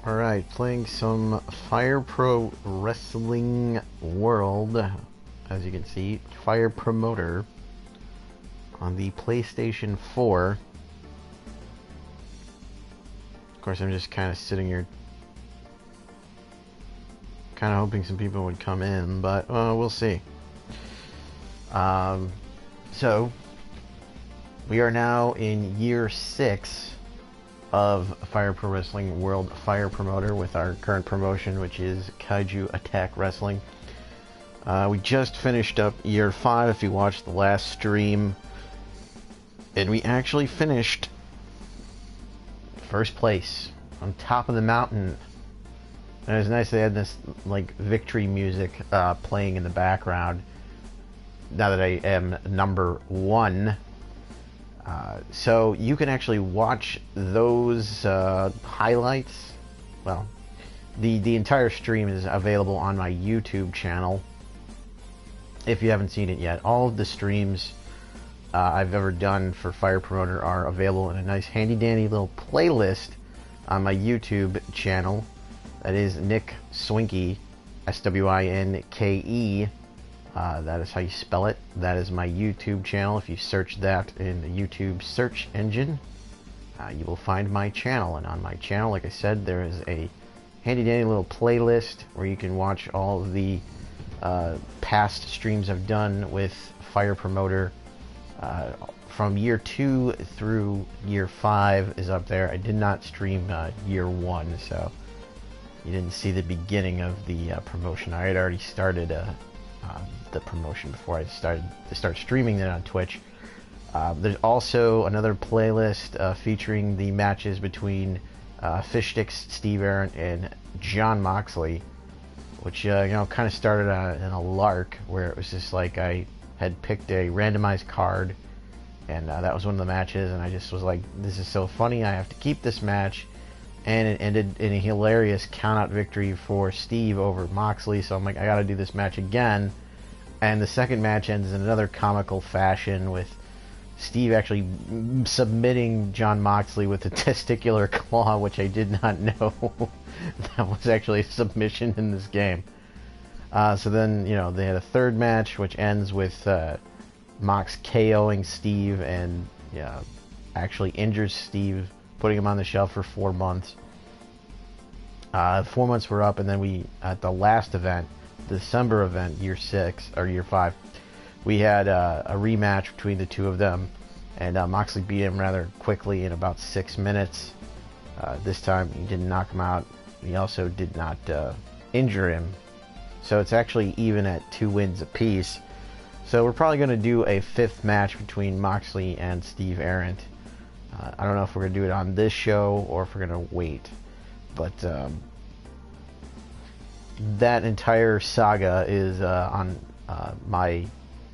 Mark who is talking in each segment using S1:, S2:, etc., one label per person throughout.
S1: Alright, playing some Fire Pro Wrestling World. As you can see, Fire Promoter on the PlayStation 4. Of course, I'm just kind of sitting here, kind of hoping some people would come in, but we'll see. So, we are now in year 6 of Fire Pro Wrestling World Fire Promoter with our current promotion, which is Kaiju Attack Wrestling. We just finished up year 5 if you watched the last stream, and we actually finished first place on top of the mountain. And it was nice they had this like victory music playing in the background now that I am number 1. So you can actually watch those highlights. Well, the entire stream is available on my YouTube channel if you haven't seen it yet. All of the streams I've ever done for Fire Promoter are available in a nice handy dandy little playlist on my YouTube channel. That is Nick Swinke, Swinke. That is how you spell it. That is my YouTube channel. If you search that in the YouTube search engine, you will find my channel. And on my channel, like I said, there is a handy dandy little playlist where you can watch all of the past streams I've done with Fire Promoter. From year 2 through year 5 is up there. I did not stream year 1, so you didn't see the beginning of the promotion. I had already started the promotion before I started to start streaming it on Twitch. There's also another playlist featuring the matches between Fish Sticks, Steve Arrant, and John Moxley, which kind of started in a lark where it was just like I had picked a randomized card, and that was one of the matches, and I just was like, this is so funny, I have to keep this match. And it ended in a hilarious count-out victory for Steve over Moxley, so I'm like, I gotta do this match again. And the second match ends in another comical fashion with Steve actually submitting John Moxley with a testicular claw, which I did not know that was actually a submission in this game. So then, they had a third match, which ends with Mox KOing Steve and actually injures Steve, putting him on the shelf for 4 months. 4 months were up, and then we, at the last event, the December event, year 6, or year 5, we had a rematch between the two of them, and Moxley beat him rather quickly in about 6 minutes. This time, he didn't knock him out. He also did not injure him. So it's actually even at 2 wins apiece. So we're probably going to do a 5th match between Moxley and Steve Arrant. I don't know if we're going to do it on this show or if we're going to wait. But that entire saga is on my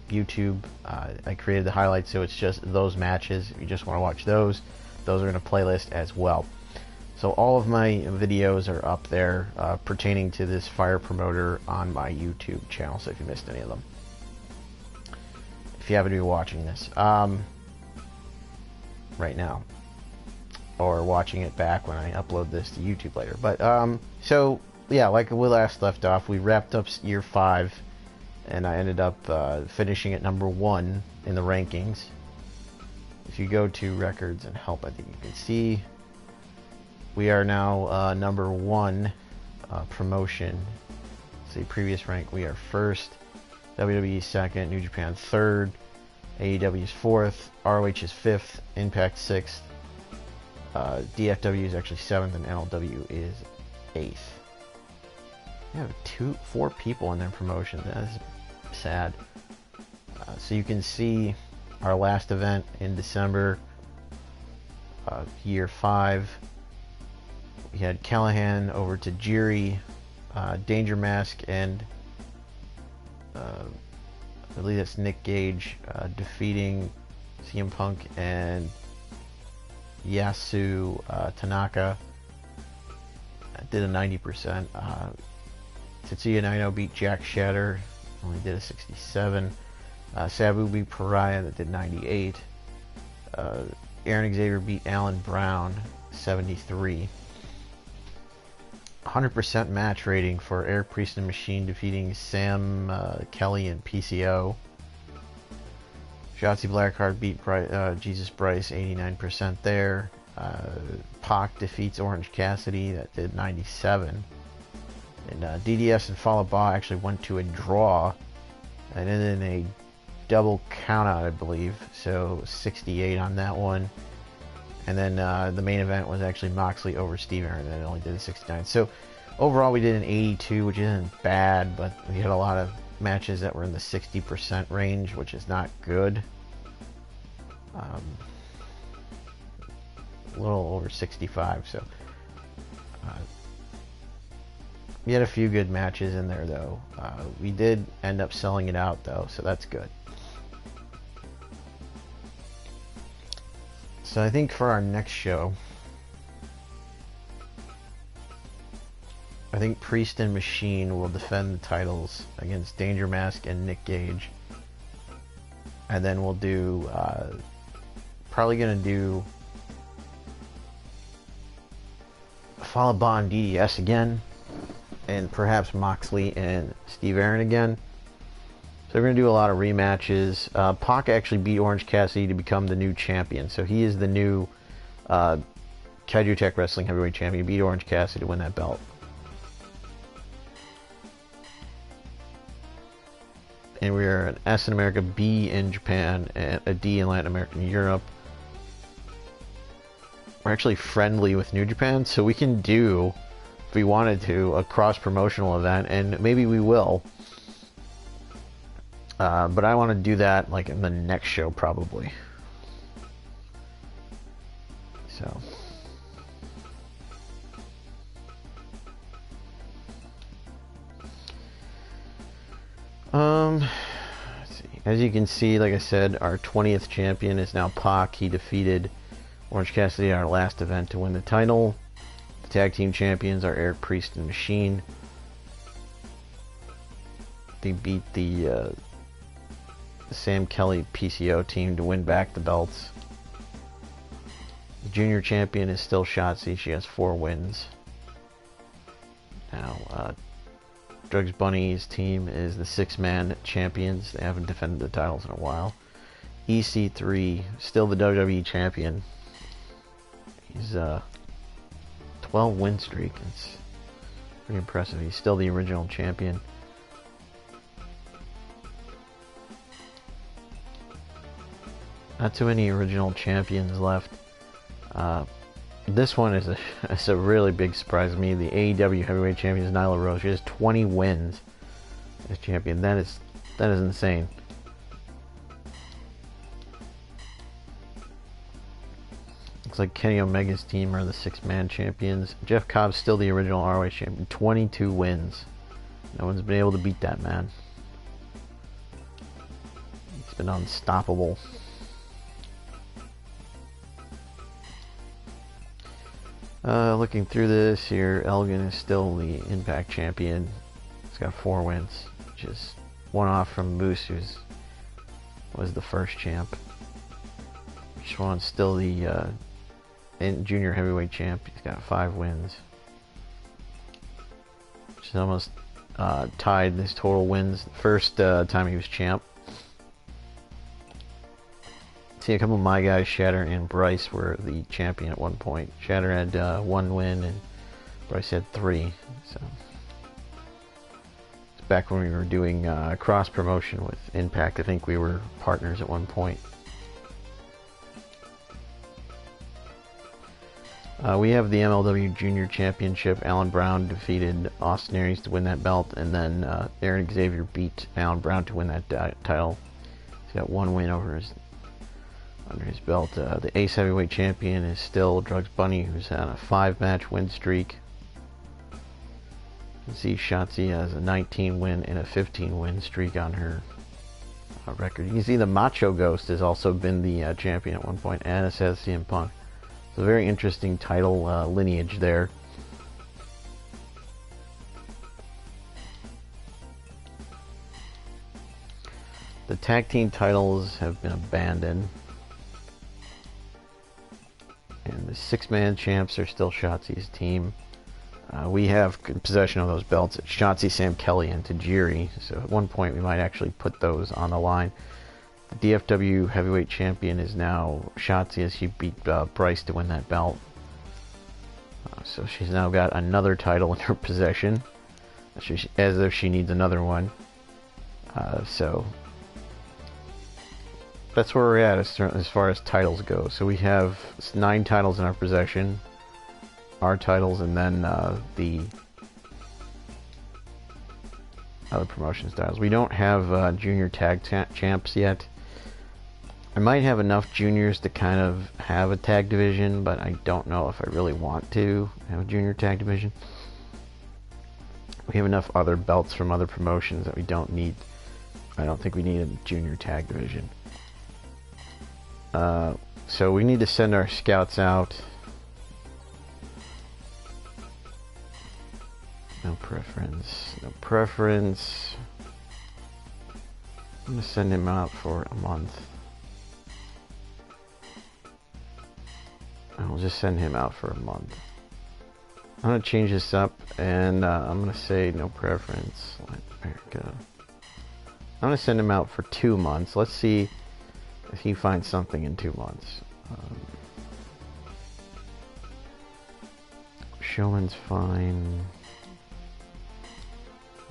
S1: YouTube. I created the highlights, so it's just those matches. If you just want to watch those are in a playlist as well. So all of my videos are up there pertaining to this Fire Promoter on my YouTube channel, so if you missed any of them. If you happen to be watching this right now, or watching it back when I upload this to YouTube later. But so yeah, like we last left off, we wrapped up year 5, and I ended up finishing at number 1 in the rankings. If you go to records and help, I think you can see we are now number 1 promotion. See, previous rank, we are 1st, WWE 2nd, New Japan 3rd, AEW is 4th, ROH is 5th, Impact 6th, DFW is actually 7th, and NLW is 8th. We have 4 people in their promotion. That is sad. So you can see our last event in December, year 5. We had Callahan over to Jiri, Danger Mask, and I believe that's Nick Gage defeating CM Punk and Yasu Tanaka. Did a 90%. Tetsuya Naito beat Jack Shatter, only did a 67. Sabu beat Pariah, that did 98. Aaron Xavier beat Alan Brown, 73. 100% match rating for Eric Priest and Machine defeating Sam Kelly and PCO. Shotzi Blackheart beat Jesus Bryce, 89% there. Pac defeats Orange Cassidy, that did 97. And DDS and Fallah Bahh actually went to a draw and ended in a double countout, I believe. So 68 on that one. And then the main event was actually Moxley over Steve Aaron, and it only did a 69. So overall we did an 82, which isn't bad, but we had a lot of matches that were in the 60% range, which is not good. A little over 65, so we had a few good matches in there, though. We did end up selling it out, though, so that's good. So I think for our next show, I think Priest and Machine will defend the titles against Danger Mask and Nick Gage. And then we'll do, probably going to do Fallah Bahh and DDS again. And perhaps Moxley and Steve Aaron again. So we're going to do a lot of rematches. Pac actually beat Orange Cassidy to become the new champion. So he is the new Kaiju Tech Wrestling Heavyweight Champion. He beat Orange Cassidy to win that belt. And we are an S in America, B in Japan, and a D in Latin America and Europe. We're actually friendly with New Japan, so we can do, if we wanted to, a cross-promotional event, and maybe we will. But I want to do that like in the next show, probably. So. Let's see. As you can see, like I said, our 20th champion is now Pac. He defeated Orange Cassidy at our last event to win the title. The tag team champions are Eric Priest and Machine. They beat the Sam Kelly PCO team to win back the belts. The junior champion is still Shotzi. She has 4 wins. Now, Drugs Bunny's team is the 6-man champions. They haven't defended the titles in a while. EC3, still the WWE champion. He's 12 win streak. It's pretty impressive. He's still the original champion. Not too many original champions left. This one is a really big surprise to me. The AEW Heavyweight Champion is Nyla Rose. She has 20 wins as champion. That is insane. Looks like Kenny Omega's team are the 6-man champions. Jeff Cobb's still the original ROH champion. 22 wins. No one's been able to beat that man. It's been unstoppable. Looking through this here, Elgin is still the Impact champion. He's got 4 wins, which is 1 off from Moose, who was the first champ. Schwann's still the junior heavyweight champ. He's got 5 wins, which is almost tied his total wins the first time he was champ. See, a couple of my guys, Shatter and Bryce, were the champion at one point. Shatter had 1 win and Bryce had 3. So it's back when we were doing cross promotion with Impact. I think we were partners at one point. We have the MLW Junior Championship. Alan Brown defeated Austin Aries to win that belt, and then Aaron Xavier beat Alan Brown to win that title. He's got 1 win under his belt. The Ace Heavyweight Champion is still Drugs Bunny, who's on a 5-match win streak. You can see Shotzi has a 19 win and a 15 win streak on her record. You can see the Macho Ghost has also been the champion at one point, and as has CM Punk. It's a very interesting title lineage there. The tag team titles have been abandoned. And the 6-man champs are still Shotzi's team. We have possession of those belts at Shotzi, Sam Kelly, and Tajiri. So at one point we might actually put those on the line. The DFW heavyweight champion is now Shotzi, as she beat Bryce to win that belt. So she's now got another title in her possession, as if she needs another one. So that's where we're at as far as titles go. So we have 9 titles in our possession. Our titles, and then the other promotions titles. We don't have junior tag champs yet. I might have enough juniors to kind of have a tag division, but I don't know if I really want to have a junior tag division. We have enough other belts from other promotions that we don't need. I don't think we need a junior tag division. So we need to send our scouts out. No preference. No preference. I'm going to send him out for a month. I'll just send him out for a month. I'm going to change this up, and I'm going to say no preference. There we go. I'm going to send him out for 2 months. Let's see if he finds something in 2 months. Showman's fine.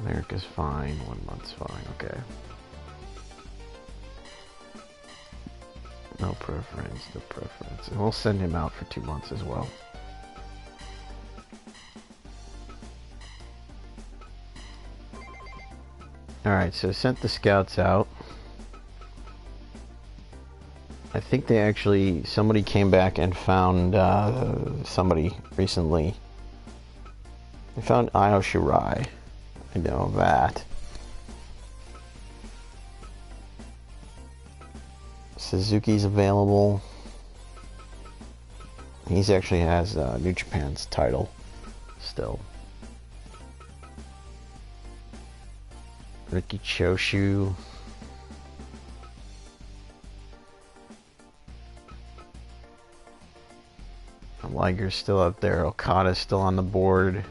S1: America's fine. 1 month's fine. Okay. No preference. No preference. And we'll send him out for 2 months as well. Alright, so sent the scouts out. I think they actually, somebody came back and found somebody recently. They found Io Shirai. I know that. Suzuki's available. He actually has New Japan's title still. Riki Choshu. Liger's still up there. Okada's still on the board.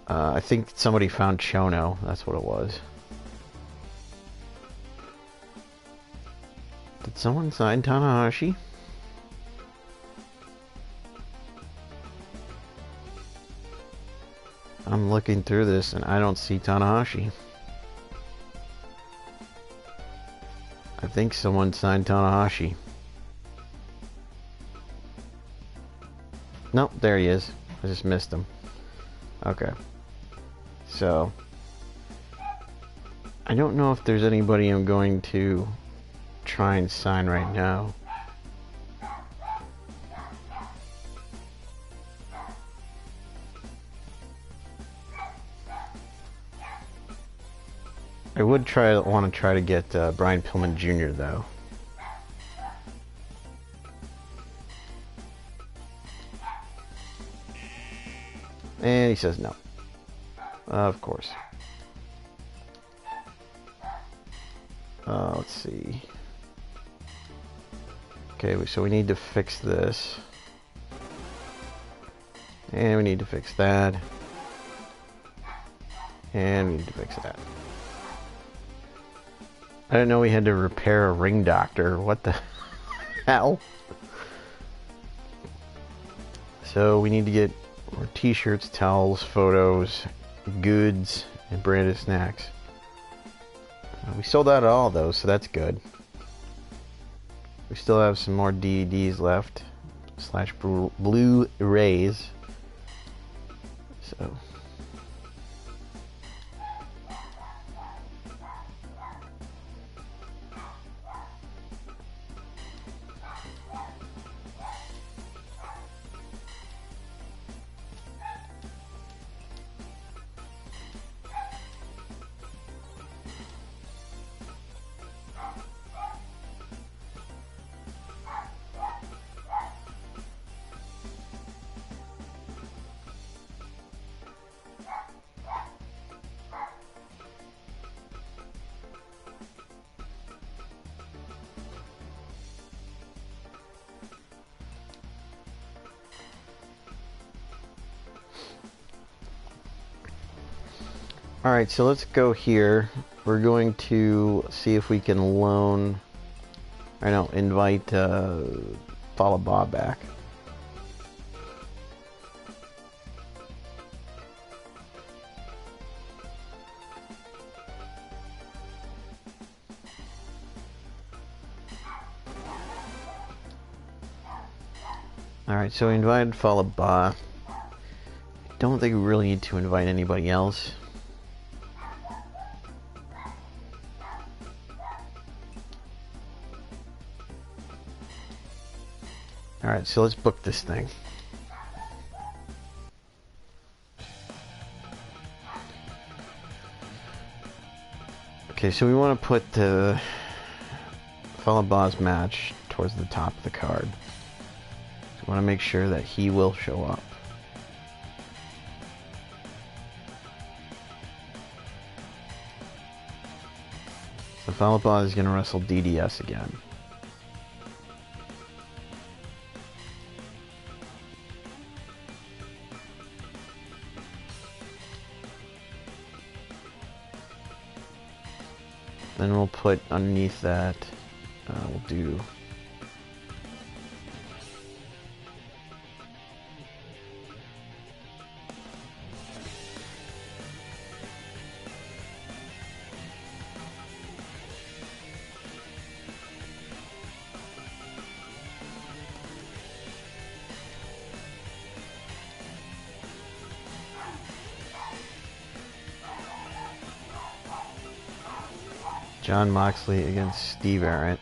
S1: I think somebody found Chono. That's what it was. Did someone sign Tanahashi? I'm looking through this and I don't see Tanahashi. I think someone signed Tanahashi. Nope, there he is. I just missed him. Okay. So, I don't know if there's anybody I'm going to try and sign right now. I would want to try to get Brian Pillman Jr. though. And he says no. Of course. Let's see. Okay, so we need to fix this. And we need to fix that. And we need to fix that. I didn't know we had to repair a ring doctor. What the hell? So we need to get more t-shirts, towels, photos, goods, and branded snacks. We sold out of all those, so that's good. We still have some more DVDs left, / Blu-rays. So. Alright, so let's go here. We're going to see if we can invite Follow Bob back. Alright, so we invited Follow Bob. Don't think we really need to invite anybody else. Alright, so let's book this thing. Okay, so we want to put the Follow Bob's match towards the top of the card. So we want to make sure that he will show up. So Follow Bob is going to wrestle DDS again. Then we'll put underneath that, we'll do John Moxley against Steve Arnett.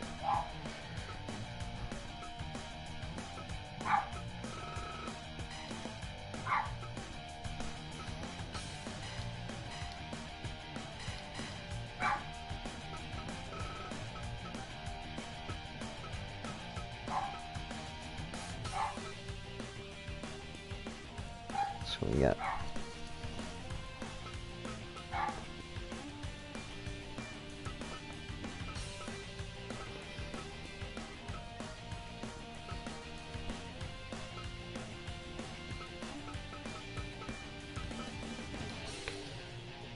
S1: So we got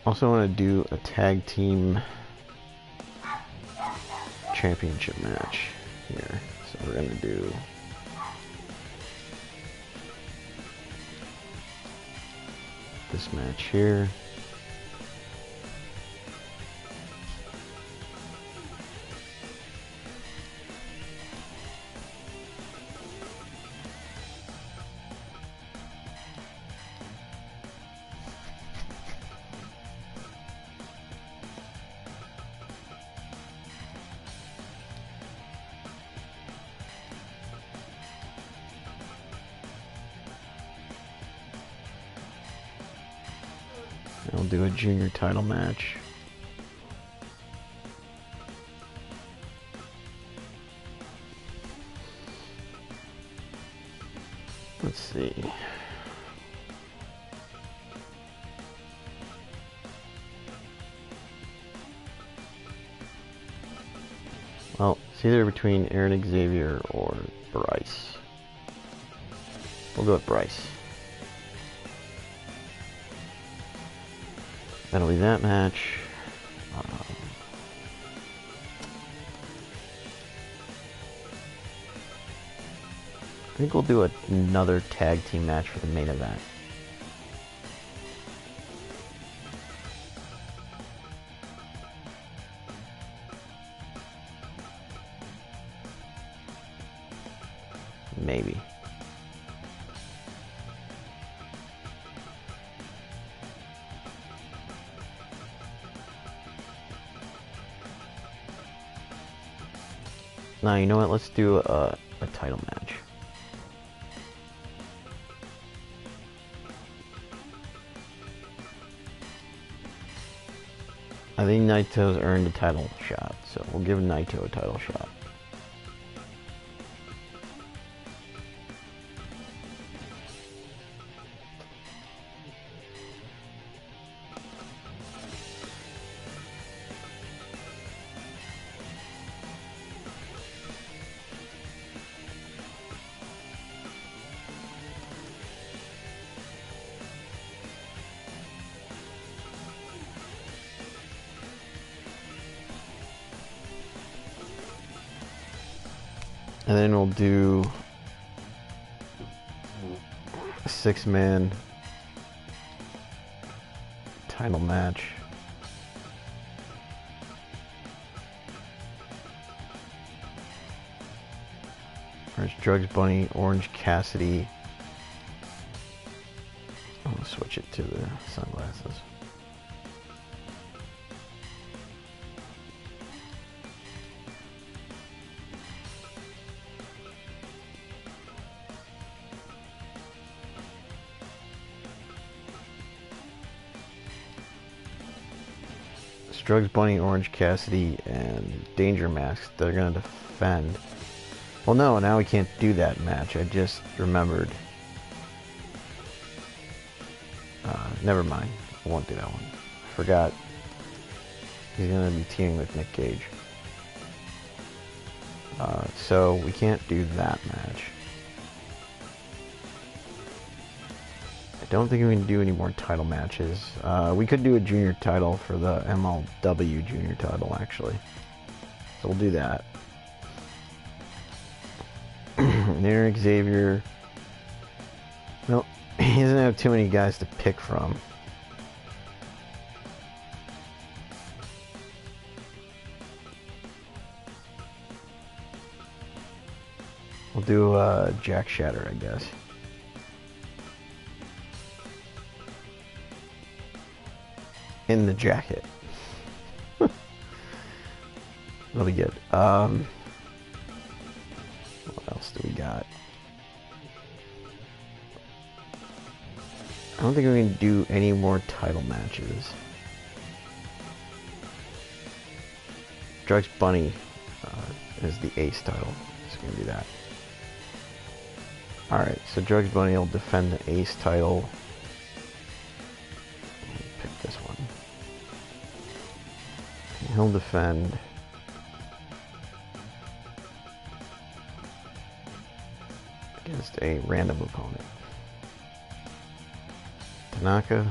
S1: also want to do a tag team championship match here. So we're going to do this match here. We'll do a junior title match. Let's see. Well, it's either between Aaron Xavier or Bryce. We'll go with Bryce. That'll be that match. I think we'll do another tag team match for the main event. Maybe. Now, you know what? Let's do a title match. I think Naito's earned a title shot, so we'll give Naito a title shot. And then we'll do a 6-man title match. There's Drugs Bunny, Orange Cassidy. I'm gonna switch it to the sunglasses. Drugs Bunny, Orange Cassidy, and Danger Mask. They're gonna defend. Well, no, now we can't do that match. I just remembered. Never mind. I won't do that one. I forgot. He's gonna be teaming with Nick Gage. So we can't do that match. I don't think we can do any more title matches. We could do a junior title for the MLW junior title, actually. So we'll do that. Eric Xavier. Well, he doesn't have too many guys to pick from. We'll do Jack Shatter, I guess. In the jacket. That'll be good. What else do we got? I don't think we can do any more title matches. Drugs Bunny is the ace title. Just gonna do that. Alright, so Drugs Bunny will defend the ace title. Pick this one. He'll defend against a random opponent. Tanaka.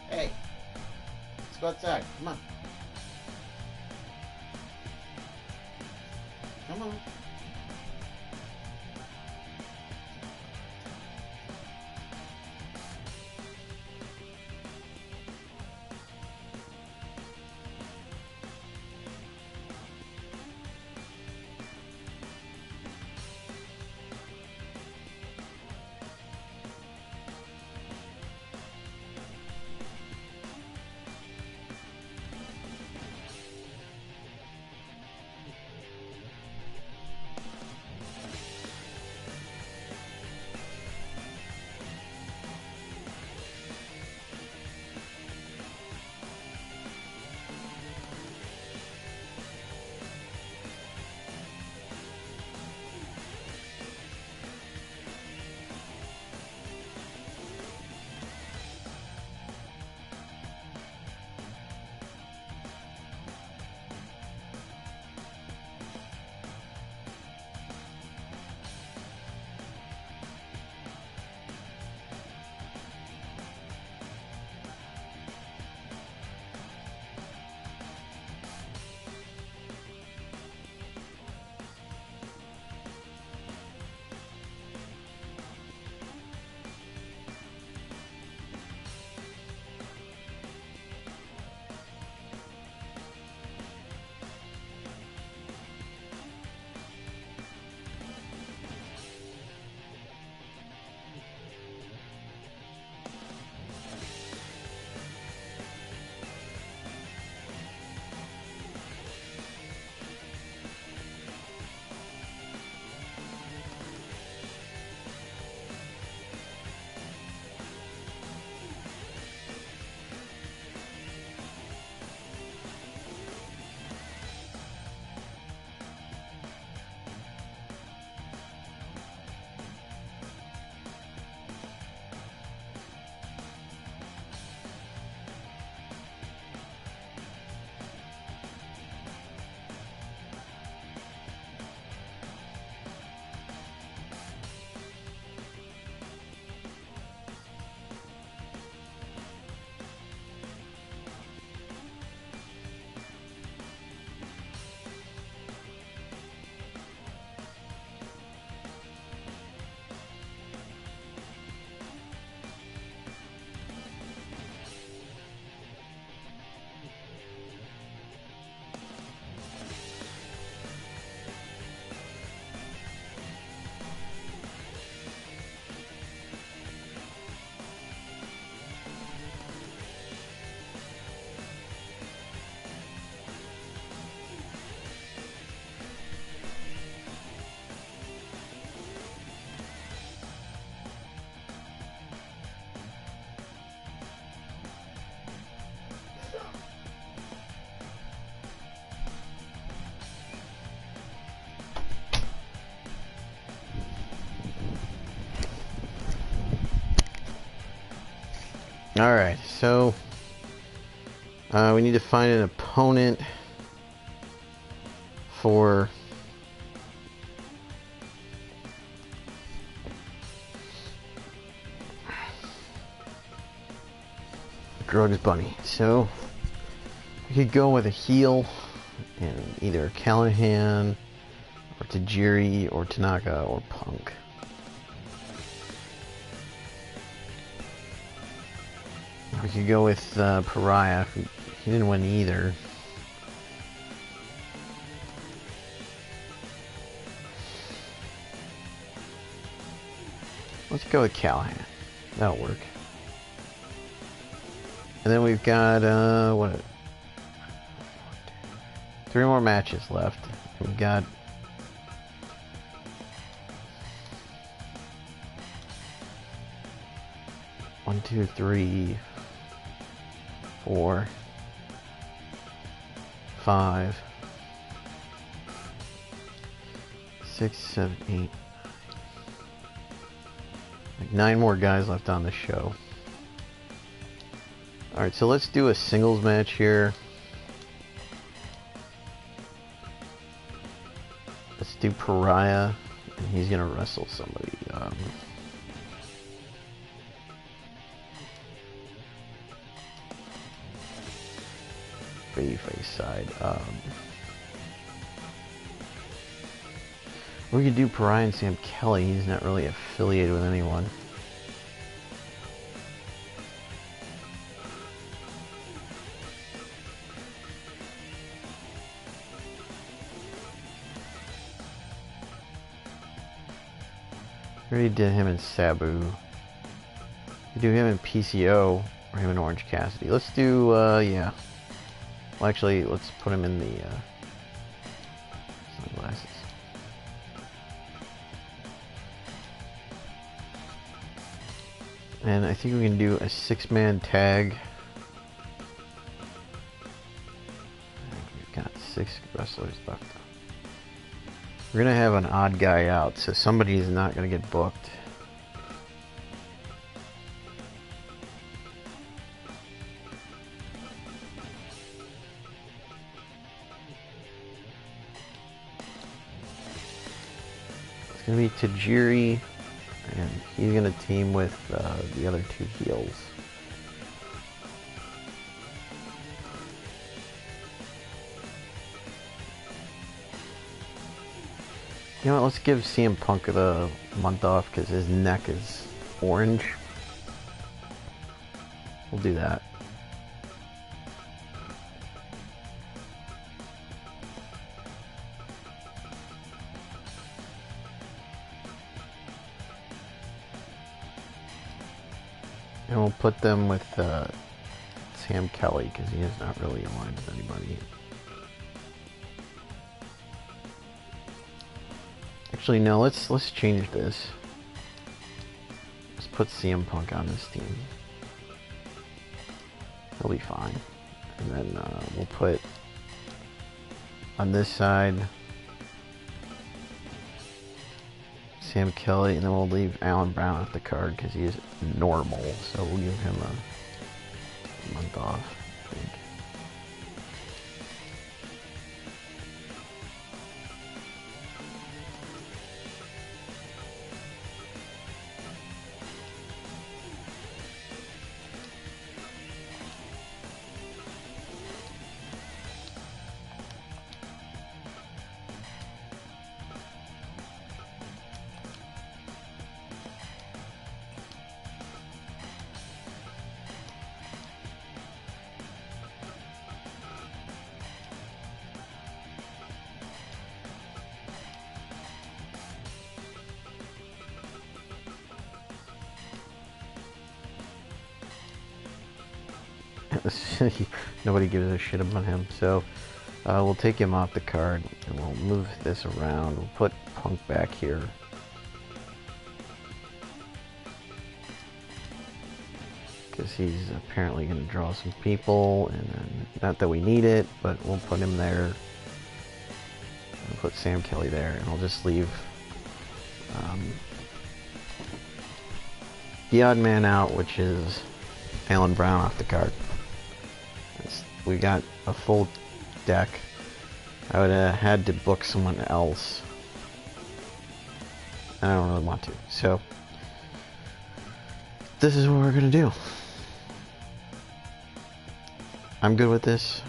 S1: Hey, let's go outside. Come on. Come on. Alright, so we need to find an opponent for Drugs Bunny. So we could go with a heel and either Callahan or Tajiri or Tanaka or Punk. We could go with Pariah. He didn't win either. Let's go with Callahan. That'll work. And then we've got, what? 3 more matches left. We've got one, two, three, 4, 5, 6, 7, 8. Like 9 more guys left on the show. Alright, so let's do a singles match here. Let's do Pariah, and he's gonna wrestle somebody. Babyface side. We could do Pariah and Sam Kelly. He's not really affiliated with anyone. We already did him and Sabu. We do him and PCO or him and Orange Cassidy. Let's do, yeah. Well, actually, let's put him in the sunglasses. And I think we can do a 6-man tag. I think we've got 6 wrestlers left. We're gonna have an odd guy out, so somebody is not gonna get booked. It's gonna be Tajiri, and he's gonna team with the other 2 heels. You know what, let's give CM Punk the month off because his neck is orange. We'll do that. And we'll put them with Sam Kelly because he is not really aligned with anybody. Actually, no, let's change this. Let's put CM Punk on this team. He'll be fine. And then we'll put on this side Sam Kelly, and then we'll leave Alan Brown at the card because he is normal. So we'll give him a month off, I think. Nobody gives a shit about him, so we'll take him off the card and we'll move this around. We'll put Punk back here. Because he's apparently going to draw some people, and then, not that we need it, but we'll put him there. We'll put Sam Kelly there, and I'll just leave the odd man out, which is Alan Brown off the card. We got a full deck. I would have had to book someone else. I don't really want to. So, this is what we're going to do. I'm good with this.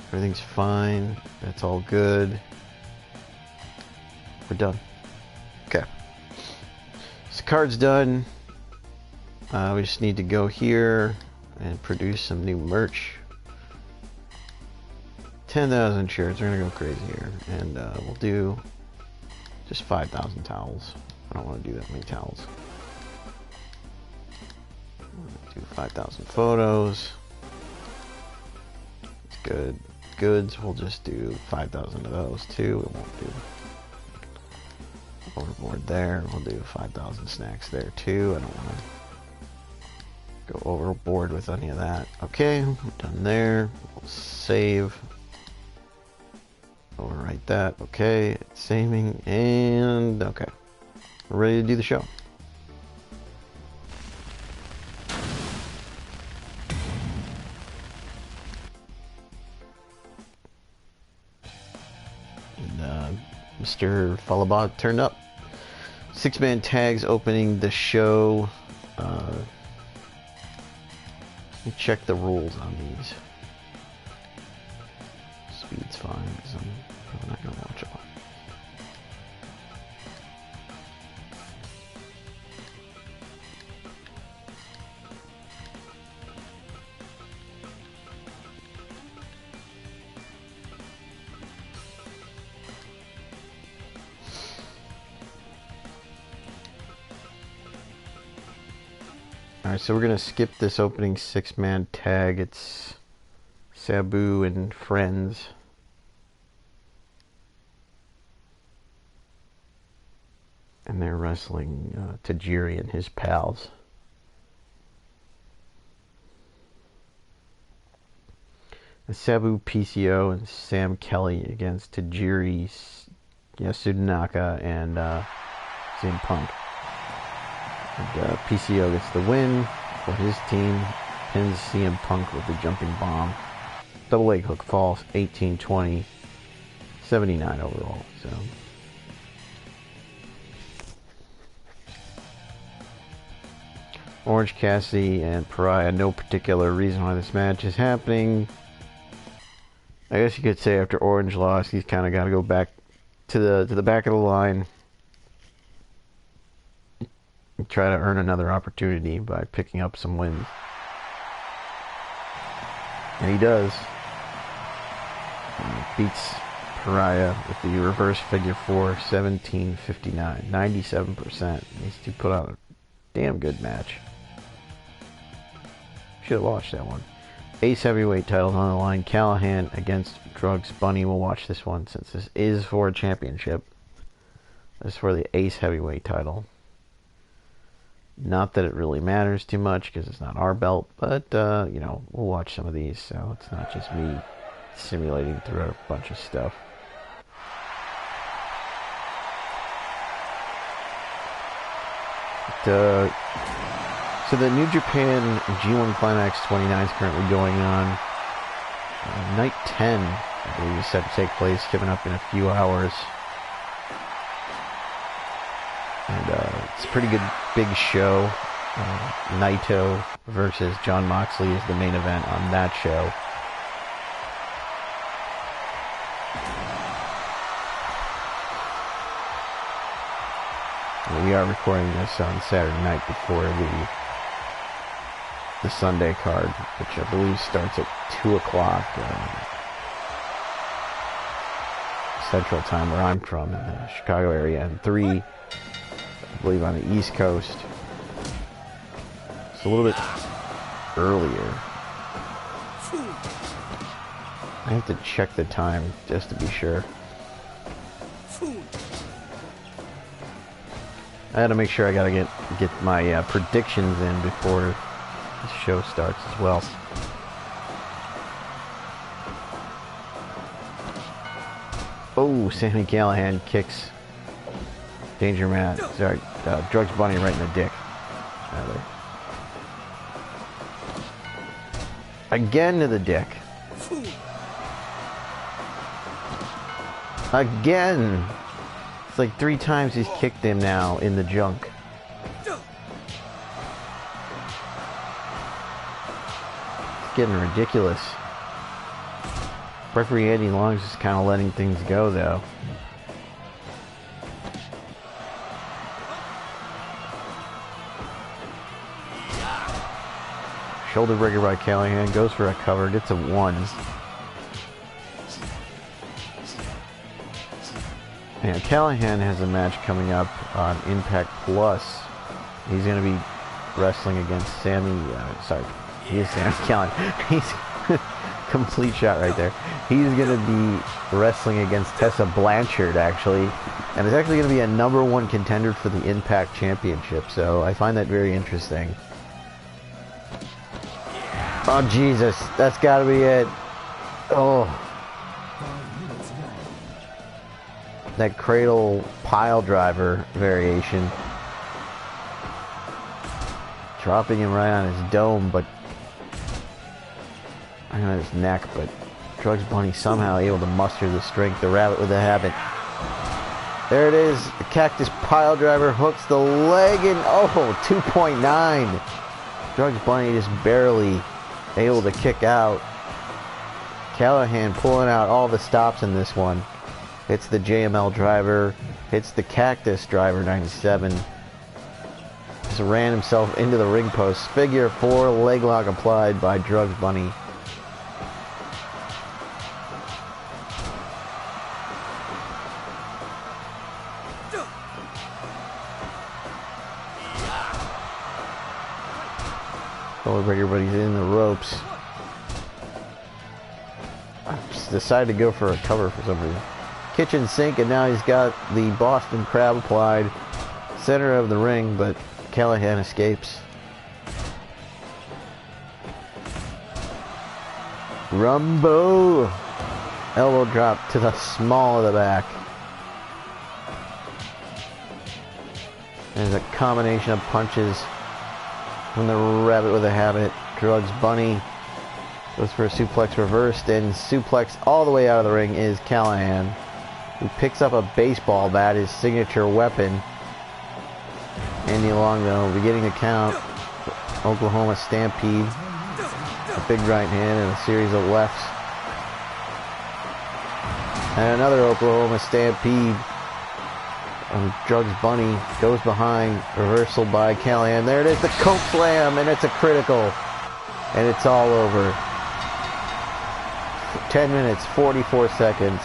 S1: Everything's fine. That's all good. We're done. Okay. So, card's done. We just need to go here and produce some new merch. 10,000 shirts. We're gonna go crazy here, and we'll do just 5,000 towels. I don't want to do that many towels. Do 5,000 photos. It's good. Goods. We'll just do 5,000 of those too. We won't do overboard there. We'll do 5,000 snacks there too. I don't want to go overboard with any of that. Okay, we're done there. We'll save. Overwrite that. Okay, it's saving, and okay. We're ready to do the show. And Mr. Falabot turned up. 6-man tags opening the show. Let me check the rules on these. Speed's fine, because I'm probably not going to watch a lot. Alright, so we're going to skip this opening 6-man tag. It's Sabu and friends. And they're wrestling Tajiri and his pals. Sabu PCO and Sam Kelly against Tajiri, Yasudinaka, and CM Punk. And, PCO gets the win for his team. Pins CM Punk with the jumping bomb. Double leg hook falls, 18-20, 79 overall. So. Orange Cassidy and Pariah, no particular reason why this match is happening. I guess you could say after Orange lost, he's kind of got to go back to the back of the line and try to earn another opportunity by picking up some wins. And he does. And he beats Pariah with the reverse figure 4, 17-59, 97%. These two put out a damn good match. Should have watched that one. Ace heavyweight titles on the line. Callahan against Drugs Bunny. We'll watch this one since this is for a championship. This is for the Ace heavyweight title. Not that it really matters too much because it's not our belt, but you know, we'll watch some of these, so it's not just me simulating through a bunch of stuff. But, so the New Japan G1 Climax 29 is currently going on. Night 10, I believe, is set to take place, coming up in a few hours. And it's a pretty good big show. Naito versus Jon Moxley is the main event on that show. And we are recording this on Saturday night before the Sunday card, which I believe starts at 2 o'clock Central Time, where I'm from, in the Chicago area, and 3, I believe, on the East Coast. It's a little bit earlier. I have to check the time just to be sure. I had to make sure I gotta get my predictions in before the show starts as well. Oh, Sami Callihan kicks Danger Man, sorry, Drugs Bunny right in the dick. Again to the dick. Again. It's like 3 times he's kicked him now in the junk. It's getting ridiculous. Referee Andy Long's just kind of letting things go, though. Shoulder breaker by Callahan, goes for a cover, gets a 1. And Callahan has a match coming up on Impact Plus. He's going to be wrestling against he is Sammy Callahan. He's complete shot right there. He's going to be wrestling against Tessa Blanchard, actually. And it's actually going to be a #1 contender for the Impact Championship. So I find that very interesting. Oh, Jesus. That's got to be it. Oh. That cradle pile driver variation. Dropping him right on his dome, but I on his neck, but Drugs Bunny somehow able to muster the strength. The rabbit with a habit. There it is. The cactus pile driver hooks the leg and 2.9. Drugs Bunny just barely able to kick out. Callahan pulling out all the stops in this one. Hits the JML driver, hits the cactus driver 97. Just ran himself into the ring post. Figure 4 leg lock applied by Drugs Bunny. Everybody's in the ropes. I just decided to go for a cover for some reason. Kitchen sink, and now he's got the Boston Crab applied. Center of the ring, but Callahan escapes. Rumbo! Elbow drop to the small of the back. There's a combination of punches from the rabbit with a habit. Drugs Bunny goes for a suplex reversed, and suplex all the way out of the ring is Callahan, who picks up a baseball bat, his signature weapon. Andy Long, though, beginning to count. Oklahoma Stampede. A big right hand and a series of lefts. And another Oklahoma Stampede. Drugs Bunny goes behind, reversal by Callahan. There it is, the Coke Slam, and it's a critical. And it's all over. 10 minutes, 44 seconds.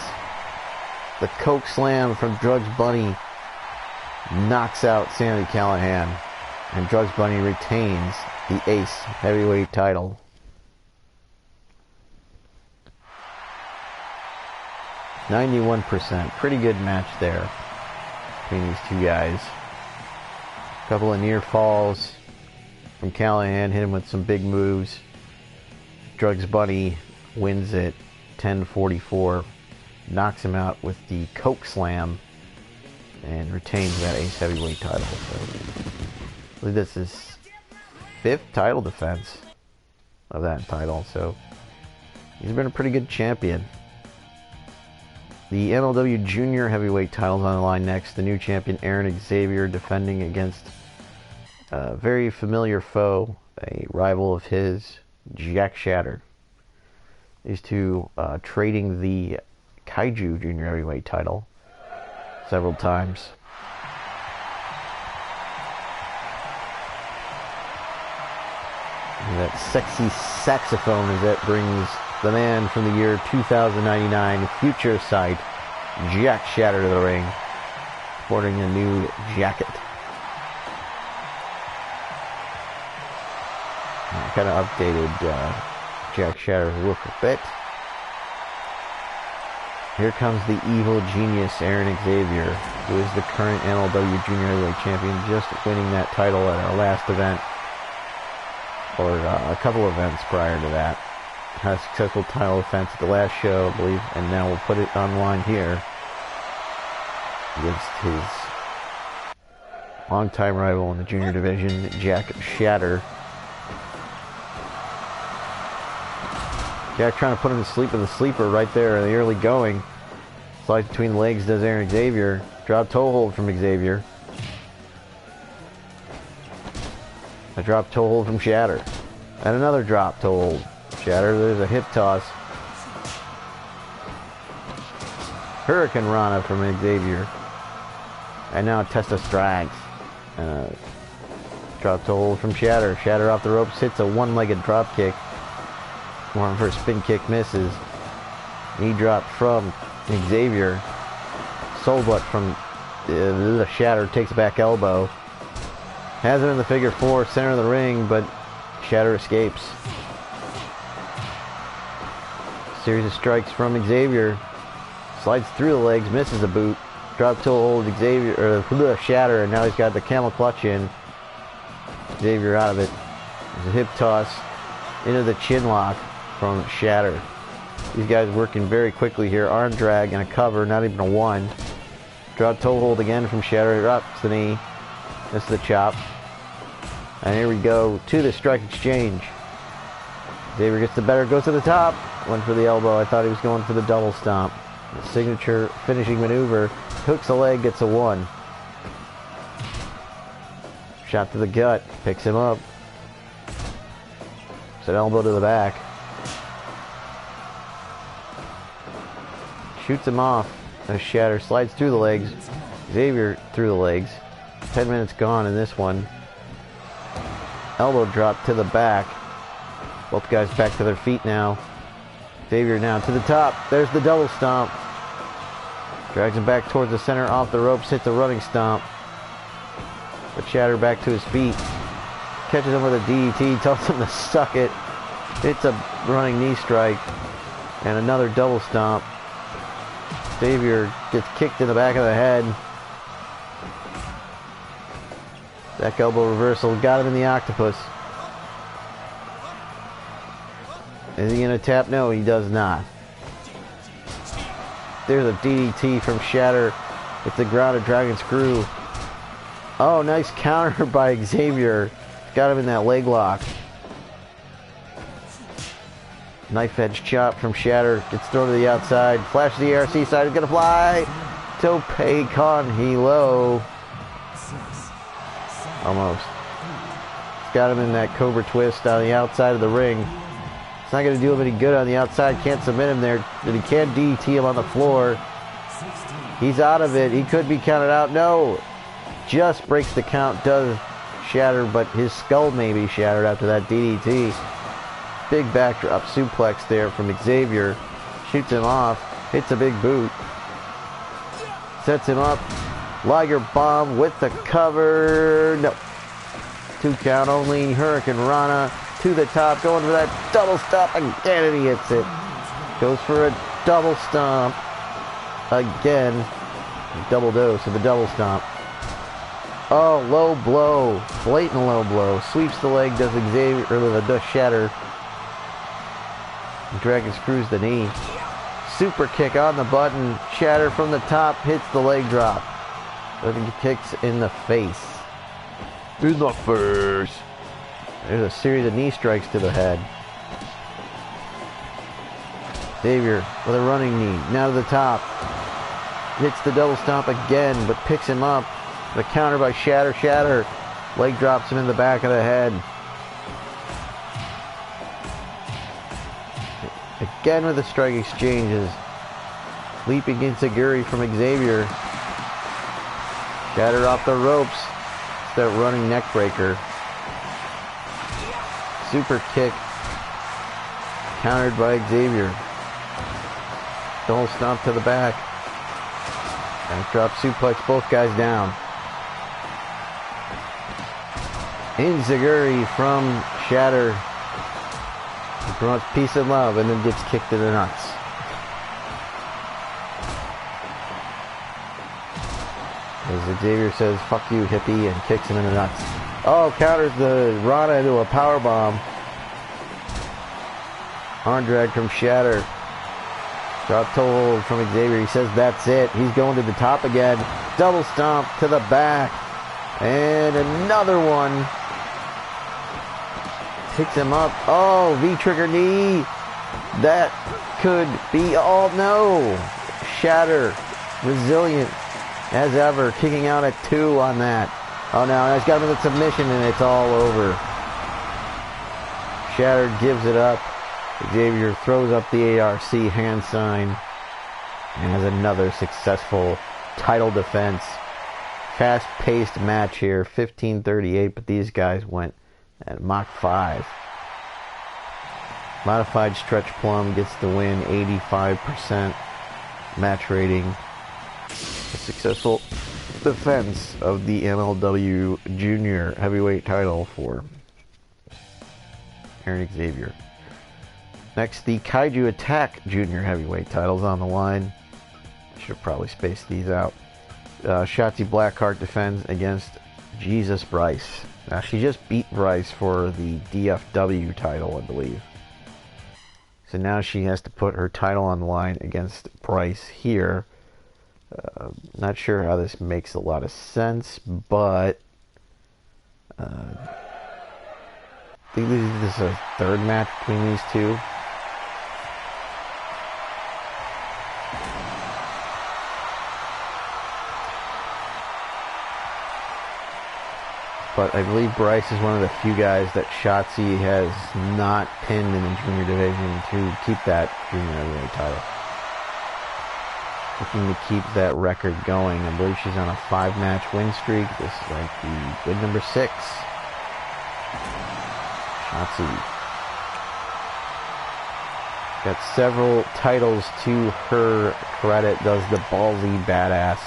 S1: The Coke Slam from Drugs Bunny knocks out Sami Callahan. And Drugs Bunny retains the Ace Heavyweight title. %. Pretty good match there between these two guys. A couple of near falls from Callahan, hit him with some big moves. Drugs Bunny wins it 10-44, knocks him out with the Coke Slam, and retains that Ace Heavyweight title. So I believe this is 5th title defense of that title, so he's been a pretty good champion. The MLW Junior Heavyweight title's on the line next. The new champion, Aaron Xavier, defending against a very familiar foe, a rival of his, Jack Shatter. These two trading the Kaiju Junior Heavyweight title several times. And that sexy saxophone as that brings the man from the year 2099, Future Sight, Jack Shatter, to the ring, sporting a new jacket. I kind of updated Jack Shatter's look a bit. Here comes the evil genius, Aaron Xavier, who is the current MLW Junior Heavyweight Champion, just winning that title at our last event, or a couple events prior to that. Had a successful title defense at the last show, I believe, and now we'll put it on line here against his longtime rival in the junior division, Jack Shatter. Jack trying to put him to sleep with a sleeper right there in the early going. Slides between the legs does Aaron Xavier. Drop toe hold from Xavier. A drop toe hold from Shatter. And another drop toe hold. Shatter, there's a hip toss. Hurricane Rana from Xavier. And now a test of strikes. Drop toe hold from Shatter. Shatter off the ropes, hits a one-legged drop kick. Warren for a spin kick, misses. Knee drop from Xavier. Soul butt from the Shatter, takes a back elbow. Has him in the figure four, center of the ring, but Shatter escapes. Series of strikes from Xavier. Slides through the legs, misses a boot. Drop toe hold Xavier, or Shatter, and now he's got the camel clutch in. Xavier out of it. There's a hip toss into the chin lock from Shatter. These guys working very quickly here. Arm drag and a cover, not even a one. Drop toe hold again from Shatter. Drops the knee. This is the chop. And here we go to the strike exchange. Xavier gets the better, goes to the top. Went for the elbow. I thought he was going for the double stomp. The signature finishing maneuver. Hooks a leg, gets a one. Shot to the gut. Picks him up. It's an elbow to the back. Shoots him off. A Shatter slides through the legs. Xavier through the legs. 10 minutes gone in this one. Elbow drop to the back. Both guys back to their feet now. Xavier now to the top. There's the double stomp. Drags him back towards the center, off the ropes, hits a running stomp. But Shatter back to his feet. Catches him with a DDT, tells him to suck it. Hits a running knee strike. And another double stomp. Xavier gets kicked in the back of the head. Back elbow reversal, got him in the octopus. Is he gonna tap? No, he does not. There's a DDT from Shatter. It's the grounded dragon screw. Oh, nice counter by Xavier. Got him in that leg lock. Knife edge chop from Shatter. Gets thrown to the outside. Flash to the ARC side. He's gonna fly. Tope con hilo. Almost. Got him in that Cobra twist on the outside of the ring. It's not going to do him any good on the outside. Can't submit him there. But he can DDT him on the floor. He's out of it. He could be counted out. No. Just breaks the count. Does Shatter, but his skull may be shattered after that DDT. Big backdrop suplex there from Xavier. Shoots him off. Hits a big boot. Sets him up. Liger bomb with the cover. No. 2 count only. Hurricane Rana to the top. Going for that double stomp. Again, and he hits it. Goes for a double stomp. Again. Double dose of the double stomp. Oh, low blow. Blatant low blow. Sweeps the leg. Does Xavier, or does Shatter. Dragon screws the knee. Super kick on the button. Shatter from the top. Hits the leg drop. But he kicks in the face. In the face. There's a series of knee strikes to the head. Xavier with a running knee. Now to the top. Hits the double stomp again, but picks him up. The counter by Shatter. Shatter. Leg drops him in the back of the head. Again with the strike exchanges. Leaping Enziguri from Xavier. Shatter off the ropes. It's that running neck breaker. Super kick. Countered by Xavier. Double stomp to the back. And drop suplex both guys down. Enziguri from Shatter. He promotes peace and love and then gets kicked in the nuts. As Xavier says, fuck you, hippie, and kicks him in the nuts. Oh, counters the Rana into a powerbomb. Arm drag from Shatter. Drop toe hold from Xavier. He says that's it. He's going to the top again. Double stomp to the back. And another one. Picks him up. Oh, V-trigger knee. That could be all. No! Shatter. Resilient as ever. Kicking out at 2 on that. Oh no, he's got him with a submission and it's all over. Shatter gives it up. Xavier throws up the ARC hand sign and has another successful title defense. Fast-paced match here, 15:38, but these guys went at Mach 5. Modified Stretch Plum gets the win, 85% match rating. A successful defense of the MLW Junior Heavyweight title for Aaron Xavier. Next, the Kaiju Attack Junior Heavyweight titles on the line. Should have probably spaced these out. Shotzi Blackheart defends against Jesus Bryce. Now, she just beat Bryce for the DFW title, I believe. So now she has to put her title on the line against Bryce here. Not sure how this makes a lot of sense, but I think this is a third match between these two. But I believe Bryce is one of the few guys that Shotzi has not pinned in the junior division to keep that junior heavyweight title. Looking to keep that record going. I believe she's on a 5-match win streak. This is like the win number 6. Shotzi got several titles to her credit. Does the ballsy badass.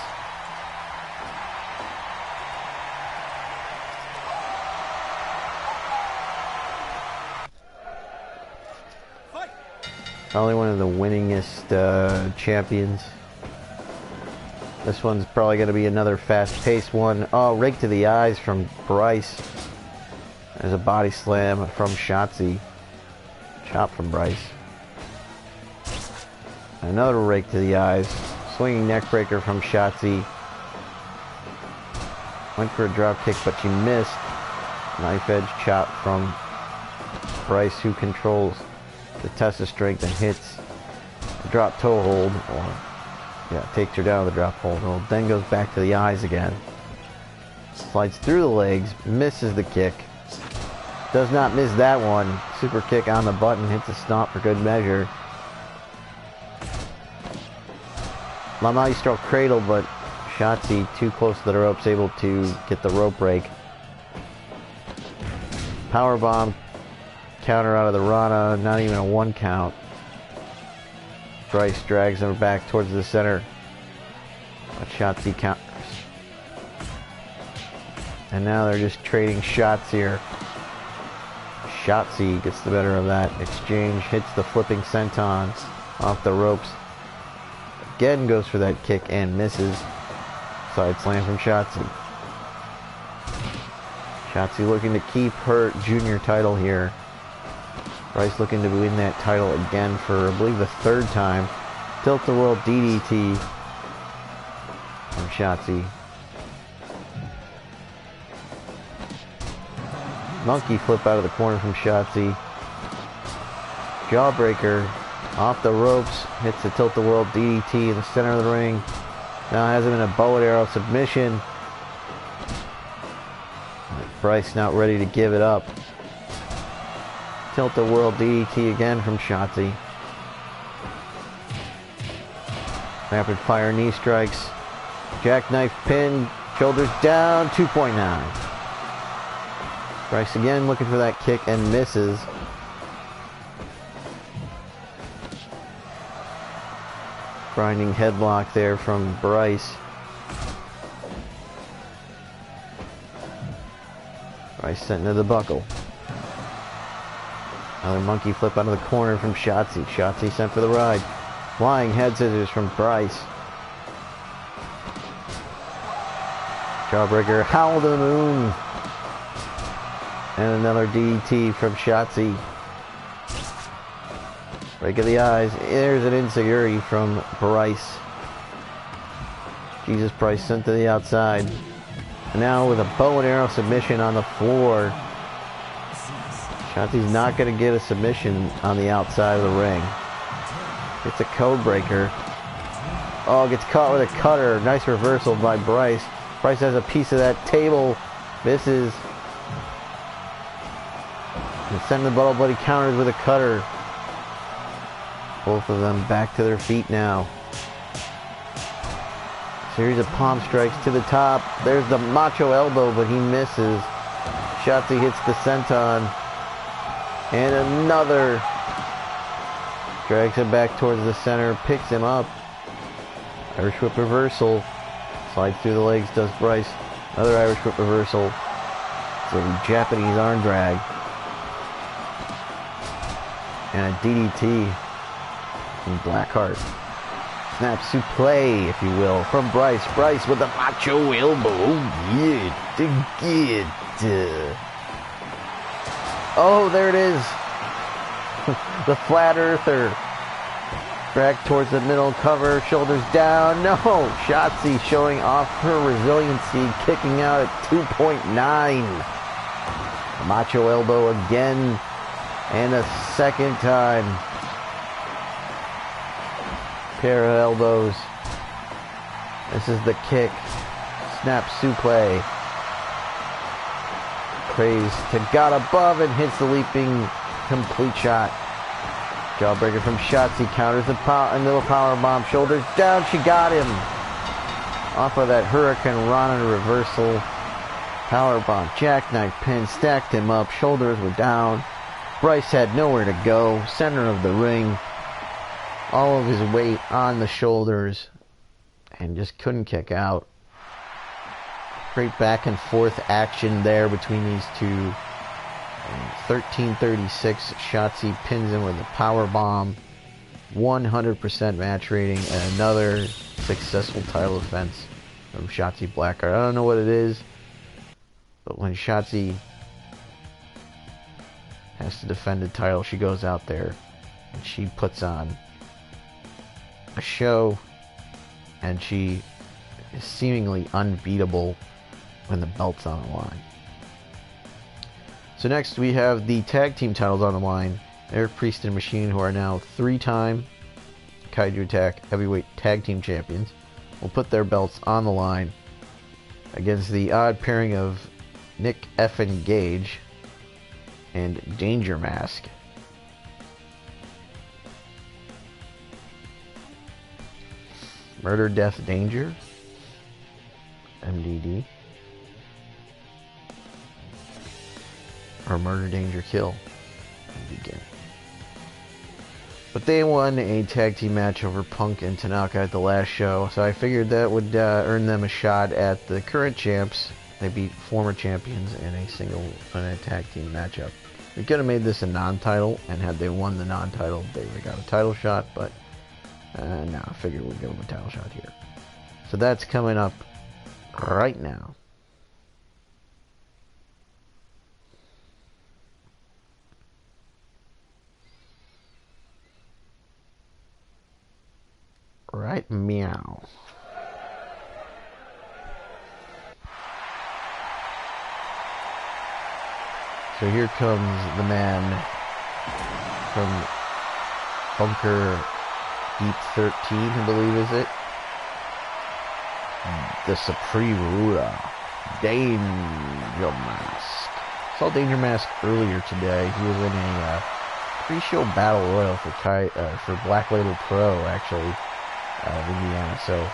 S1: Probably one of the winningest champions. This one's probably going to be another fast-paced one. Oh, rake to the eyes from Bryce. There's a body slam from Shotzi. Chop from Bryce. Another rake to the eyes. Swinging neck breaker from Shotzi. Went for a drop kick, but she missed. Knife edge chop from Bryce, who controls the test of strength and hits the drop toe hold, or takes her down with the drop toe hold, then goes back to the eyes again. Slides through the legs, misses the kick. Does not miss that one. Super kick on the button, hits a stomp for good measure. Lamau stroke cradle, but Shotzi too close to the ropes, able to get the rope break. Power bomb. Counter out of the Rana, not even a 1 count. Bryce drags him back towards the center. But Shotzi counters. And now they're just trading shots here. Shotzi gets the better of that exchange, hits the flipping senton off the ropes. Again goes for that kick and misses. Side slam from Shotzi. Shotzi looking to keep her junior title here. Bryce looking to win that title again for, I believe, the 3rd time. Tilt-the-world DDT from Shotzi. Monkey flip out of the corner from Shotzi. Jawbreaker off the ropes. Hits the Tilt-the-world DDT in the center of the ring. Now has him in a bow and arrow submission. Bryce not ready to give it up. Tilt-the-world DDT again from Shotzi. Rapid fire knee strikes. Jackknife pin. Shoulders down. 2.9. Bryce again looking for that kick and misses. Grinding headlock there from Bryce. Bryce sent into the buckle. Another monkey flip out of the corner from Shotzi. Shotzi sent for the ride. Flying head scissors from Bryce. Jawbreaker, howl to the moon. And another DDT from Shotzi. Break of the eyes. There's an enziguri from Bryce. Jesus Bryce sent to the outside. And now with a bow and arrow submission on the floor. Shotzi's not going to get a submission on the outside of the ring. It's a code breaker. Oh, gets caught with a cutter. Nice reversal by Bryce. Bryce has a piece of that table. Misses. And sending the Bubble Buddy counters with a cutter. Both of them back to their feet now. Series of palm strikes to the top. There's the macho elbow, but he misses. Shotzi hits the senton. And another. Drags him back towards the center. Picks him up. Irish whip reversal. Slides through the legs, does Bryce. Another Irish whip reversal. It's a Japanese arm drag. And a DDT from Blackheart. Snap suplex, if you will, from Bryce. Bryce with the macho elbow. Oh, yeah. Oh, there it is. The flat earther. Drag towards the middle, cover, shoulders down. No, Shotzi showing off her resiliency, kicking out at 2.9. Macho elbow again, and a second time. Pair of elbows. This is the kick. Snap suplex. Praise to God above and hits the leaping complete shot. Jawbreaker from Shotzi, counters the little power bomb, shoulders down, she got him. Off of that Hurricane Rana reversal. Power bomb, jackknife pin, stacked him up, shoulders were down. Bryce had nowhere to go, center of the ring. All of his weight on the shoulders, and just couldn't kick out. Great back and forth action there between these two. 13:36, Shotzi pins him with a power bomb. 100% match rating, and another successful title defense from Shotzi Blackheart. I don't know what it is, but when Shotzi has to defend the title, she goes out there and she puts on a show, and she is seemingly unbeatable when the belt's on the line. So next we have the tag team titles on the line. Eric Priest and Machine, who are now 3-time Kaiju Attack Heavyweight Tag Team Champions, will put their belts on the line against the odd pairing of Nick Effin Gage and Danger Mask. Murder, Death, Danger, MDD, or Murder, Danger, Kill, MDK. But they won a tag team match over Punk and Tanaka at the last show, so I figured that would earn them a shot at the current champs. They beat former champions in a tag team matchup. We could have made this a non-title, and had they won the non-title, they would have got a title shot, but no, I figured we'd give them a title shot here. So that's coming up right now. Right, meow. So here comes the man from Bunker Deep 13, I believe, is it? The Supreme Ruler, Danger Mask. Saw Danger Mask earlier today. He was in a pre-show battle royal for Black Label Pro, actually, of Indiana. So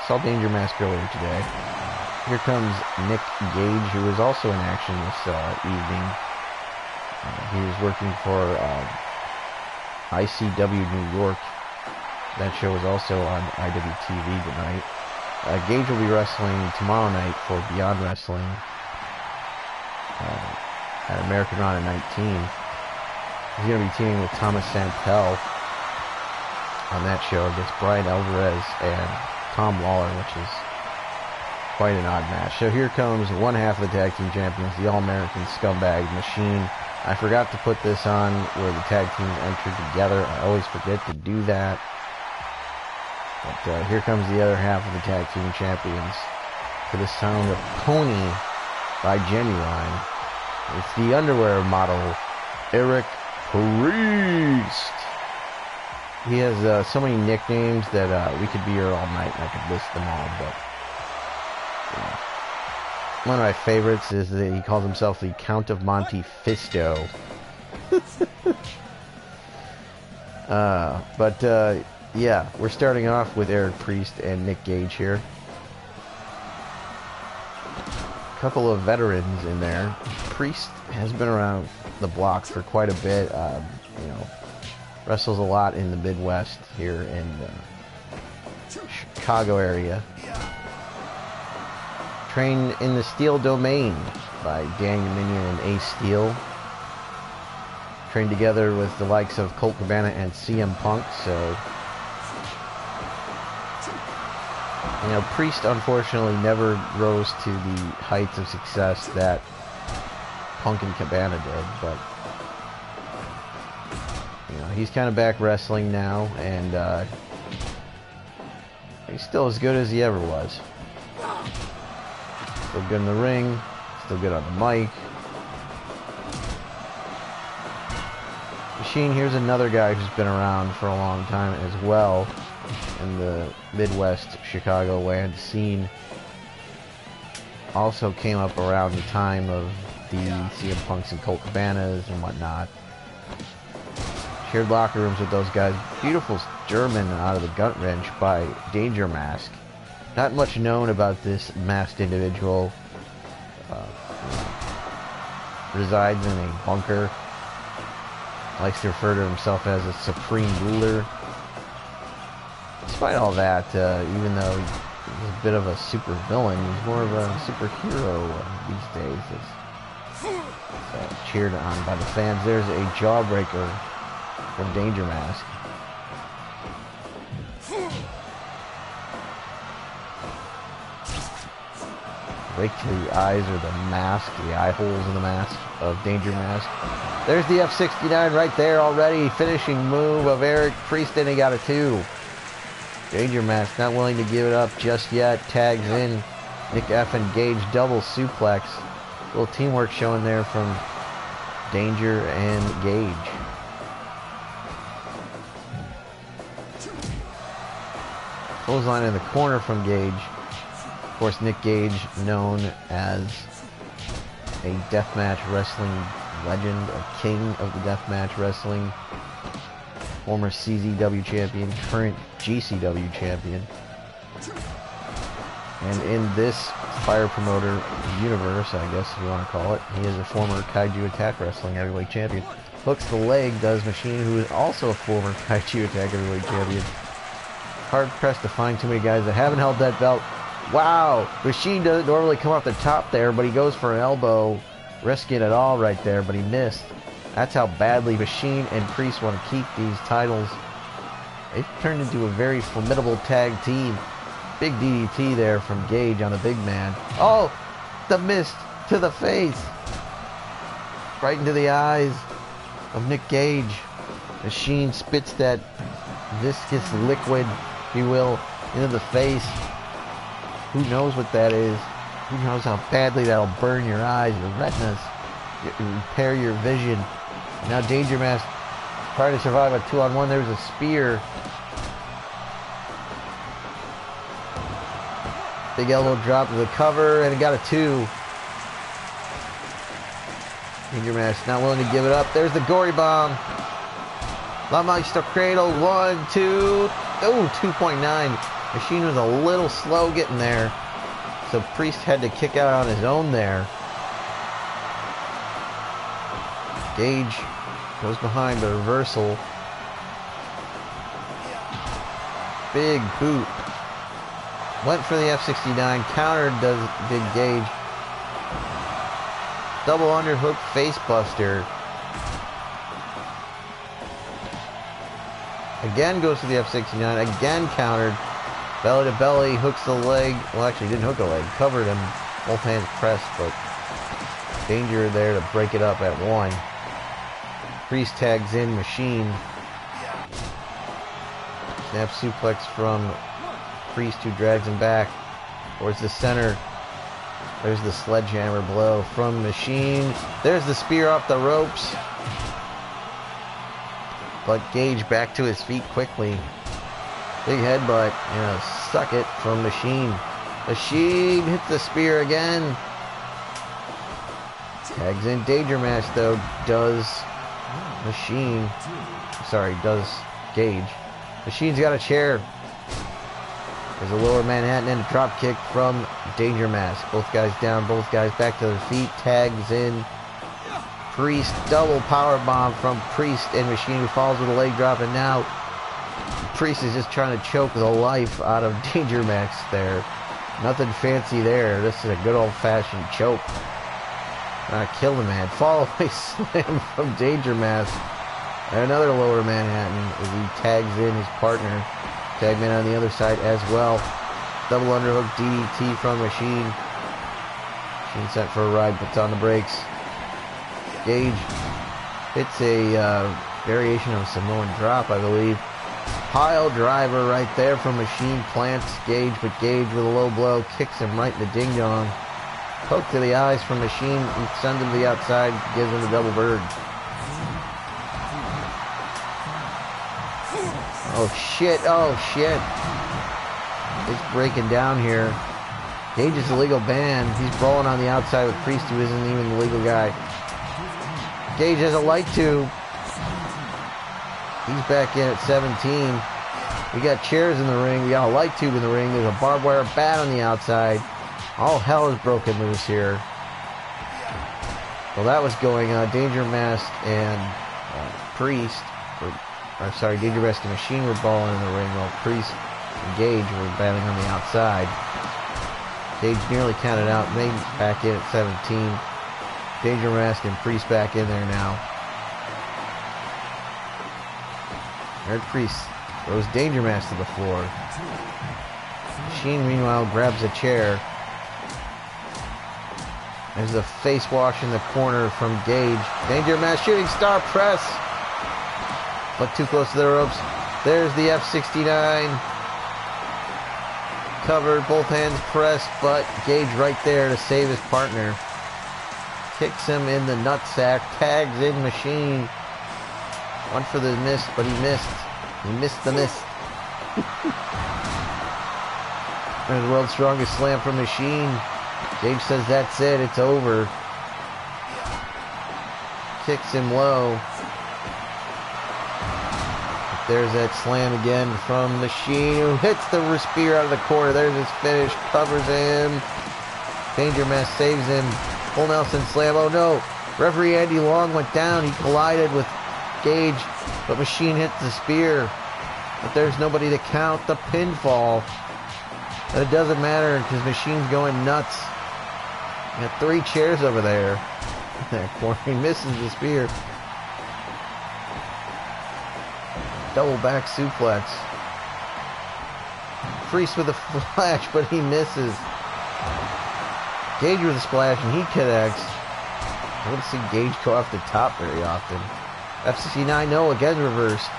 S1: saw Danger Mask earlier today. Here comes Nick Gage, who was also in action this evening. He was working for ICW New York. That show is also on IWTV tonight. Gage will be wrestling tomorrow night for Beyond Wrestling at American Honor 19. He's going to be teaming with Thomas Santel on that show against Brian Alvarez and Tom Lawler, which is quite an odd match. So here comes one half of the tag team champions, the All-American Scumbag Machine. I forgot to put this on where the tag team entered together. I always forget to do that. But here comes the other half of the tag team champions to the sound of Pony by Genuine. It's the underwear model Eric Priest. He has so many nicknames that we could be here all night and I could list them all, but one of my favorites is that he calls himself the Count of Monte Fisto. Yeah, we're starting off with Eric Priest and Nick Gage here. A couple of veterans in there. Priest has been around the block for quite a bit. You know, wrestles a lot in the Midwest here in the Chicago area. Trained in the Steel Domain by Dan Dominion and Ace Steel. Trained together with the likes of Colt Cabana and CM Punk, so... You know, Priest unfortunately never rose to the heights of success that Punk and Cabana did, but... You know, he's kind of back wrestling now, and he's still as good as he ever was. Still good in the ring, still good on the mic. Machine, here's another guy who's been around for a long time as well in the Midwest Chicagoland scene. Also came up around the time of the CM Punks and Colt Cabanas and whatnot. Shared locker rooms with those guys. Beautiful German out of the gut wrench by Danger Mask. Not much known about this masked individual. Resides in a bunker. Likes to refer to himself as a supreme ruler. Despite all that, even though he's a bit of a super villain, he's more of a superhero these days. He's cheered on by the fans. There's a jawbreaker from Danger Mask. Right to the eyes or the mask, the eye holes in the mask of Danger Mask. There's the F69 right there already. Finishing move of Eric Priest, and he got a 2. Danger Mask not willing to give it up just yet. Tags in Nick F and Gage, double suplex. A little teamwork showing there from Danger and Gage. Clothesline in the corner from Gage. Of course, Nick Gage, known as a deathmatch wrestling legend, a king of the deathmatch wrestling, former CZW champion, current GCW champion. And in this fire promoter universe, I guess if you want to call it, he is a former Kaiju Attack Wrestling heavyweight champion. Hooks the leg, does Machine, who is also a former Kaiju Attack heavyweight champion. Hard pressed to find too many guys that haven't held that belt. Wow, Machine doesn't normally come off the top there, but he goes for an elbow, risking it all right there, but he missed. That's how badly Machine and Priest want to keep these titles. They've turned into a very formidable tag team. Big DDT there from Gage on the big man. Oh, the mist to the face. Right into the eyes of Nick Gage. Machine spits that viscous liquid, if you will, into the face. Who knows what that is? Who knows how badly that'll burn your eyes, your retinas, repair your vision. Now Danger Mask trying to survive a 2-on-1. There's a spear. Big elbow drop to the cover, and it got a 2. Danger Mask not willing to give it up. There's the gory bomb. La Meister Cradle, 1, 2. Oh, 2.9. Machine was a little slow getting there, so Priest had to kick out on his own there. Gage goes behind the reversal. Big boot. Went for the F69, countered did Gage. Double underhook face buster. Again goes to the F69, again countered. Belly to belly, hooks the leg. Well, actually, didn't hook a leg. Covered him. Both hands pressed, but Danger there to break it up at 1. Priest tags in Machine. Snap suplex from Priest, who drags him back towards the center. There's the sledgehammer blow from Machine. There's the spear off the ropes. but Gage back to his feet quickly. Big headbutt and a suck it from Machine. Machine hits the spear again. Tags in Danger Mask though, does Machine. Sorry, does Gage. Machine's got a chair. There's a lower Manhattan and a drop kick from Danger Mask. Both guys down, both guys back to their feet. Tags in Priest. Double power bomb from Priest and Machine, who falls with a leg drop. And now Priest is just trying to choke the life out of Danger Mask there. Nothing fancy there. This is a good old-fashioned choke. Trying to kill the man. Fall away slam from Danger Mask. And another lower Manhattan as he tags in his partner. Tagman on the other side as well. Double underhook DDT from Machine. Machine sent for a ride, puts on the brakes. Gage hits a variation of Samoan drop, I believe. Pile driver right there from Machine. Plants Gage, but Gage with a low blow kicks him right in the ding-dong. Poke to the eyes from Machine and sends him to the outside. Gives him a double bird. Oh shit, oh shit. It's breaking down here. Gage is a legal ban. He's brawling on the outside with Priest, who isn't even the legal guy. Gage has a light tube. He's back in at 17. We got chairs in the ring. We got a light tube in the ring. There's a barbed wire bat on the outside. All hell is broken loose here. Well, that was going on. Danger Mask and Priest sorry, Danger Mask and Machine were balling in the ring while Priest and Gage were battling on the outside. Gage nearly counted out. May's back in at 17. Danger Mask and Priest back in there now. There's Priest throws Danger Mask to the floor. Machine, meanwhile, grabs a chair. There's a face wash in the corner from Gage. Danger Mask shooting star press. But too close to the ropes. There's the F69. Covered, both hands pressed, but Gage right there to save his partner. Kicks him in the nutsack. Tags in Machine. Went for the miss, but he missed. He missed the miss. There's the world's strongest slam from Machine. Gage says that's it, it's over. Kicks him low. There's that slam again from Machine, who hits the spear out of the corner. There's his finish. Covers him. Danger Mask saves him. Full Nelson slam. Oh no. Referee Andy Long went down. He collided with Gage, but Machine hits the spear. But there's nobody to count the pinfall. But it doesn't matter because Machine's going nuts. Got 3 chairs over there. In that corner. He misses the spear. Double back suplex. Priest with a flash, but he misses. Gage with a splash, and he connects. I don't see Gage go off the top very often. F69, no, again reversed.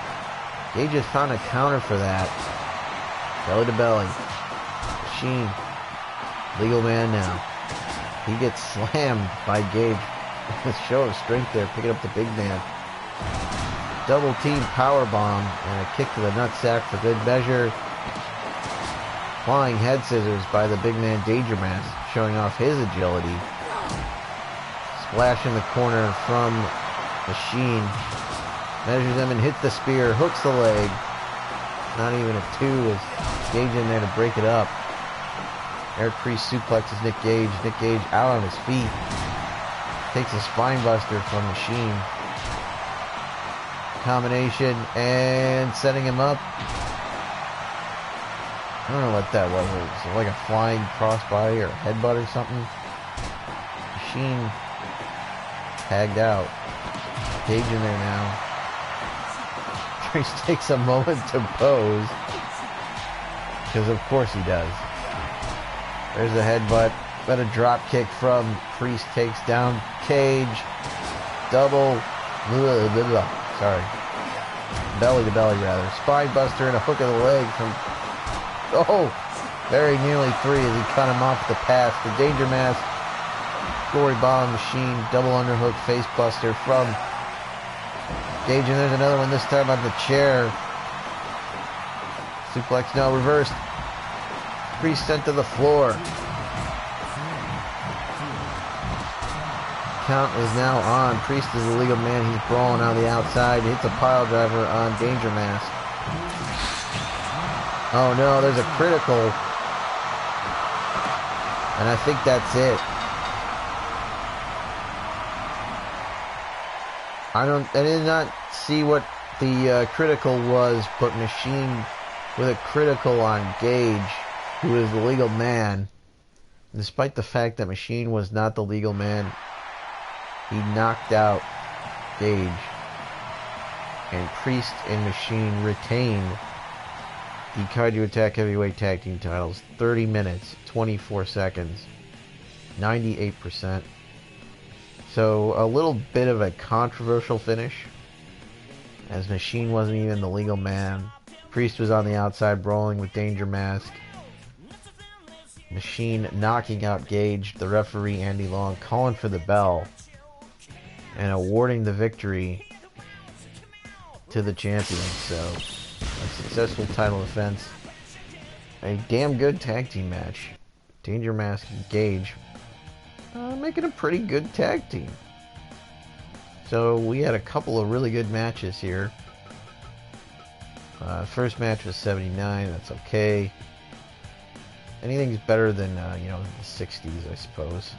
S1: Gage has found a counter for that. Belly to belly. Machine. Legal man now. He gets slammed by Gage. A show of strength there, picking up the big man. Double team power bomb and a kick to the nutsack for good measure. Flying head scissors by the big man Danger Mask, showing off his agility. Splash in the corner from Machine. Measures him and hits the spear, hooks the leg. Not even a 2 is Gage in there to break it up. Eric Priest suplexes Nick Gage. Nick Gage out on his feet. Takes a spine buster from Machine. Combination and setting him up. I don't know what that was. It was like a flying crossbody or a headbutt or something. Machine tagged out. Gage in there now. Priest takes a moment to pose. Because of course he does. There's a headbutt. But a drop kick from Priest takes down Cage. Double. Blah, blah, blah. Sorry. Belly to belly, rather. Spine buster and a hook of the leg from... Oh! Very nearly 3 as he cut him off the pass. The Danger Mask. Gory bomb Machine. Double underhook face buster from Gage, and there's another one, this time on the chair. Suplex, no, reversed. Priest sent to the floor. Count is now on. Priest is the legal man. He's brawling on the outside. He hits a pile driver on Danger Mask. Oh no, there's a critical. And I think that's it. I did not see what the critical was, but Machine with a critical on Gage, who is the legal man. Despite the fact that Machine was not the legal man, he knocked out Gage. And Priest and Machine retained the Kaiju Attack Heavyweight Tag Team titles. 30 minutes, 24 seconds, 98%. So a little bit of a controversial finish, as Machine wasn't even the legal man. Priest was on the outside brawling with Danger Mask. Machine knocking out Gage, the referee Andy Long calling for the bell and awarding the victory to the champion. So a successful title defense. A damn good tag team match. Danger Mask and Gage making a pretty good tag team. So we had a couple of really good matches here. First match was 79. That's okay. Anything's better than you know, the 60s, I suppose.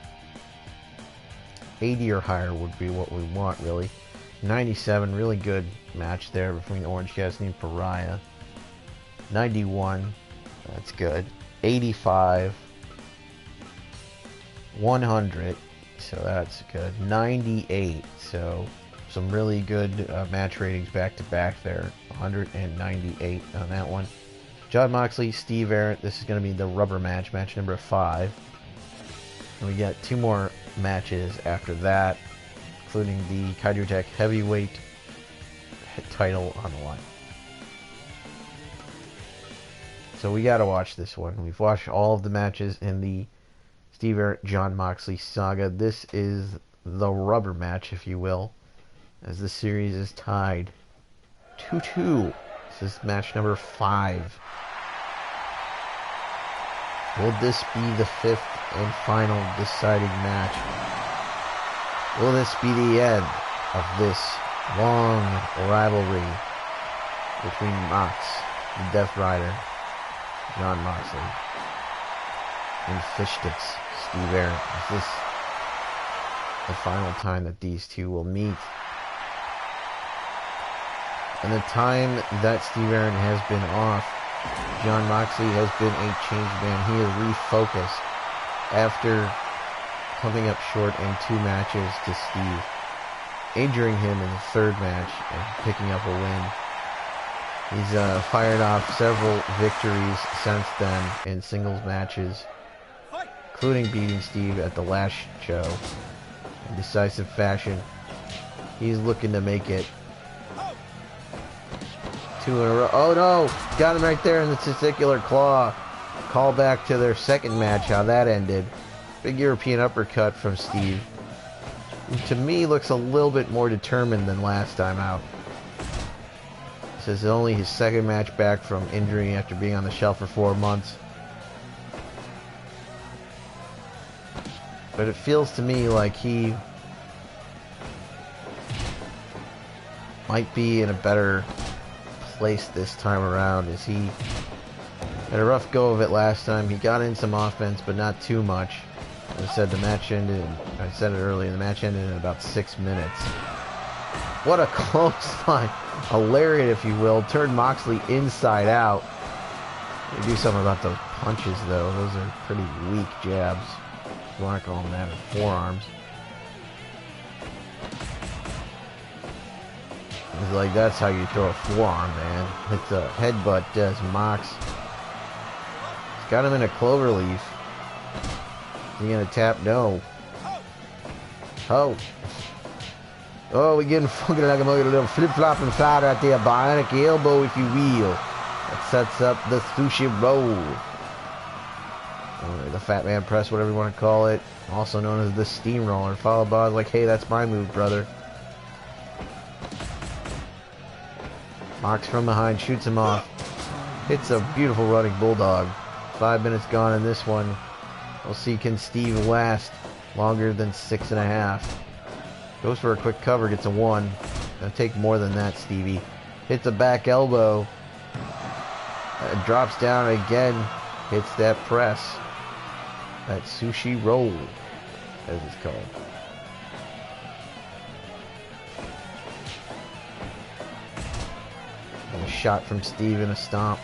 S1: 80 or higher would be what we want, really. 97, really good match there between Orange Cassidy and Pariah. 91, that's good. 85, 100, so that's good. 98, so some really good match ratings back to back there. 198 on that one. Jon Moxley, Steve Arnett. This is going to be the rubber match, match number 5. And we got 2 more matches after that, including the Kaiju Attack Heavyweight title on the line. So we got to watch this one. We've watched all of the matches in the Steve Arnett, Jon Moxley saga. This is the rubber match, if you will, as the series is tied 2-2. This is match number 5. Will this be the 5th and final deciding match? Will this be the end of this long rivalry between Mox, the Death Rider, Jon Moxley, and Fishsticks, Steve Arnett? Is this the final time that these two will meet? And the time that Steve Arnett has been off, Jon Moxley has been a changed man. He is refocused after coming up short in 2 matches to Steve, injuring him in the 3rd match and picking up a win. He's fired off several victories since then in singles matches, including beating Steve at the last show in decisive fashion. He's looking to make it 2 in a row. Oh no! Got him right there in the testicular claw. Call back to their 2nd match, how that ended. Big European uppercut from Steve. Who to me looks a little bit more determined than last time out. This is only his 2nd match back from injury after being on the shelf for 4 months. But it feels to me like he might be in a better place this time around, as he had a rough go of it last time. He got in some offense, but not too much. As I said, the match ended, I said it earlier, the match ended in about 6 minutes. What a clothesline. A lariat, if you will. Turned Moxley inside out. They do something about those punches, though. Those are pretty weak jabs. If you want to call them that, or forearms. It's like, that's how you throw a forearm, man. It's a headbutt, does Mox. He's got him in a cloverleaf. Is he gonna tap? No. Oh. Oh, we're getting fucking like a little flip-flop and fly right there. Bionic elbow, if you will. That sets up the sushi roll. Or the Fat Man Press, whatever you want to call it. Also known as the steamroller. Followed by, like, hey, that's my move, brother. Mox from behind, shoots him off. Hits a beautiful running bulldog. 5 minutes gone in this one. We'll see, can Steve last longer than 6.5. Goes for a quick cover, gets a 1. Gonna take more than that, Stevie. Hits a back elbow. Drops down again. Hits that press. That sushi roll, as it's called. And a shot from Steve and a stomp.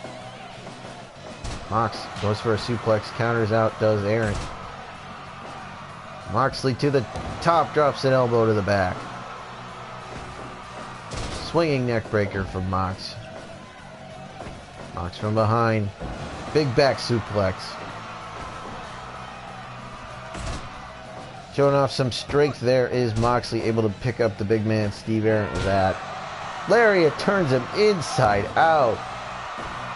S1: Mox goes for a suplex, counters out, does Aaron. Moxley to the top, drops an elbow to the back. Swinging neck breaker from Mox. Mox from behind. Big back suplex. Showing off some strength there is Moxley, able to pick up the big man Steve Aaron with that. Lariat turns him inside out.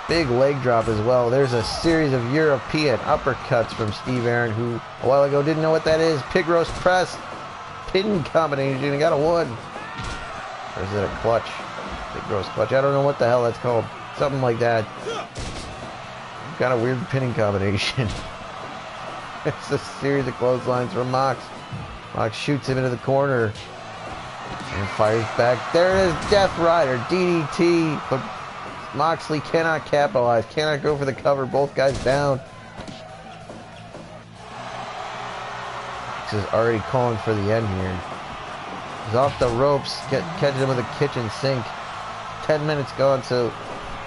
S1: Big leg drop as well. There's a series of European uppercuts from Steve Aaron, who a while ago didn't know what that is. Pig roast press. Pin combination. He got a 1. Or is it a clutch? Pig roast clutch. I don't know what the hell that's called. Something like that. Kind of weird pinning combination. It's a series of clotheslines from Mox. Mox shoots him into the corner. And fires back. There it is. Death Rider. DDT. But Moxley cannot capitalize. Cannot go for the cover. Both guys down. Mox is already calling for the end here. He's off the ropes. Catches him with a kitchen sink. 10 minutes gone, so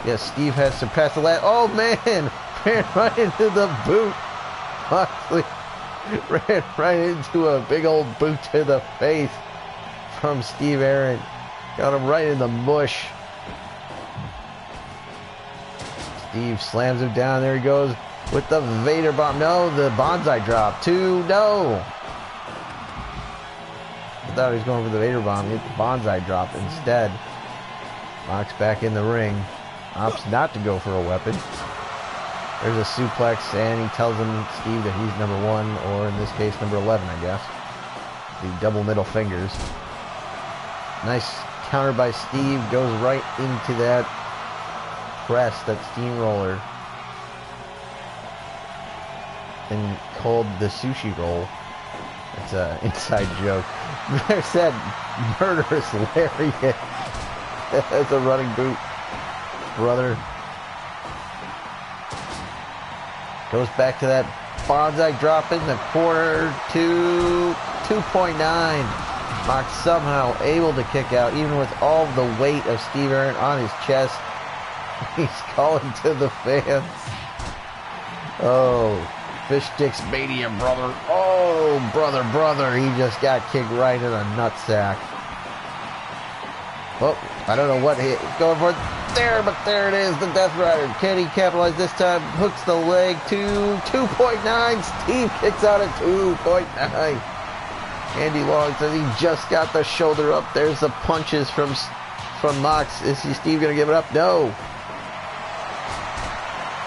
S1: yes, Steve has surpassed the last. Oh man! Ran right into the boot. Moxley ran right into a big old boot to the face from Steve Aaron. Got him right in the mush. Steve slams him down. There he goes with the Vader bomb. No, the bonsai drop. 2. No. I thought he was going for the Vader bomb. He hit the bonsai drop instead. Mox back in the ring. Opts not to go for a weapon. There's a suplex, and he tells him, Steve, that he's number 1, or in this case, number 11, I guess. The double middle fingers. Nice counter by Steve. Goes right into that press, that steamroller. And called the sushi roll. It's an inside joke. There's that murderous lariat. That's a running boot. Brother. Goes back to that bonsai drop in the corner to 2.9. Mox somehow able to kick out, even with all the weight of Steve Aaron on his chest. He's calling to the fans. Oh, Fish Sticks Mania, brother. Oh, brother. He just got kicked right in the nutsack. Well, I don't know what he's going for there, but there it is, the Death Rider. Can he capitalize this time? Hooks the leg to 2.9. Steve kicks out at 2.9. Andy Long says he just got the shoulder up. There's the punches from Mox. Is Steve going to give it up? No.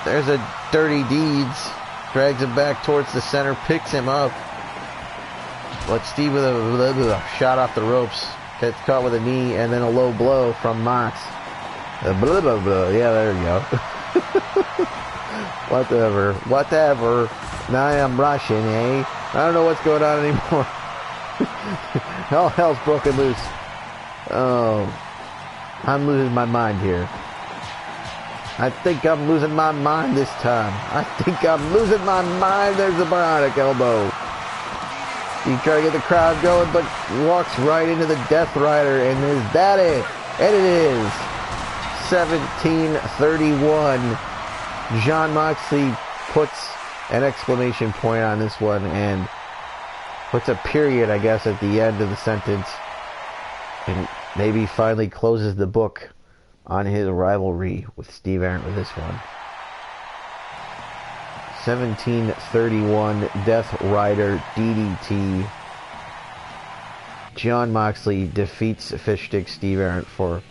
S1: There's a Dirty Deeds. Drags him back towards the center, picks him up. But Steve with a shot off the ropes. Gets caught with a knee and then a low blow from Mox. Yeah, there you go. Whatever. Now I'm Russian, eh? I don't know what's going on anymore. All hell's broken loose. Oh, I'm losing my mind here. I think I'm losing my mind this time. There's the bionic elbow. He tried to get the crowd going, but walks right into the Death Rider, and is that it? And it is 17:31. Jon Moxley puts an exclamation point on this one and puts a period, I guess, at the end of the sentence, and maybe finally closes the book on his rivalry with Steve Aaron with this one. 17:31, Death Rider DDT. Jon Moxley defeats Fish Stick Steve Aaron for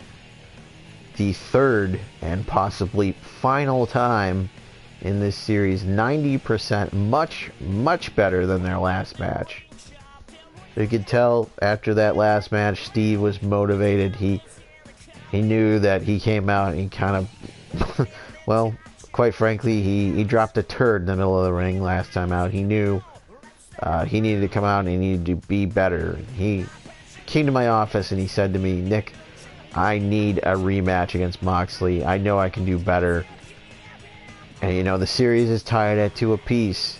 S1: the third and possibly final time in this series. 90%, much better than their last match. You could tell after that last match, Steve was motivated. He he knew that he came out and he kind of, well, quite frankly, he dropped a turd in the middle of the ring last time out. He knew he needed to come out and he needed to be better. He came to my office and he said to me, Nick, I need a rematch against Moxley. I know I can do better. And, you know, the series is tied at 2 apiece.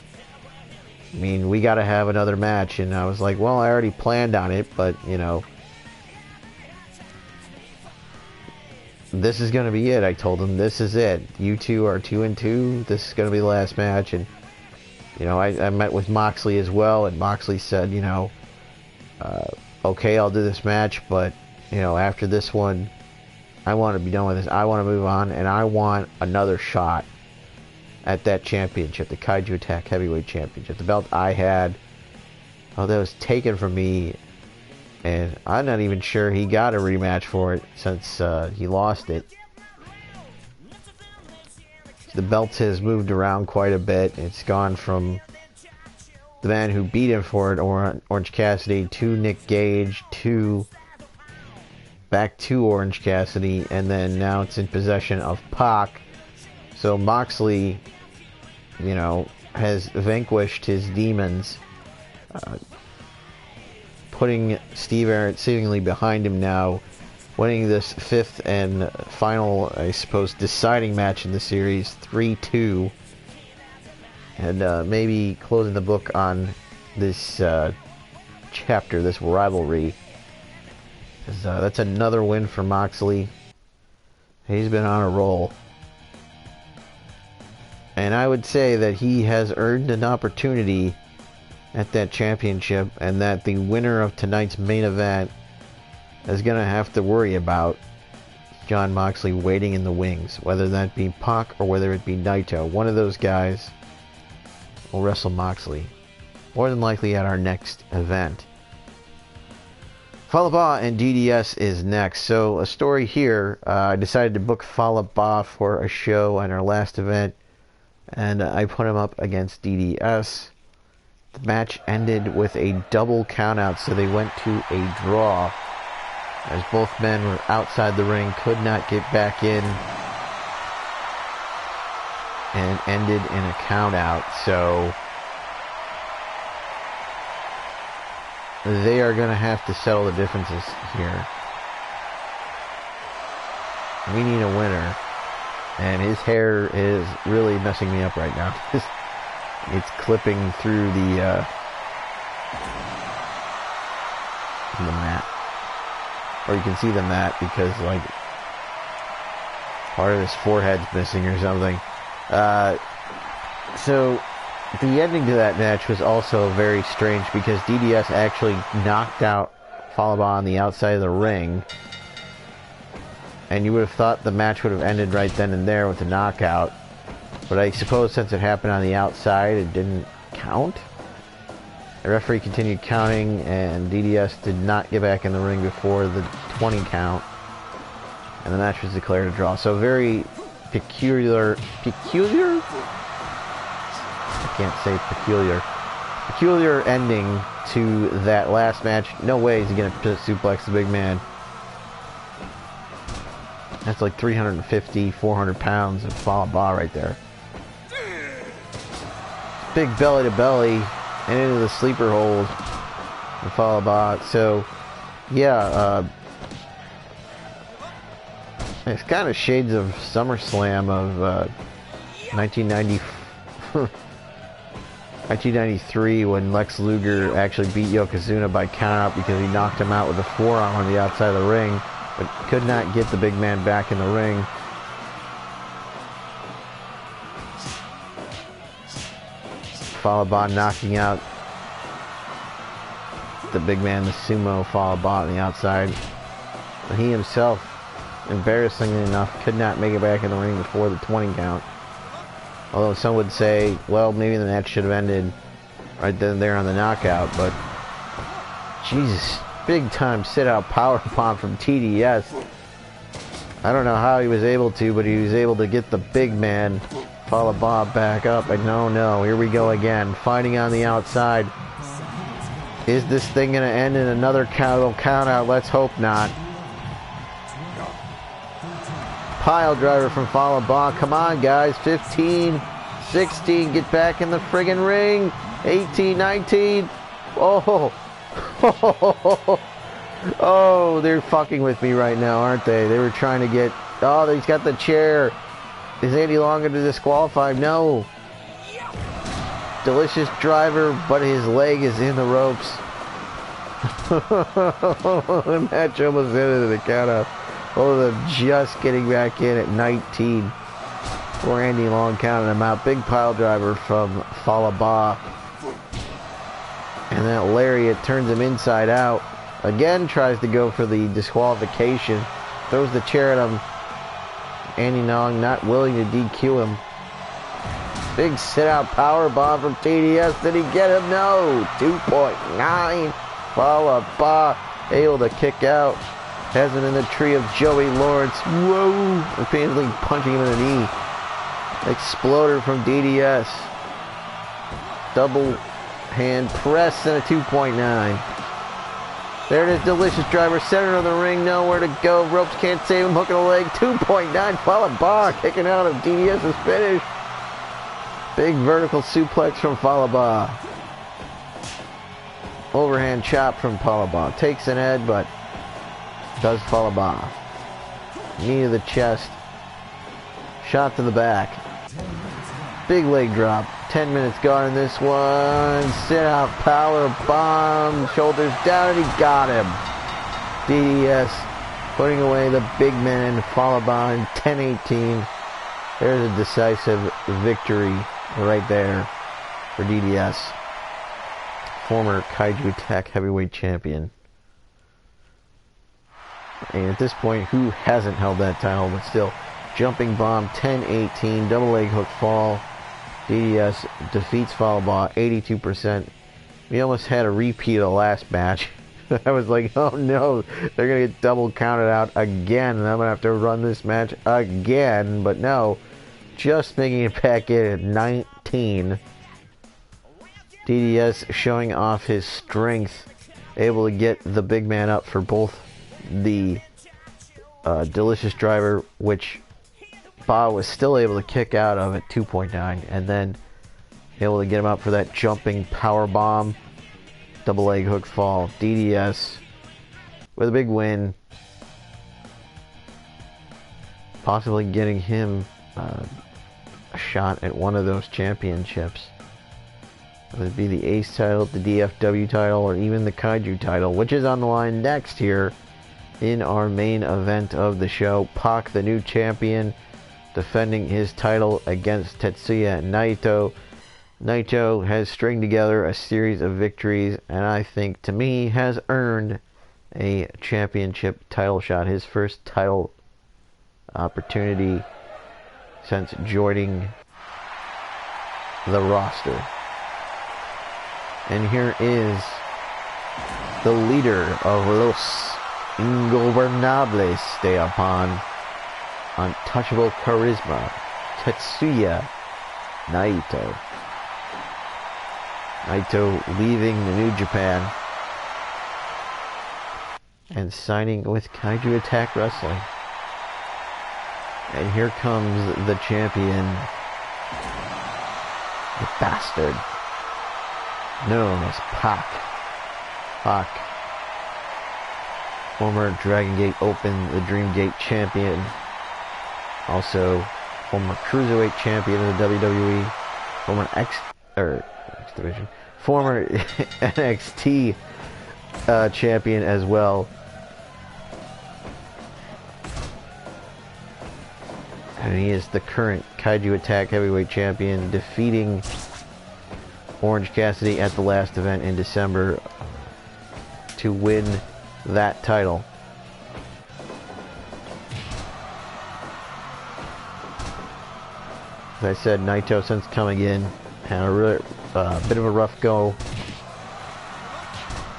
S1: I mean, we got to have another match. And I was like, well, I already planned on it, but, you know, this is going to be it. I told him, this is it. You two are 2-2. This is going to be the last match. And, you know, I met with Moxley as well. And Moxley said, you know, okay, I'll do this match, but, you know, after this one, I want to be done with this. I want to move on, and I want another shot at that championship, the Kaiju Attack Heavyweight Championship. The belt I had, that was taken from me, and I'm not even sure he got a rematch for it since he lost it. The belt has moved around quite a bit. It's gone from the man who beat him for it, Orange Cassidy, to Nick Gage, to back to Orange Cassidy, and then now it's in possession of Pac. So Moxley, you know, has vanquished his demons, putting Steve Arnett seemingly behind him now, winning this 5th and final, I suppose, deciding match in the series, 3-2, and maybe closing the book on this chapter, this rivalry. That's another win for Moxley. He's been on a roll. And I would say that he has earned an opportunity at that championship, and that the winner of tonight's main event is going to have to worry about Jon Moxley waiting in the wings, whether that be Pac or whether it be Naito. One of those guys will wrestle Moxley, more than likely at our next event. Fallah Bahh and DDS is next. So a story here, I decided to book Fallah Bahh for a show on our last event, and I put him up against DDS. The match ended with a double countout, so they went to a draw, as both men were outside the ring, could not get back in, and ended in a countout. So they are going to have to settle the differences here. We need a winner. And his hair is really messing me up right now. It's clipping through the mat. Or you can see the mat because, like, part of his forehead's missing or something. So the ending to that match was also very strange because DDS actually knocked out Fallah Bahh on the outside of the ring. And you would have thought the match would have ended right then and there with a knockout. But I suppose since it happened on the outside, it didn't count. The referee continued counting, and DDS did not get back in the ring before the 20 count. And the match was declared a draw. So very peculiar? I can't say peculiar. Peculiar ending to that last match. No way is he going to suplex the big man. That's like 350, 400 pounds of Fallah Bahh right there. Big belly to belly and into the sleeper hold of Fallah Bahh. So, yeah, it's kind of shades of SummerSlam of 1993 when Lex Luger actually beat Yokozuna by countout because he knocked him out with a forearm on the outside of the ring, but could not get the big man back in the ring. Fallah Bahh knocking out the big man, the sumo Fallah Bahh on the outside. But he himself, embarrassingly enough, could not make it back in the ring before the 20 count. Although some would say, well, maybe the match should have ended right then and there on the knockout, but Jesus, big time sit out powerbomb from TDS. I don't know how he was able to, but he was able to get the big man, Fallah Bahh, back up. And no, here we go again, fighting on the outside. Is this thing going to end in another count out? Let's hope not. Pile driver from Falaba. Come on, guys. 15, 16. Get back in the friggin' ring. 18, 19. Oh. Oh, they're fucking with me right now, aren't they? They were trying to get... Oh, he's got the chair. Is Andy Long going to disqualify? No. Delicious driver, but his leg is in the ropes. The match almost ended in the count out. Both of them just getting back in at 19. Poor Andy Long counting him out. Big pile driver from Falaba. And that lariat turns him inside out. Again tries to go for the disqualification. Throws the chair at him. Andy Long not willing to DQ him. Big sit-out power bomb from TDS. Did he get him? No. 2.9. Falaba able to kick out. Has him in the tree of Joey Lawrence. Whoa. Repeatedly punching him in the knee. Exploder from DDS. Double hand press and a 2.9. There it is. Delicious driver. Center of the ring. Nowhere to go. Ropes can't save him. Hooking a leg. 2.9. Falaba kicking out of DDS's finish. Big vertical suplex from Falaba. Overhand chop from Falaba. Takes an head, but does Falaba. Knee to the chest. Shot to the back. Big leg drop. 10 minutes gone in this one. Sit out power bomb. Shoulders down, and he got him. DDS putting away the big man. Falaba in 10-18. There's a decisive victory right there for DDS. Former Kaiju Attack Heavyweight Champion. And at this point, who hasn't held that title, but still. Jumping bomb, 10-18, double leg hook fall. DDS defeats Falaba, 82%. We almost had a repeat of the last match. I was like, oh no, they're going to get double counted out again, and I'm going to have to run this match again. But no, just making it back in at 19. DDS showing off his strength, able to get the big man up for both the Delicious Driver, which Ba was still able to kick out of at 2.9, and then able to get him up for that jumping power bomb, double leg hook fall. DDS with a big win, possibly getting him a shot at one of those championships. Whether it be the Ace title, the DFW title, or even the Kaiju title, which is on the line next here in our main event of the show. Pac, the new champion, defending his title against Tetsuya Naito. Naito has stringed together a series of victories, and I think, to me, has earned a championship title shot. His first title opportunity since joining the roster. And here is the leader of Los Ingobernables de Japan, untouchable charisma, Tetsuya Naito. Naito leaving the New Japan and signing with Kaiju Attack Wrestling. And here comes the champion, the bastard, known as Pac. Pac, former Dragon Gate Open, the Dream Gate champion, also former Cruiserweight champion of the WWE, former X Division, former NXT champion as well. And he is the current Kaiju Attack Heavyweight Champion, defeating Orange Cassidy at the last event in December to win that title. As I said, Naito, since coming in, had a really, bit of a rough go,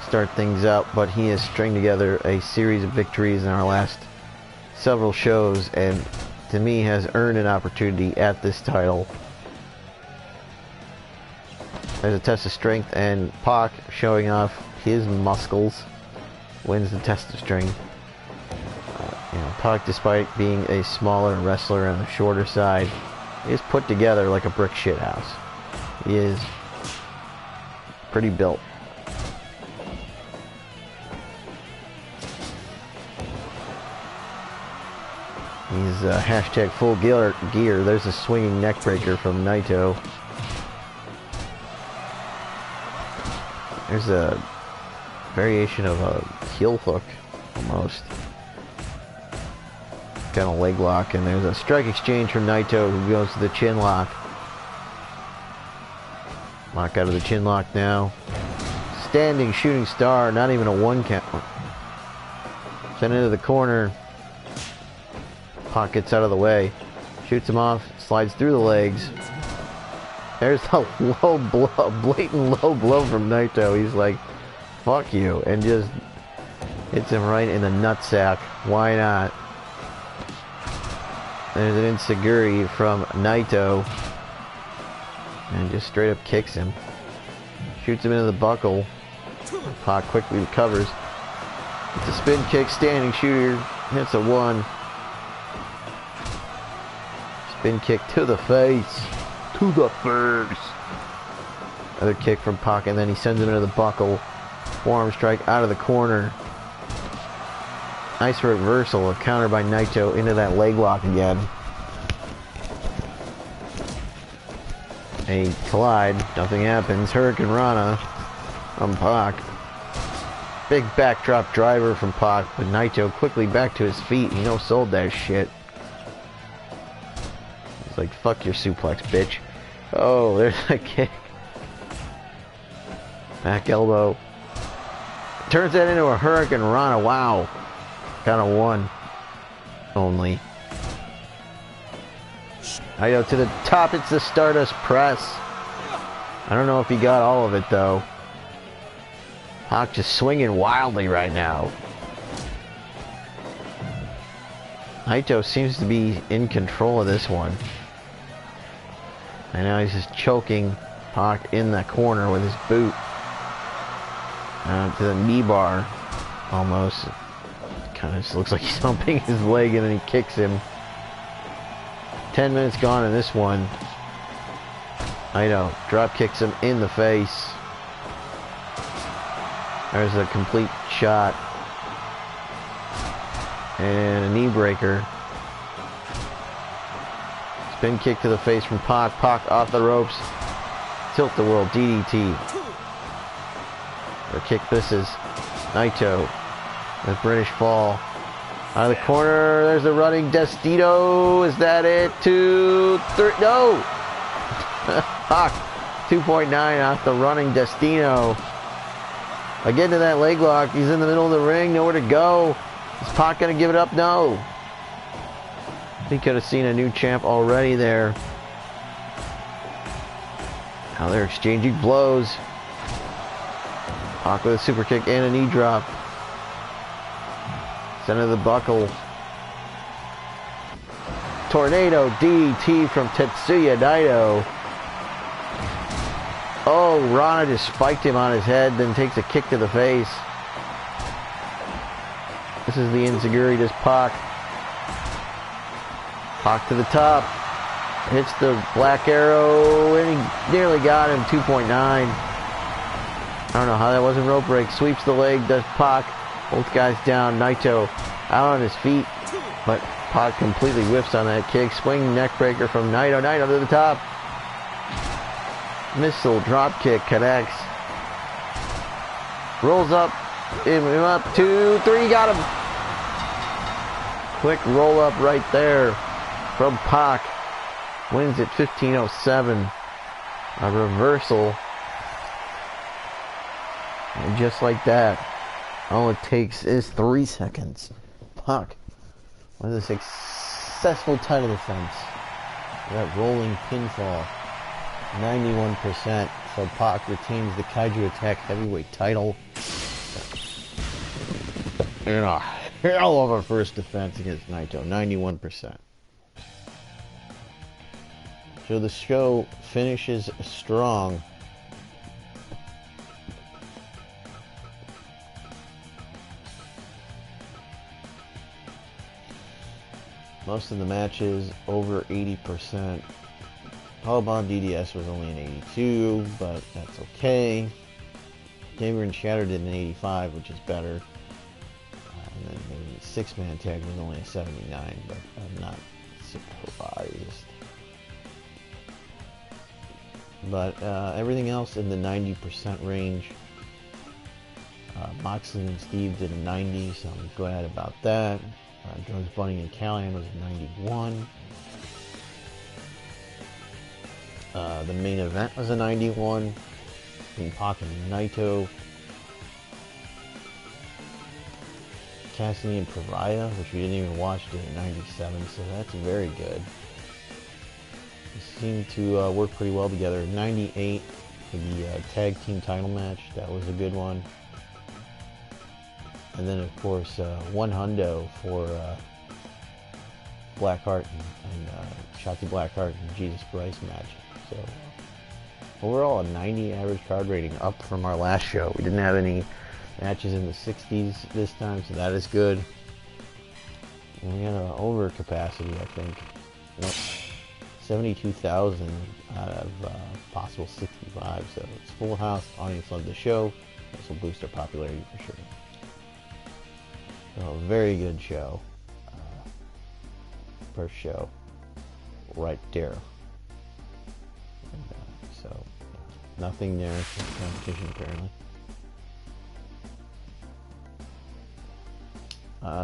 S1: start things out, but he has stringed together a series of victories in our last several shows, and to me has earned an opportunity at this title. There's a test of strength, and Pac, showing off his muscles, wins the test of strength. Pac, despite being a smaller wrestler on the shorter side, is put together like a brick shithouse. He is pretty built. He's hashtag full gear. There's a swinging neck breaker from Naito. There's a variation of a heel hook, almost. Kind of leg lock, and there's a strike exchange from Naito, who goes to the chin lock. Lock out of the chin lock now. Standing shooting star, not even a 1 count. Sent into the corner. Pac gets out of the way, shoots him off, slides through the legs. There's a low blow, blatant low blow from Naito. He's like, fuck you, and just hits him right in the nutsack. Why not? There's an enziguri from Naito, and just straight up kicks him. Shoots him into the buckle. Pac quickly recovers. It's a spin kick, standing shooter, hits a 1. Spin kick to the face. To the face. Another kick from Pac, and then he sends him into the buckle. Forearm strike out of the corner. Nice reversal, a counter by Naito into that leg lock again. They collide, nothing happens. Hurricane Rana from Pac. Big backdrop driver from Pac, but Naito quickly back to his feet. He no-sold that shit. It's like, fuck your suplex, bitch. Oh, there's a kick. Back elbow. Turns that into a Hurricane Rana. Wow. Got a 1. Only. Naito to the top. It's the Stardust Press. I don't know if he got all of it, though. Pac just swinging wildly right now. Naito seems to be in control of this one. And now he's just choking Pac in the corner with his boot. To the knee bar, almost. Kind of just looks like he's humping his leg, and then he kicks him. 10 minutes gone in this one. Naito drop kicks him in the face. There's a complete shot. And a knee breaker. Spin kick to the face from Pac. Pac off the ropes. Tilt-the-world DDT. The kick misses. Naito. The British fall. Out of the corner. There's the running Destino. Is that it? 2, 3. No! Pac. 2.9 off the running Destino. Again to that leg lock. He's in the middle of the ring. Nowhere to go. Is Pac going to give it up? No. He could have seen a new champ already there. Now they're exchanging blows. Pac with a super kick and a knee drop. Center of the buckle. Tornado DDT from Tetsuya Naito. Oh, Rana just spiked him on his head, then takes a kick to the face. This is the enziguri to Pac. Pac to the top. Hits the black arrow, and he nearly got him. 2.9. I don't know how that wasn't rope break. Sweeps the leg, does Pac. Both guys down. Naito out on his feet, but Pac completely whiffs on that kick. Swing neck breaker from Naito. Naito to the top. Missile drop kick connects. Rolls up. Him up. 2, 3. Got him. Quick roll up right there from Pac. Wins at 15:07. A reversal. And just like that, all it takes is 3 seconds. Pac with a successful title defense. That rolling pinfall. 91%. So Pac retains the Kaiju Attack Heavyweight title. And a hell of a first defense against Naito. 91%. So the show finishes strong. Most of the matches over 80%. Polybond DDS was only an 82, but that's okay. Gamer and Shatter did an 85, which is better. And then the 6-man tag was only a 79, but I'm not surprised. But everything else in the 90% range. Moxley and Steve did a 90, so I'm glad about that. Drugs Bunny and Callahan was a 91. The main event was a 91. Between Pac and Naito. Cassidy and Pariah, which we didn't even watch, did a 97, so that's very good. They seem to work pretty well together. 98 for the tag team title match, that was a good one. And then of course, one hundo for Blackheart and Shotzi Blackheart and Jesus Bryce match. So overall, a 90 average card rating, up from our last show. We didn't have any matches in the 60s this time, so that is good. And we had an over capacity, I think. Nope. 72,000 out of possible 65, so it's full house. Audience loved the show. This will boost our popularity for sure. So a very good show. First show right there. And, so nothing there for competition apparently.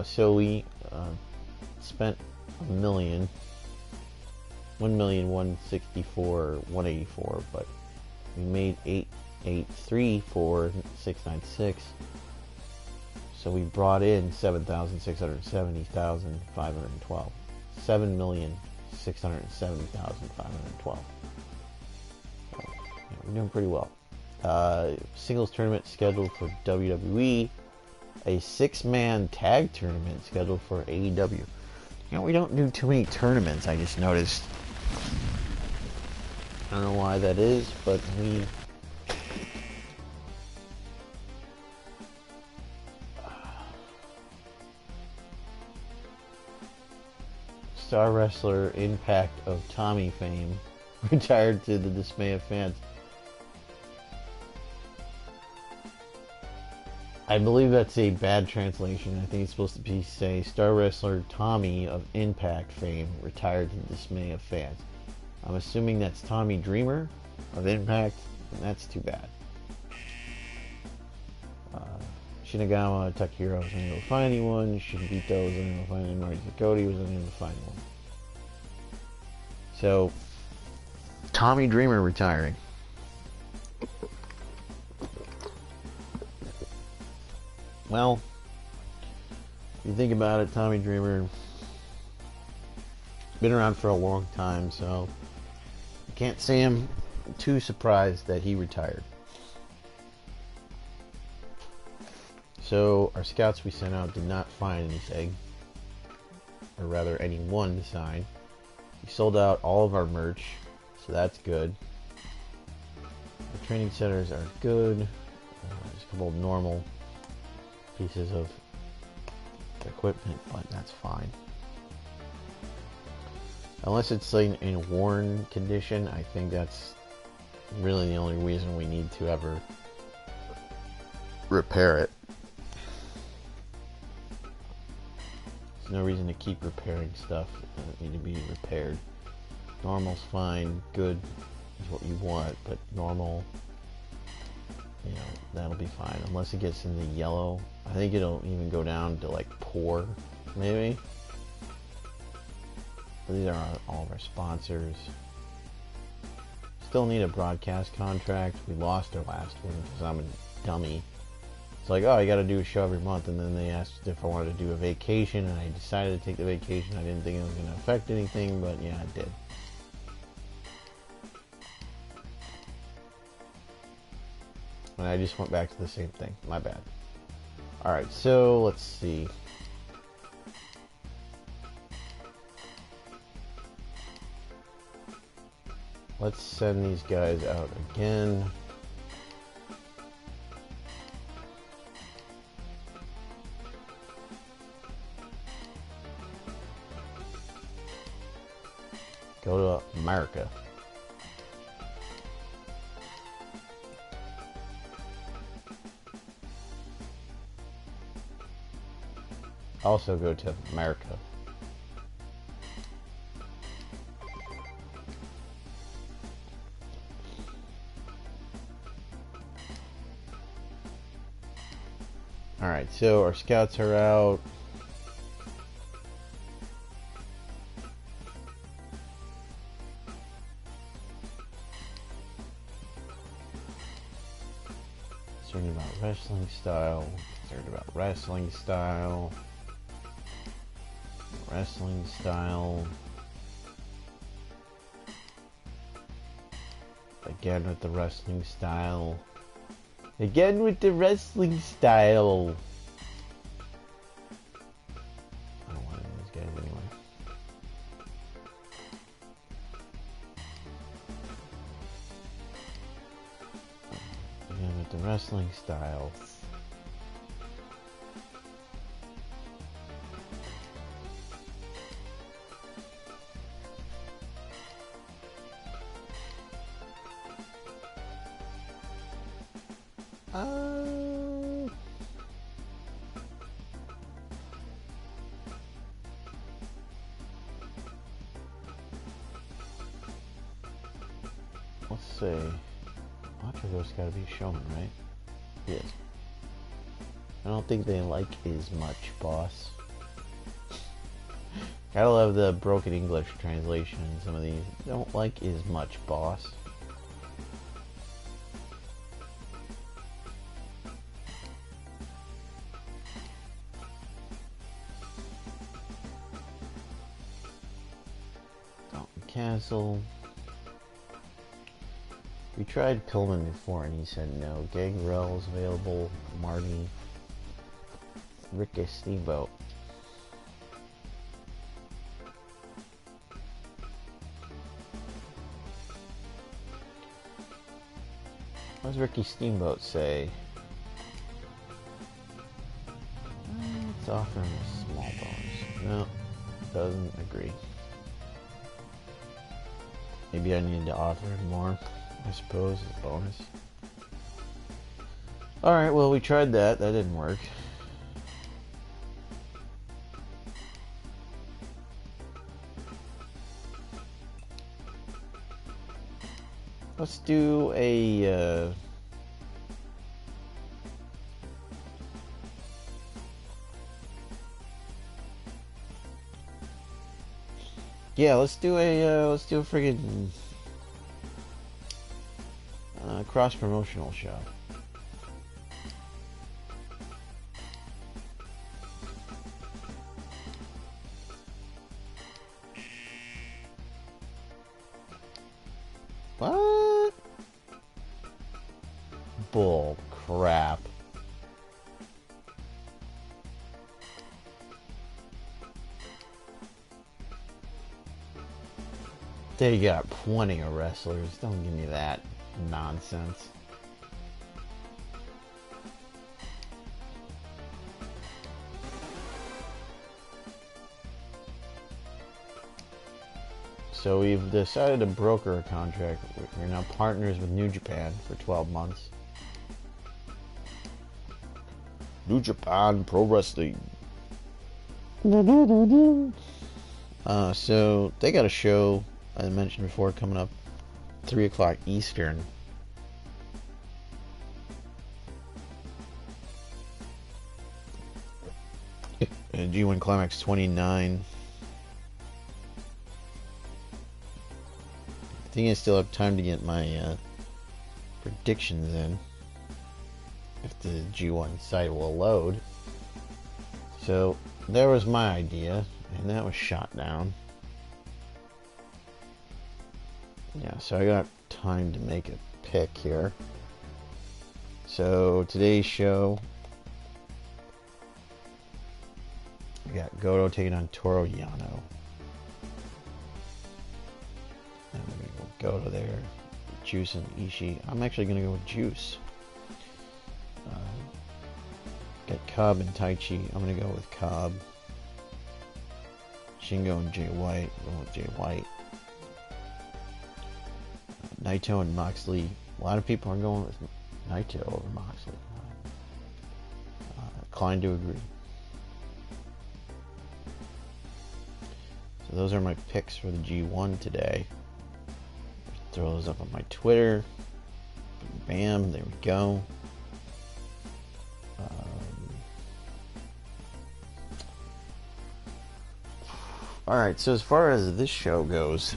S1: So we spent $1,164,184, but we made 883,4,696. So we brought in 7,670,512. 7,670,512. So, yeah, we're doing pretty well. Singles tournament scheduled for WWE. A 6-man tag tournament scheduled for AEW. You know, we don't do too many tournaments, I just noticed. I don't know why that is, but we... Star wrestler Impact of Tommy fame retired to the dismay of fans. I believe that's a bad translation. I think it's supposed to be say Star Wrestler Tommy of Impact fame retired to the dismay of fans. I'm assuming that's Tommy Dreamer of Impact, and that's too bad. Shinigama Takahiro was unable to find anyone. Shinbito was unable to find anyone. Cody was unable to find one. So, Tommy Dreamer retiring. Well, if you think about it, Tommy Dreamer been around for a long time, so I can't say I'm too surprised that he retired. So our scouts we sent out did not find anything, or rather anyone to sign. We sold out all of our merch, so that's good. The training centers are good. There's a couple of normal pieces of equipment, but that's fine. Unless it's like in worn condition, I think that's really the only reason we need to ever repair it. There's no reason to keep repairing stuff that doesn't need to be repaired. Normal's fine, good is what you want, but normal, you know, that'll be fine. Unless it gets into yellow. I think it'll even go down to like poor, maybe. But these are all of our sponsors. Still need a broadcast contract. We lost our last one because I'm a dummy. It's like, oh, you gotta do a show every month, and then they asked if I wanted to do a vacation, and I decided to take the vacation. I didn't think it was gonna affect anything, but yeah, it did. And I just went back to the same thing. My bad. Alright, so let's see. Let's send these guys out again. Go to America. Also go to America. Alright, so our scouts are out. Concerned about wrestling style. Concerned about wrestling style. Wrestling style. Again with the wrestling style. Again with the wrestling style. I don't want these guys anyway. Again with the wrestling style. Let's see. Macho's gotta be shown, right? Yes. I don't think they like as much, boss. Gotta love the broken English translation in some of these. Don't like as much, boss. Dalton Castle. We tried Pillman before and he said no. Gangrel's available. Marty. Ricky Steamboat. What does Ricky Steamboat say? It's offering a small bonus. No, doesn't agree. Maybe I need to offer more, I suppose, as a bonus. Alright, well, we tried that. That didn't work. Let's do a... yeah, let's do a friggin' cross-promotional show. What? Bull crap. They got plenty of wrestlers. Don't give me that nonsense. So we've decided to broker a contract. We're now partners with New Japan for 12 months. New Japan Pro Wrestling. So they got a show, as I mentioned before, coming up 3 o'clock Eastern. G1 Climax 29. I think I still have time to get my predictions in, if the G1 site will load. So there was my idea, and that was shot down. Yeah, so I got time to make a pick here. So today's show, we got Goto taking on Toru Yano. And we're going to go Goto there. Juice and Ishii. I'm actually going to go with Juice. Got Cobb and Taichi. I'm going to go with Cobb. Shingo and Jay White. I'm going with Jay White. Naito and Moxley. A lot of people are going with Naito over Moxley. Inclined to agree. So those are my picks for the G1 today. Throw those up on my Twitter. Bam, there we go. Alright, so as far as this show goes,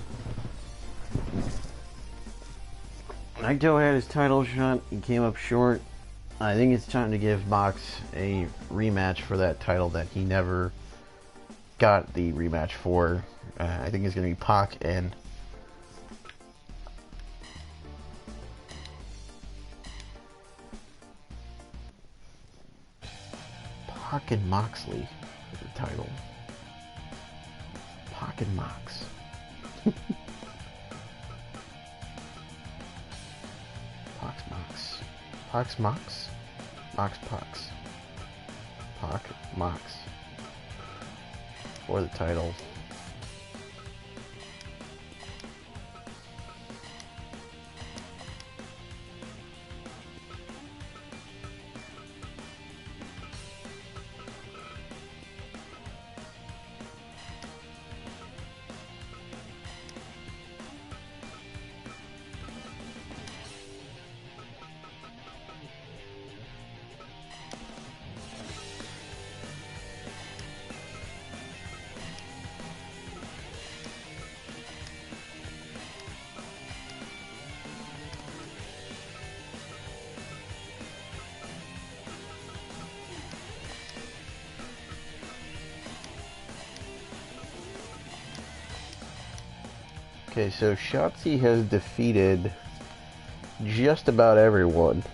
S1: Naito had his title shot. He came up short. I think it's time to give Mox a rematch for that title that he never got the rematch for. I think it's going to be Pac and Moxley for the title. Pac and Mox. Pox Mox? Mox Pox. Pac Mox. For the title. Okay, so Shotzi has defeated just about everyone.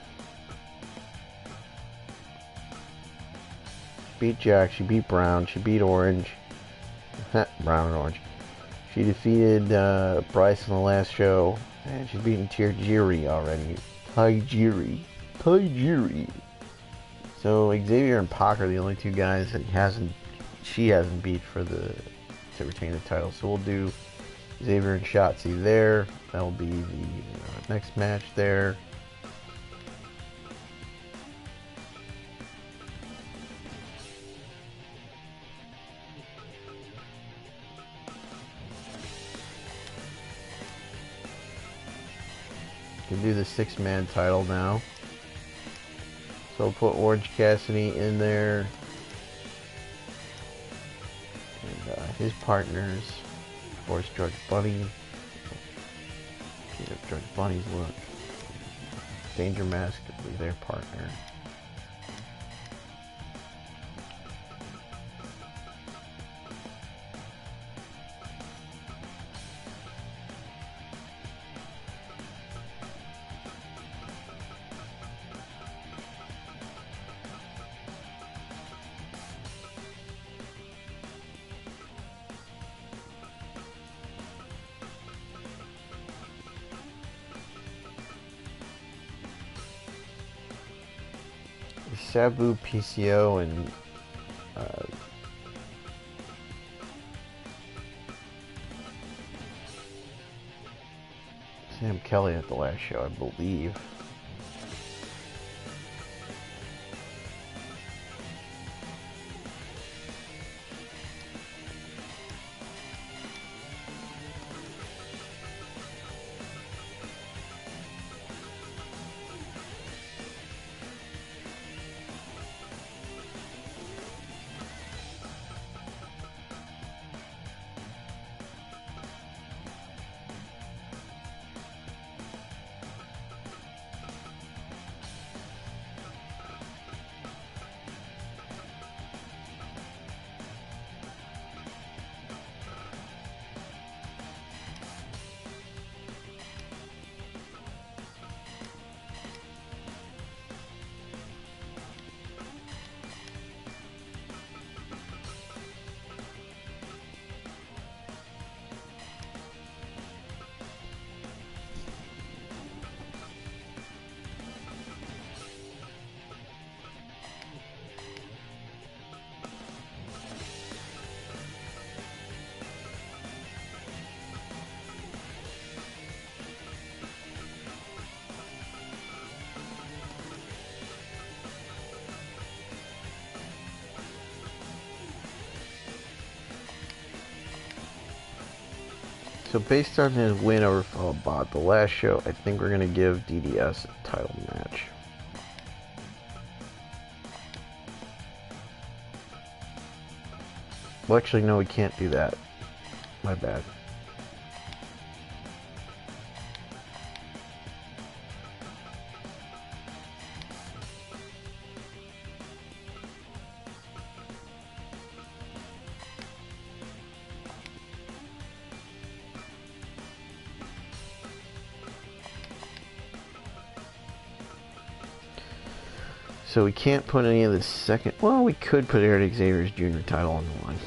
S1: She beat Jack, she beat Brown, she beat Orange. Brown and Orange. She defeated Bryce on the last show, and she's beaten Tajiri already. Tajiri. So Xavier and Pac are the only two guys that she hasn't beat to retain the title. So we'll do Xavier and Shotzi there. That'll be the next match there. Can do the 6-man title now. So we'll put Orange Cassidy in there. And his partners. Of course, George Bunny. George Bunny's look. Danger Mask will be their partner. Sabu, PCO, and Sam Kelly at the last show, I believe. So based on his win over Falbot, the last show, I think we're going to give DDS a title match. Well, actually, no, we can't do that. My bad. So we can't put any of the second... Well, we could put Eric Xavier's junior title on the line.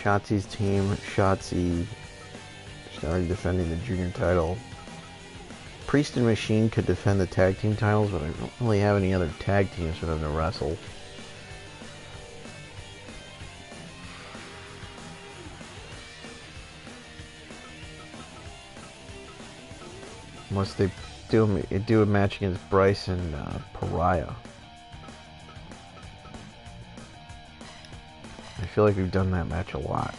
S1: Shotzi's team. Shotzi. She's already defending the junior title. Priest and Machine could defend the tag team titles, but I don't really have any other tag teams for them to wrestle. Unless they do a match against Bryce and Pariah. I feel like we've done that match a lot.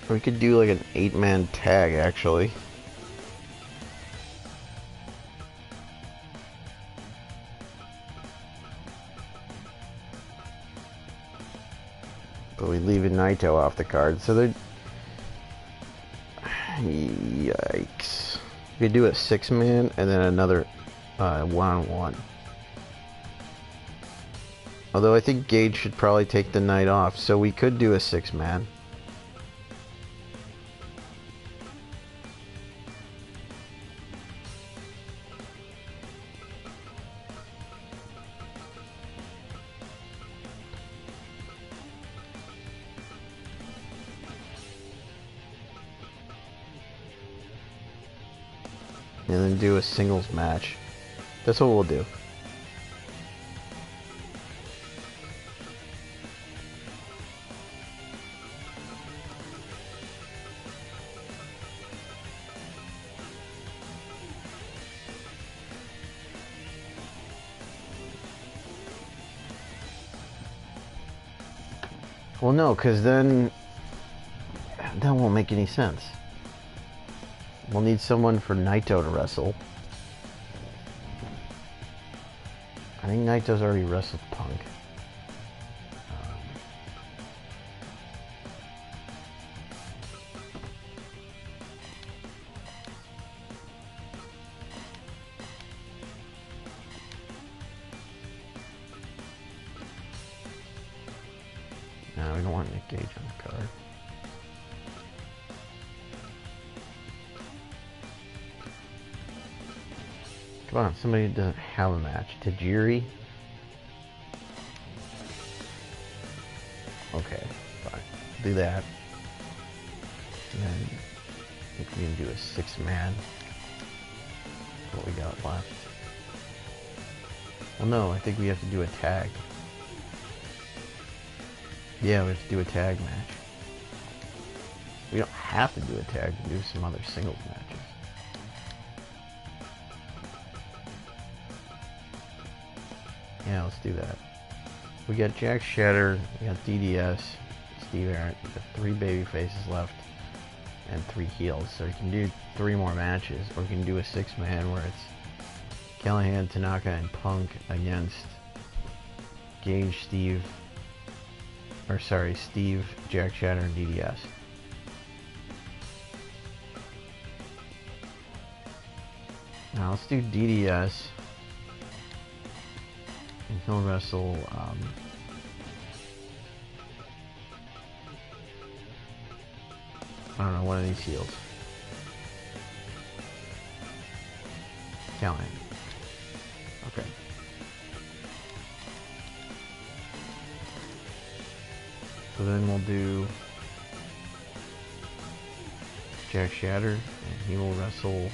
S1: We could do like an 8-man tag, actually. But we leave Naito off the card, so they're... Yikes. We could do a 6-man and then another one-on-one. Although I think Gage should probably take the night off, so we could do a 6-man. And then do a singles match. That's what we'll do. Well, no, because then that won't make any sense. We'll need someone for Naito to wrestle. I think Naito's already wrestled Punk. No, we don't want Nick Gage on the card. Come on, somebody doesn't have a match. Tajiri. Okay, fine. Do that. And then I think we can do a 6-man. What we got left. Well, no, I think we have to do a tag. Yeah, we have to do a tag match. We don't have to do a tag, we can do some other singles matches. Yeah, let's do that. We got Jack Shatter, we got DDS, Steve Arnott, we got 3 baby faces left, and 3 heels. So we can do 3 more matches, or we can do a 6-man where it's Callahan, Tanaka, and Punk against Gage, Steve, Jack Shatter, and DDS. Now let's do DDS. And he'll wrestle, I don't know, one of these heels. Callahan. Okay. So then we'll do Jack Shatter, and he will wrestle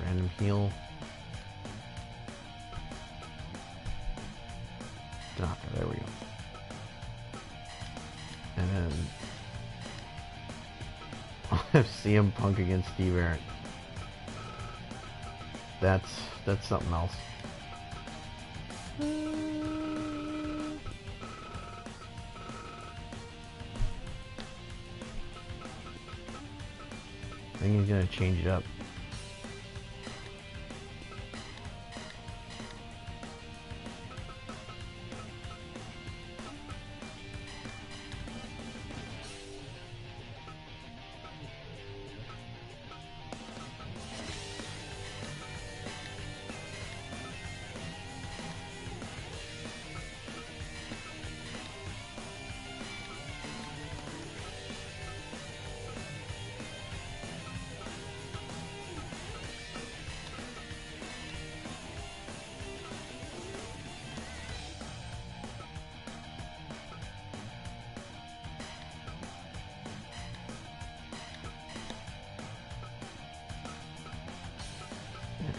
S1: random heel. Tanaka, there we go. And then I'll have CM Punk against Steve Arnott. That's something else. I think he's gonna change it up.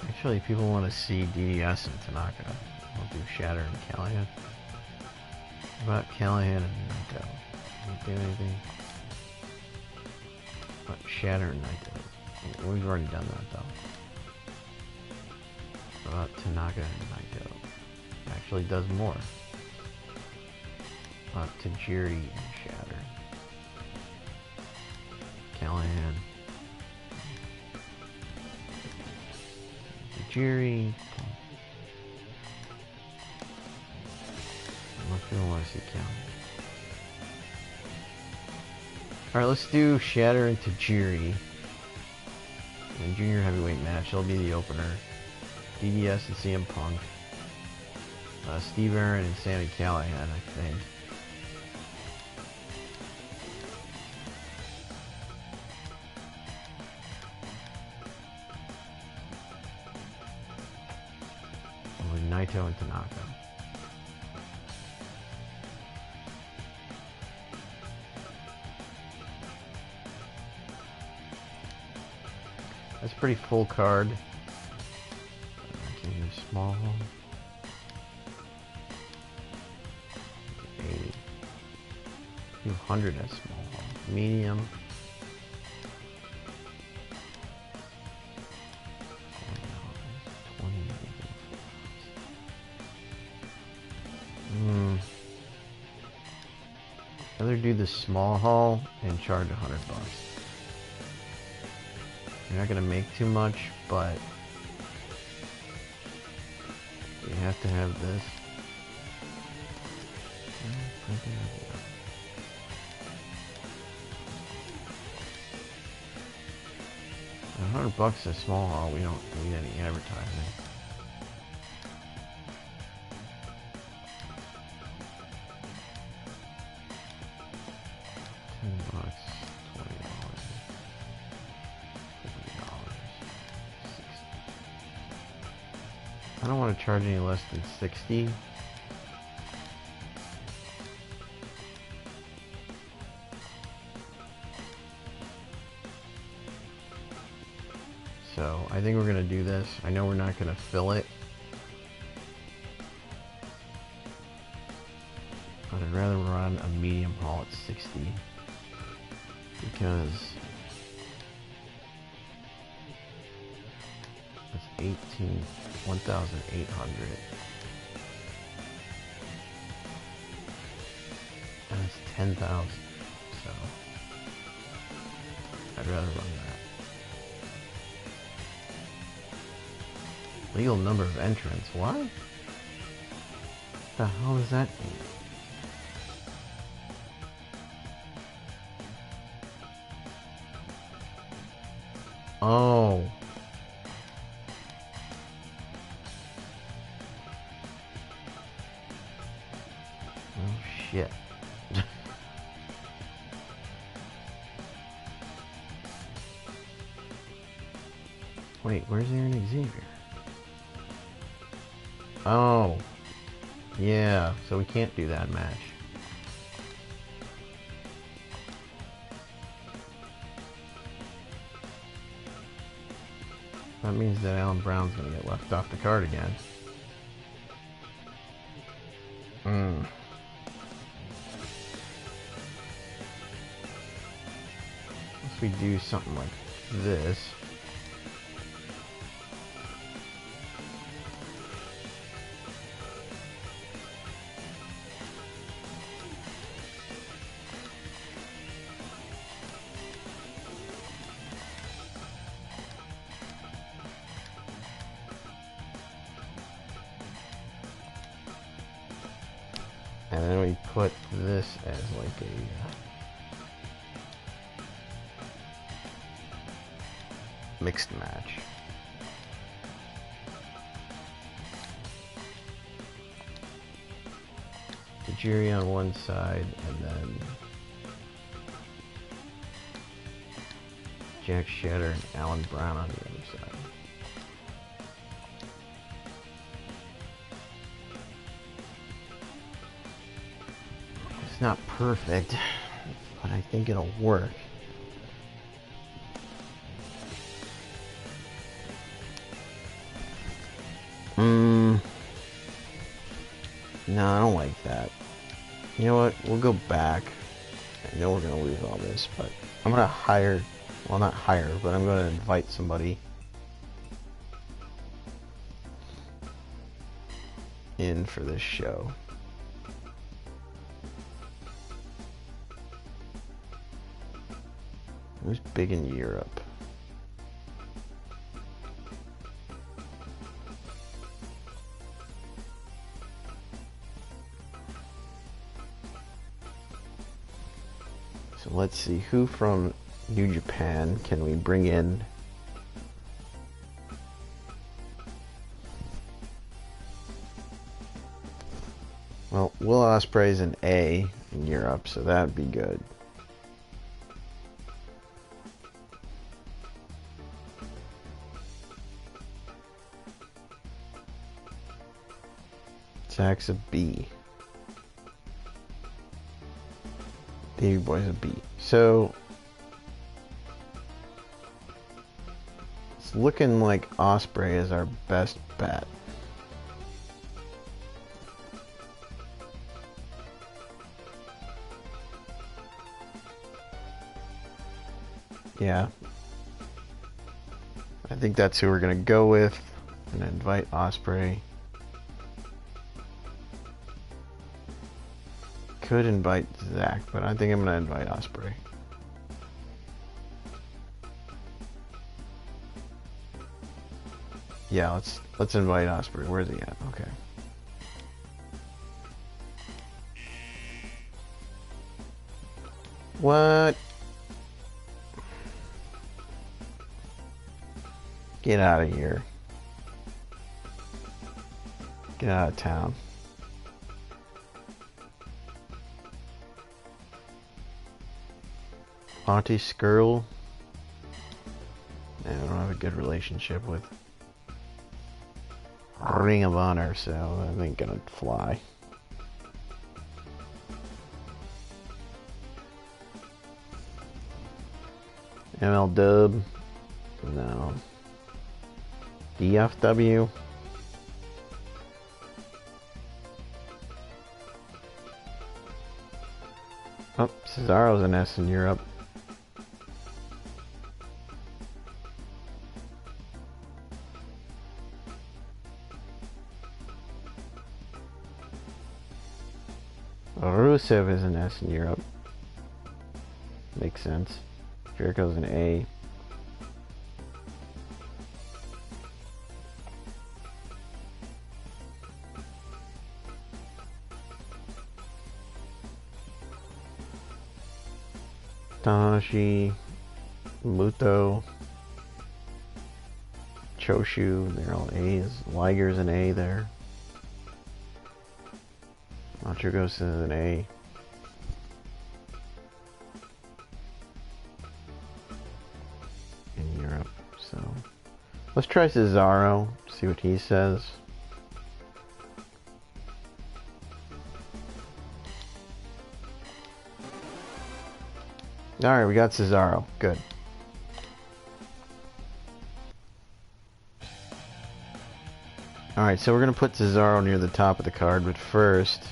S1: Actually, people want to see DDS and Tanaka. I'll do Shatter and Callahan. What about Callahan and Naito? Won't do anything. What about Shatter and Naito? We've already done that though. What about Tanaka and Naito? Actually does more. What about Tajiri and Shatter? Callahan. Tajiri. Most people want to see Callahan. Alright, let's do Shatter and Tajiri. And junior heavyweight match. It'll be the opener. DDS and CM Punk. Steve Arnott and Sami Callahan, I think. Naito and Tanaka. That's pretty full card. I can use small. 80. 200 as small. Medium. Rather do the small haul and charge $100. You're not gonna make too much, but you have to have this. $100 a small haul. We don't need any advertising. $10, $20, $50. I don't want to charge any less than 60. So I think we're going to do this. I know we're not going to fill it. But I'd rather run a medium haul at 60. Because that's 1,800. And it's 10,000. So I'd rather run that. Legal number of entrants. What? What the hell does that mean? Oh. Oh shit. Wait, where's Aaron Xavier? Oh. Yeah, so we can't do that match. That means that Alan Brown's gonna get left off the card again. Unless we do something like this. And then we put this as like a mixed match. Tajiri on one side, and then Jack Shatter and Alan Brown on the other side. It's not perfect, but I think it'll work. No, I don't like that. You know what? We'll go back. I know we're going to lose all this, but I'm going to hire, well, not hire, but I'm going to invite somebody in for this show. Who's big in Europe? So let's see, who from New Japan can we bring in? Well, Will Ospreay's an A in Europe, so that would be good. Zach's a B. Davey Boy's a B. So it's looking like Ospreay is our best bet. Yeah. I think that's who we're gonna go with. I'm gonna invite Ospreay. Could invite Zach, but I think I'm gonna invite Ospreay. Yeah, let's invite Ospreay. Where's he at? Okay. What? Get out of here. Get out of town. Auntie Skrull. I don't have a good relationship with Ring of Honor, so that ain't gonna fly. ML Dub, no. DFW. Oh, Cesaro's an S in Europe. Rusev is an S in Europe. Makes sense. Jericho's an A. Tanahashi, Muto, Choshu, they're all A's. Liger's an A there. Matrugos is an A. In Europe, so let's try Cesaro, see what he says. Alright, we got Cesaro. Good. Alright, so we're going to put Cesaro near the top of the card, but first...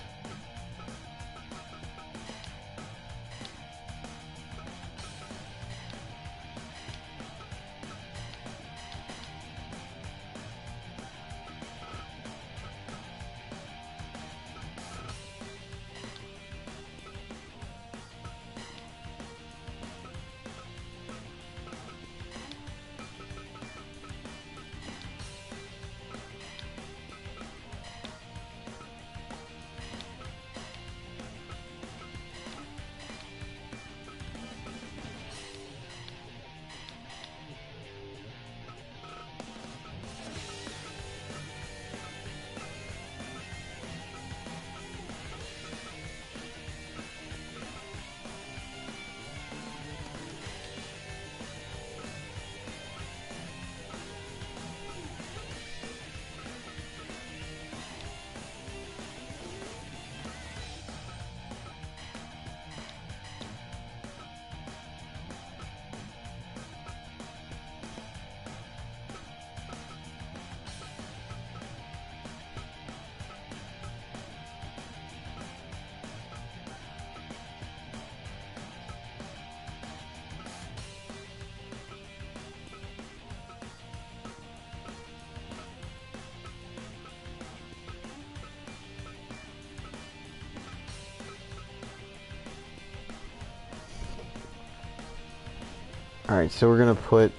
S1: Alright, so we're gonna put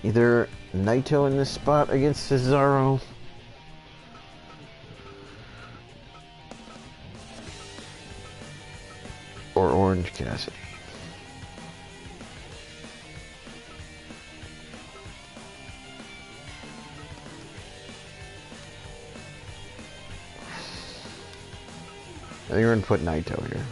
S1: either Naito in this spot against Cesaro, or Orange Cassidy. I think we're gonna put Naito here.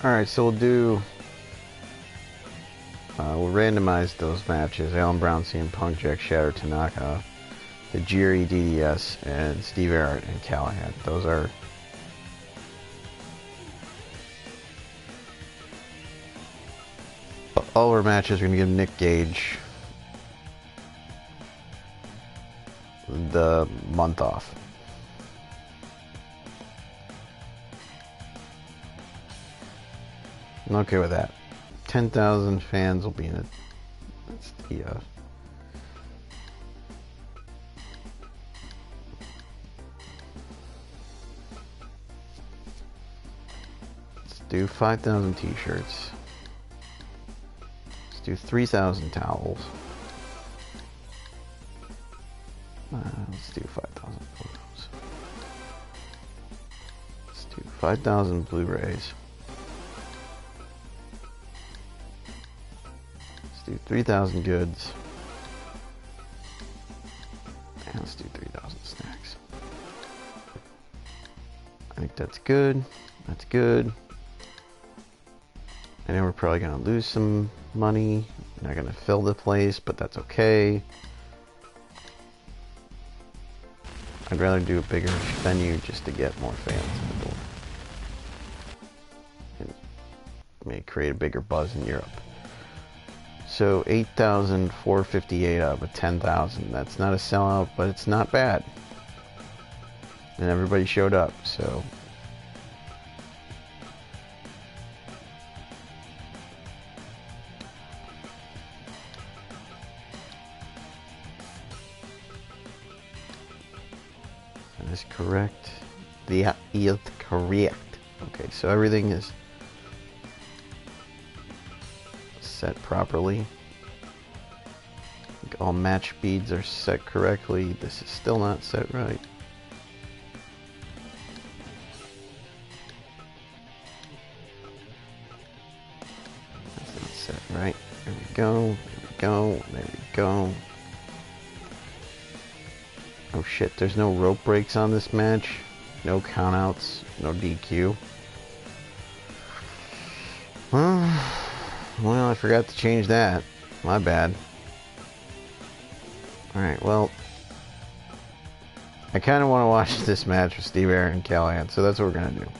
S1: Alright, so we'll randomize those matches. Alan Brown, CM Punk, Jack Shatter, Tanaka, Tajiri, DDS, and Steve Arrett and Callahan. Those are all our matches. We're going to give Nick Gage the month off. I'm okay with that. 10,000 fans will be in it. That's the let's do 5,000 t-shirts. Let's do 3,000 towels. Let's do 5,000 photos. Let's do 5,000 Blu-rays. Let's do 3,000 goods. And let's do 3,000 snacks. I think that's good. That's good. I know we're probably going to lose some money. Not going to fill the place, but that's okay. I'd rather do a bigger venue just to get more fans in the door. And maybe create a bigger buzz in Europe. So 8,458 out of 10,000. That's not a sellout, but it's not bad. And everybody showed up, so... That is correct. The is correct. Okay, so everything is set properly. I think all match beads are set correctly. This is still not set right. That's not set right. There we go. There we go. There we go. Oh shit, there's no rope breaks on this match. No countouts. No DQ. Well, I forgot to change that. My bad. Alright, well... I kind of want to watch this match with Steve Arrett and Callahan, so that's what we're going to do.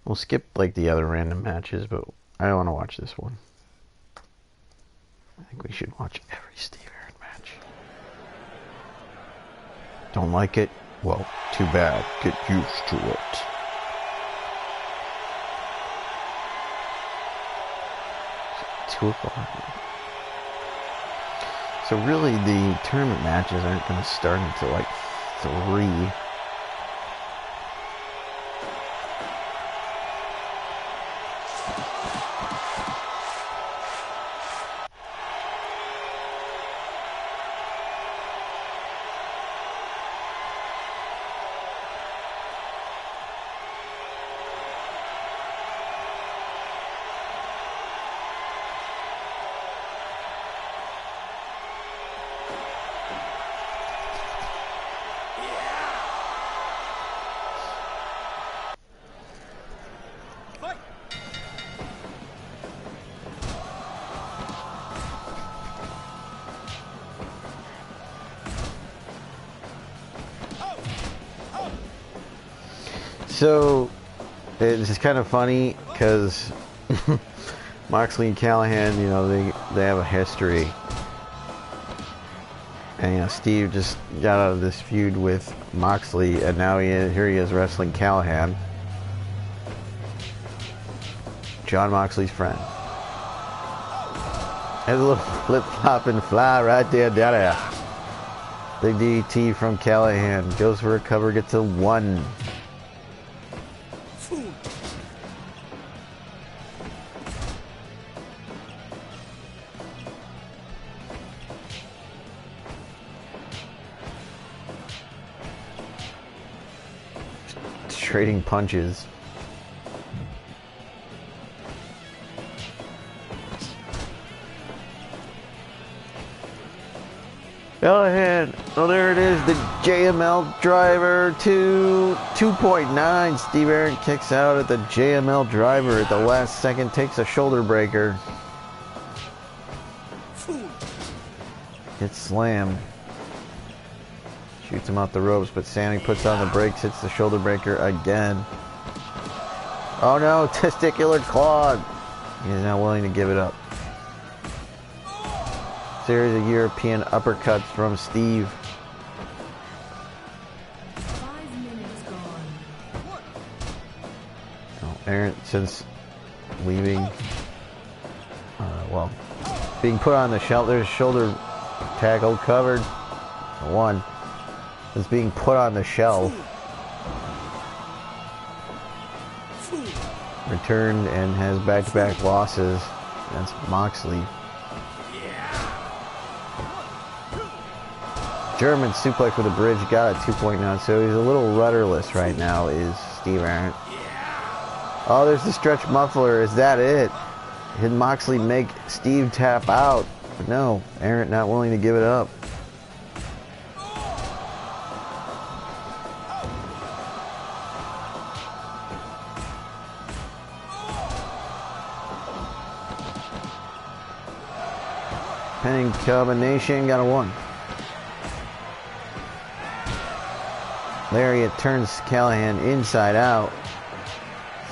S1: We'll skip, like, the other random matches, but I don't want to watch this one. I think we should watch every Steve Arrett match. Don't like it? Well, too bad. Get used to it. It's 2 o'clock. So really, the tournament matches aren't going to start until like 3. So, it's kind of funny, because Moxley and Callahan, you know, they have a history. And, you know, Steve just got out of this feud with Moxley, and now here he is wrestling Callahan. John Moxley's friend. There's a little flip-flop and fly right there, down there. Big DT from Callahan. Goes for a cover, gets a 1. Trading punches. Callahan. Oh, there it is. The JML driver to 2.9. Steve Arndt kicks out at the JML driver at the last second. Takes a shoulder breaker. Gets slammed. Shoots him off the ropes, but Sammy puts on the brakes. Hits the shoulder breaker again. Oh no, testicular clog. He's not willing to give it up. Series of European uppercuts from Steve.
S2: 5 minutes gone.
S1: Oh, Arndt, since leaving, well, being put on the shelf, there's shoulder tackle covered. One is being put on the shelf. Returned and has back-to-back losses against Moxley. German suplex with a bridge, got a 2.9, so he's a little rudderless right now, is Steve Arndt. Oh, there's the stretch muffler. Is that it? Did Moxley make Steve tap out? But no, Arndt not willing to give it up. Pinning combination, got a 1. Lariat turns Callahan inside out.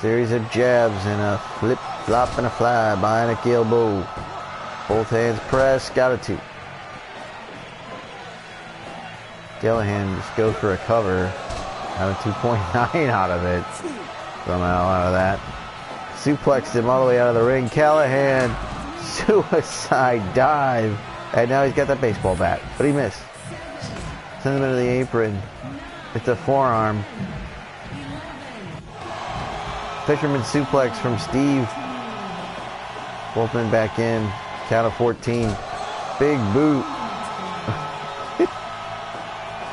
S1: Series of jabs and a flip, flop, and a fly. Bionic elbow. Both hands press, got a 2. Callahan just goes for a cover. Got a 2.9 out of it. Somehow out of that. Suplexed him all the way out of the ring. Callahan, suicide dive. And now he's got that baseball bat. But he missed. Sends him into the apron. It's a forearm. Fisherman suplex from Steve. Both men back in. Count of 14. Big boot.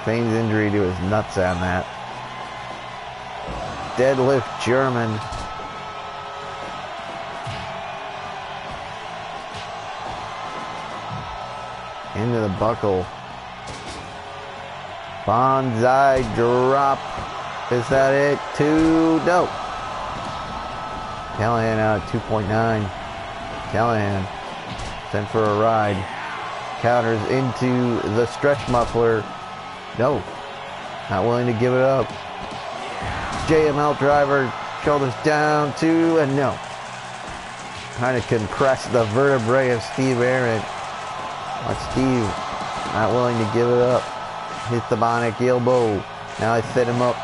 S1: Feigns injury to his nuts on that. Deadlift German. Into the buckle. Bonsai drop. Is that it? 2. No. Callahan out at 2.9. Callahan sent for a ride. Counters into the stretch muffler. No. Not willing to give it up. JML driver. Shoulders down. 2 and no. Trying to compress the vertebrae of Steve Arndt. Watch Steve. Not willing to give it up. Hit the bionic elbow. Now I set him up.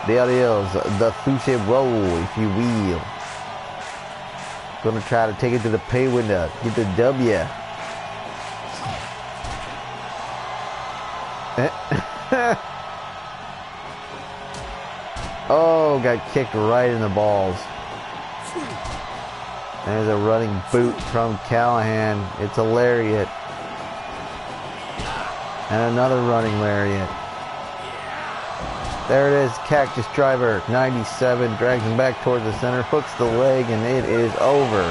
S1: There it is. The sushi roll, if you will. Gonna try to take it to the pay window. Get the W. Oh, got kicked right in the balls. There's a running boot from Callahan. It's a lariat. And another running lariat. There it is, Cactus Driver, 97, drags him back towards the center, hooks the leg, and it is over.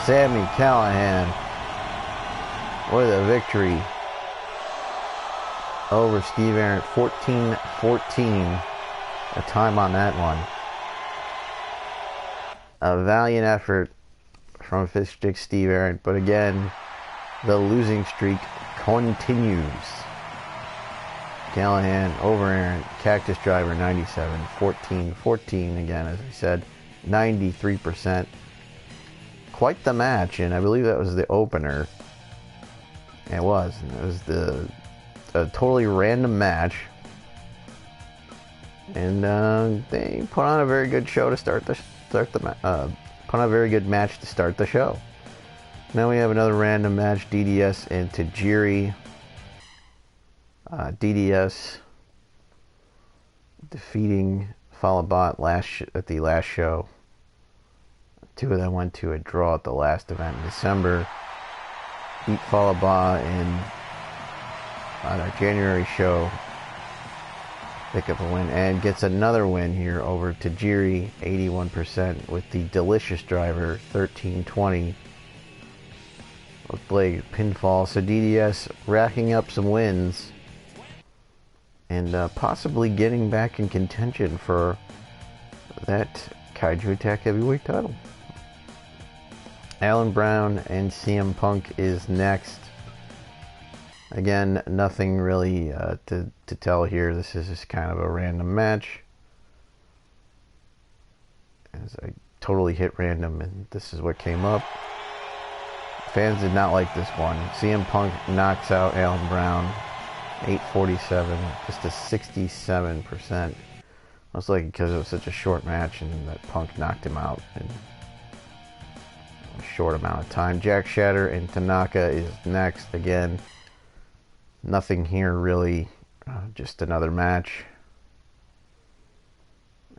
S1: Sami Callahan with a victory over Steve Arndt, 14-14, a time on that one. A valiant effort from Fish Stick Steve Arndt, but again, the losing streak continues. Callahan over Arndt, Cactus Driver 97, 14-14 again, as I said, 93%. Quite the match, and I believe that was the opener. It was. It was a totally random match, and they put on a very good show to put on a very good match to start the show. Now we have another random match, DDS and Tajiri. DDS defeating Falabot at the last show. 2 of them went to a draw at the last event in December. Beat Falabot on our January show. Pick up a win and gets another win here over Tajiri, 81%, with the Delicious Driver, 13-20. Looked like pinfall. So DDS racking up some wins and possibly getting back in contention for that Kaiju Attack Heavyweight title. Alan Brown and CM Punk is next. Again, nothing really to tell here. This is just kind of a random match. As I totally hit random, and this is what came up. Fans did not like this one. CM Punk knocks out Alan Brown. 847, just a 67%. Most likely because it was such a short match and that Punk knocked him out in a short amount of time. Jack Shatter and Tanaka is next. Again, nothing here really, just another match.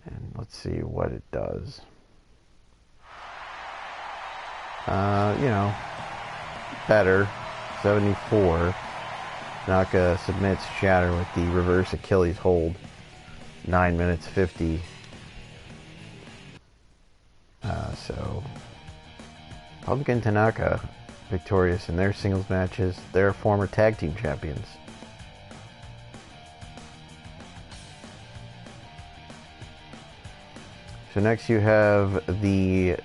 S1: And let's see what it does. You know, better. 74. Tanaka submits Shatter with the reverse Achilles hold. 9 minutes 50. So Punk and Tanaka victorious in their singles matches. They're former tag team champions. So next you have the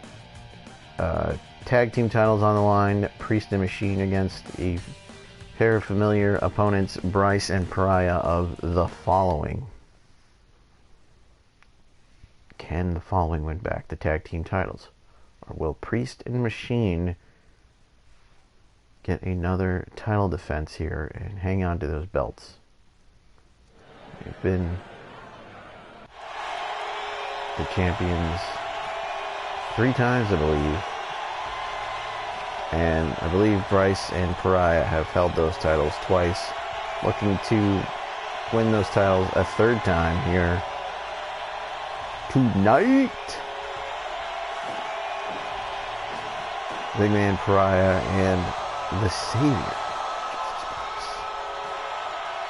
S1: tag team titles on the line. Priest and Machine against a pair of familiar opponents, Bryce and Pariah of The Following. Can The Following win back the tag team titles? Or will Priest and Machine get another title defense here and hang on to those belts? They've been the champions 3 times, I believe. And I believe Bryce and Pariah have held those titles twice. Looking to win those titles a 3rd time here tonight. Big Man Pariah and the Savior,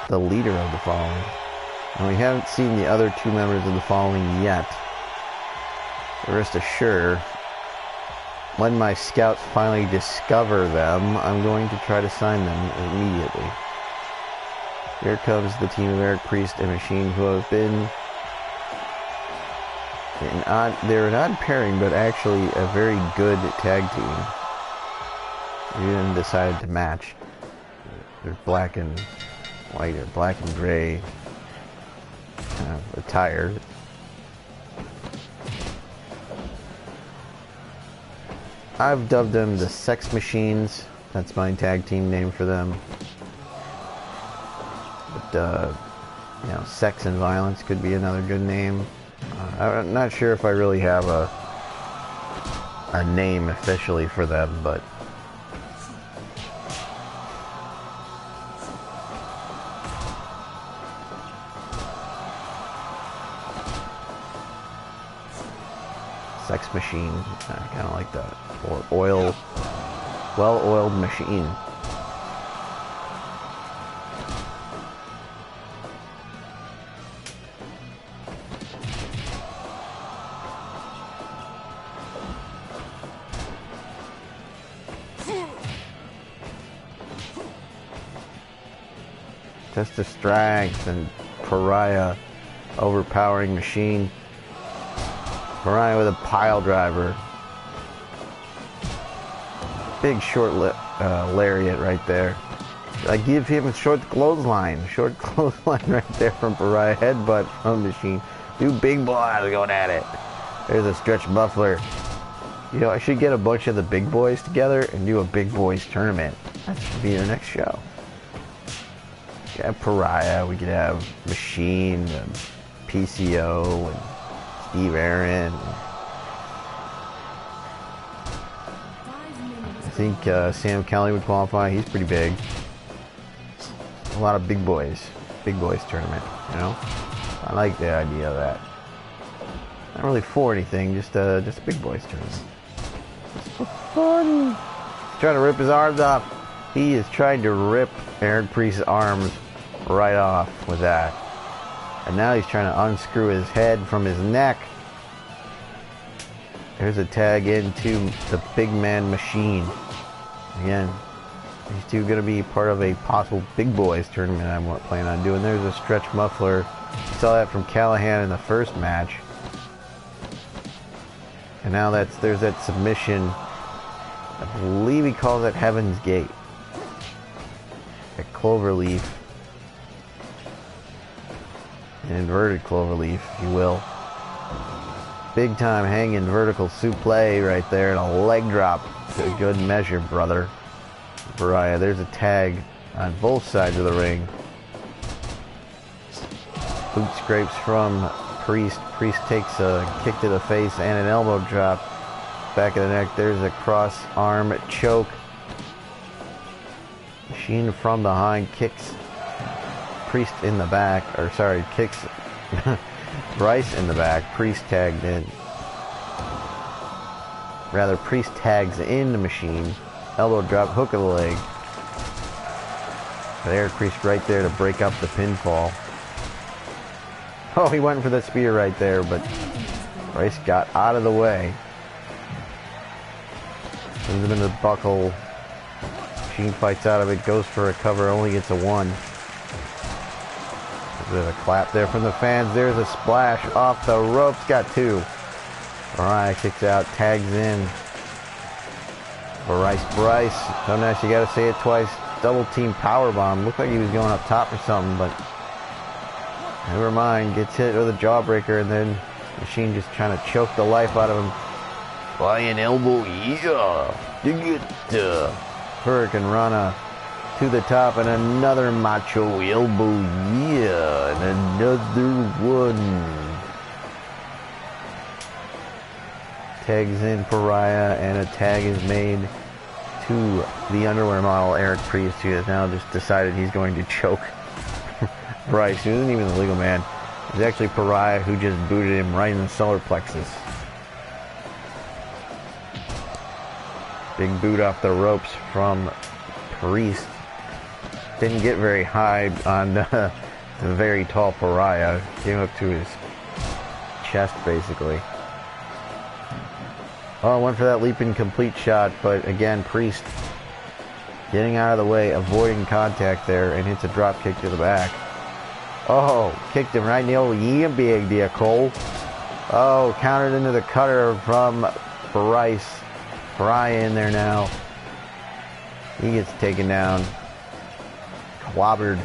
S1: the leader of The Following. And we haven't seen the other 2 members of The Following yet. Rest assured, when my scouts finally discover them, I'm going to try to sign them immediately. Here comes the team of Eric Priest and Machine, who have been they're an odd pairing, but actually a very good tag team. We even decided to match. They're black and white, or black and gray attire. I've dubbed them the Sex Machines. That's my tag team name for them. But, you know, Sex and Violence could be another good name. I'm not sure if I really have a name officially for them, but Sex Machine, I kind of like that. Or well-oiled machine. Test of strength and Pariah overpowering Machine. Pariah with a pile driver. Big short lariat right there. I give him a short clothesline. Short clothesline right there from Pariah. Headbutt from Machine. 2 big boys going at it. There's a stretch muffler. You know, I should get a bunch of the big boys together and do a big boys tournament. That should be our next show. We could have Pariah. We could have Machine, and PCO, and Steve Aaron. I think Sam Kelly would qualify. He's pretty big. A lot of big boys. Big boys tournament, you know? I like the idea of that. Not really for anything, just a big boys tournament. Just for fun. He's trying to rip his arms off. He is trying to rip Eric Priest's arms right off with that. And now he's trying to unscrew his head from his neck. There's a tag into the big man Machine. Again, These two going to be part of a possible Big Boys tournament I'm planning on doing. There's a stretch muffler. Saw that from Callahan in the first match. And now there's that submission. I believe he calls it Heaven's Gate. A cloverleaf. An inverted cloverleaf, if you will. Big time hanging vertical suplex right there and a leg drop. To a good measure, brother. Pariah, there's a tag on both sides of the ring. Boot scrapes from Priest. Priest takes a kick to the face and an elbow drop. Back of the neck, there's a cross arm choke. Machine from behind kicks Priest in the back, or sorry, kicks Bryce in the back. Priest tagged in. Rather, Priest tags in the Machine. Elbow drop, hook of the leg. But Eric Priest right there to break up the pinfall. Oh, he went for the spear right there, but Bryce got out of the way. Sends him into the buckle. Machine fights out of it, goes for a cover, only gets a 1. There's a clap there from the fans. There's a splash off the ropes, got 2. Mariah kicks out, tags in. Bryce, so nice, you gotta say it twice. Double team powerbomb. Looked like he was going up top or something, but never mind. Gets hit with a jawbreaker, and then Machine just trying to choke the life out of him. Flying elbow, yeah. Dig it. Hurricane Rana to the top, and another macho elbow, yeah. And another one. Tags in Pariah, and a tag is made to the underwear model, Eric Priest, who has now just decided he's going to choke Bryce, who isn't even the legal man. It's actually Pariah who just booted him right in the solar plexus. Big boot off the ropes from Priest. Didn't get very high on the very tall Pariah. Came up to his chest, basically. Oh, went for that leaping complete shot, but again, Priest getting out of the way, avoiding contact there, and hits a drop kick to the back. Oh, kicked him right in the old yeah, big dear Cole. Oh, countered into the cutter from Bryce. Pariah in there now. He gets taken down. Clobbered.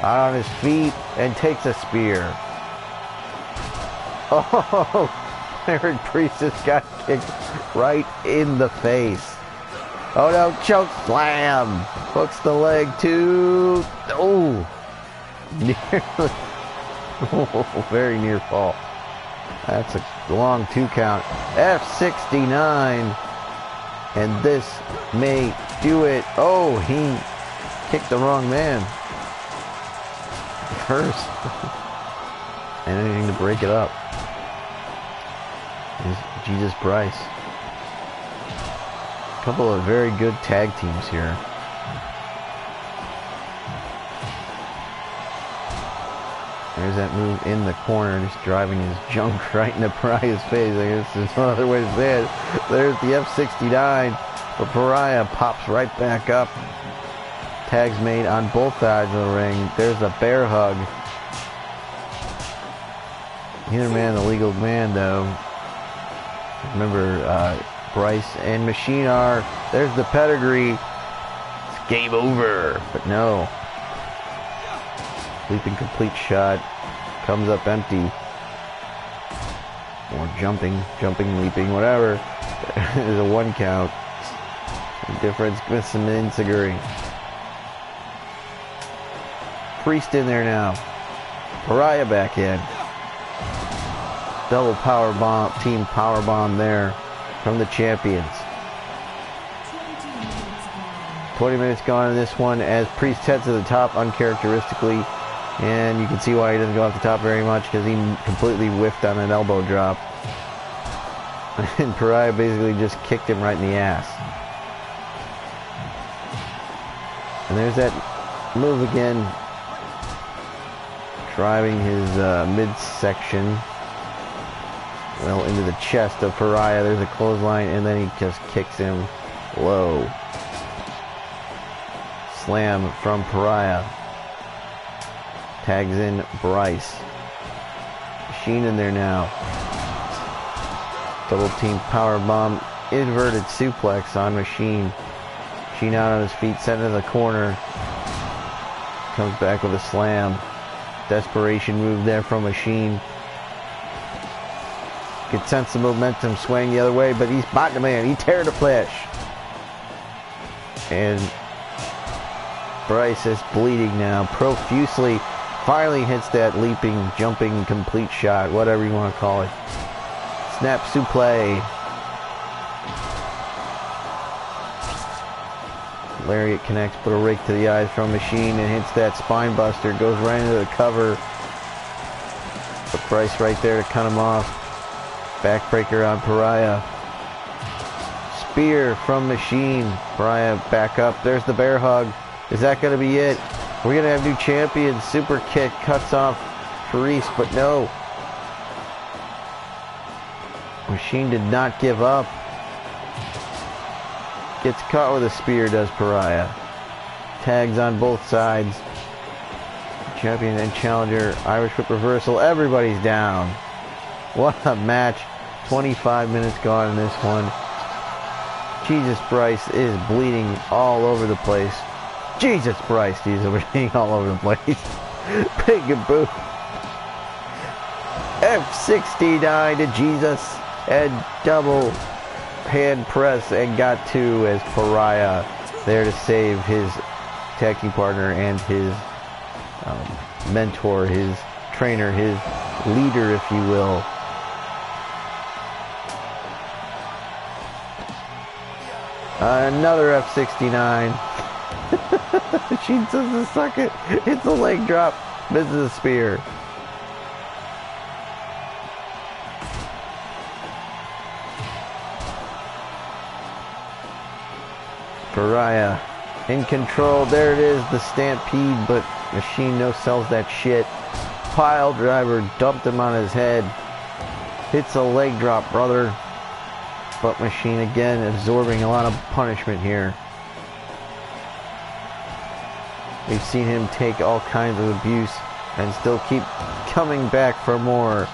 S1: Out on his feet, and takes a spear. Oh! Eric Priest just got kicked right in the face. Oh no, choke slam. Hooks the leg too. Oh, oh, very near fall. That's a long 2 count. F69. And this may do it. Oh, he kicked the wrong man first. And anything to break it up. Is Jesus Bryce. A couple of very good tag teams here. There's that move in the corner, just driving his junk right into Pariah's face. I guess there's no other way to say it. There's the F69, but Pariah pops right back up. Tags made on both sides of the ring. There's a bear hug. Neither man the legal man, though. Remember, Bryce and Machine are. There's the pedigree. It's game over, but no. Leaping complete shot. Comes up empty. Or jumping, leaping, whatever. There's a 1 count. The difference with some Insiguri. Priest in there now. Pariah back in. Double power bomb, team power bomb there from the champions. 20 minutes gone in this one as Priest heads to the top uncharacteristically, and you can see why he doesn't go off the top very much, because he completely whiffed on an elbow drop. And Pariah basically just kicked him right in the ass. And there's that move again, driving his midsection well into the chest of Pariah. There's a clothesline, and then he just kicks him low. slam from Pariah. Tags in Bryce. Machine in there now. Double team power bomb. Inverted suplex on Machine. Machine out on his feet, sent in the corner. Comes back with a slam. Desperation move there from Machine. Could sense the momentum swaying the other way, but he's bottom man. He teared the flesh. And Bryce is bleeding now profusely. Finally hits that leaping, jumping, complete shot, whatever you want to call it. Snap suplex. Lariat connects, put a rake to the eyes from Machine and hits that spine buster. Goes right into the cover. But Bryce right there to cut him off. Backbreaker on Pariah. Spear from Machine. Pariah back up. There's the bear hug. Is that going to be it? We're going to have new champions. Super kick cuts off Priest, but no. Machine did not give up. Gets caught with a spear, does Pariah. Tags on both sides. Champion and challenger. Irish whip reversal. Everybody's down. What a match. 25 minutes gone in this one. Jesus, Bryce is bleeding all over the place. Jesus Christ, he's bleeding all over the place. Big boot. F69 to Jesus. And double hand press and got two as Pariah there to save his tag team partner and his mentor, his trainer, his leader, if you will. Another F69. She doesn't suck it. It's a leg drop. Misses a spear. Pariah in control. There it is, the stampede, but Machine no sells that shit. Pile driver dumped him on his head. Hits a leg drop, brother. But Machine again absorbing a lot of punishment here. We've seen him take all kinds of abuse and still keep coming back for more.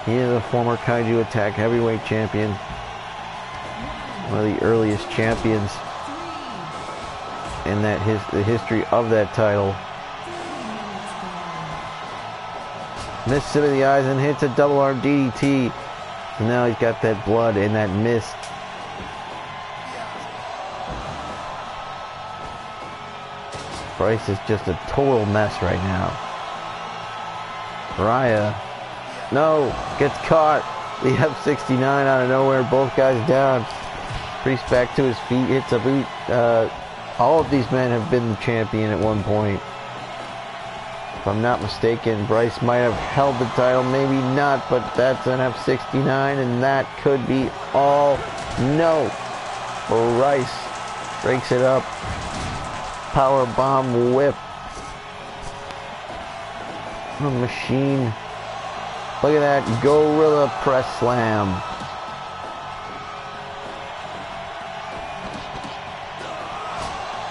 S1: He is a former Kaiju Attack heavyweight champion. One of the earliest champions in that the history of that title. Missed him in the eyes and hits a double arm DDT. And now he's got that blood and that mist. Bryce is just a total mess right now. Pariah, no, gets caught. The F69 out of nowhere, both guys down. Priest back to his feet, hits a boot. All of these men have been the champion at one point. If I'm not mistaken, Bryce might have held the title, maybe not, but that's an F69, and that could be all. No. Bryce breaks it up. Power bomb whip. Machine. Look at that gorilla press slam.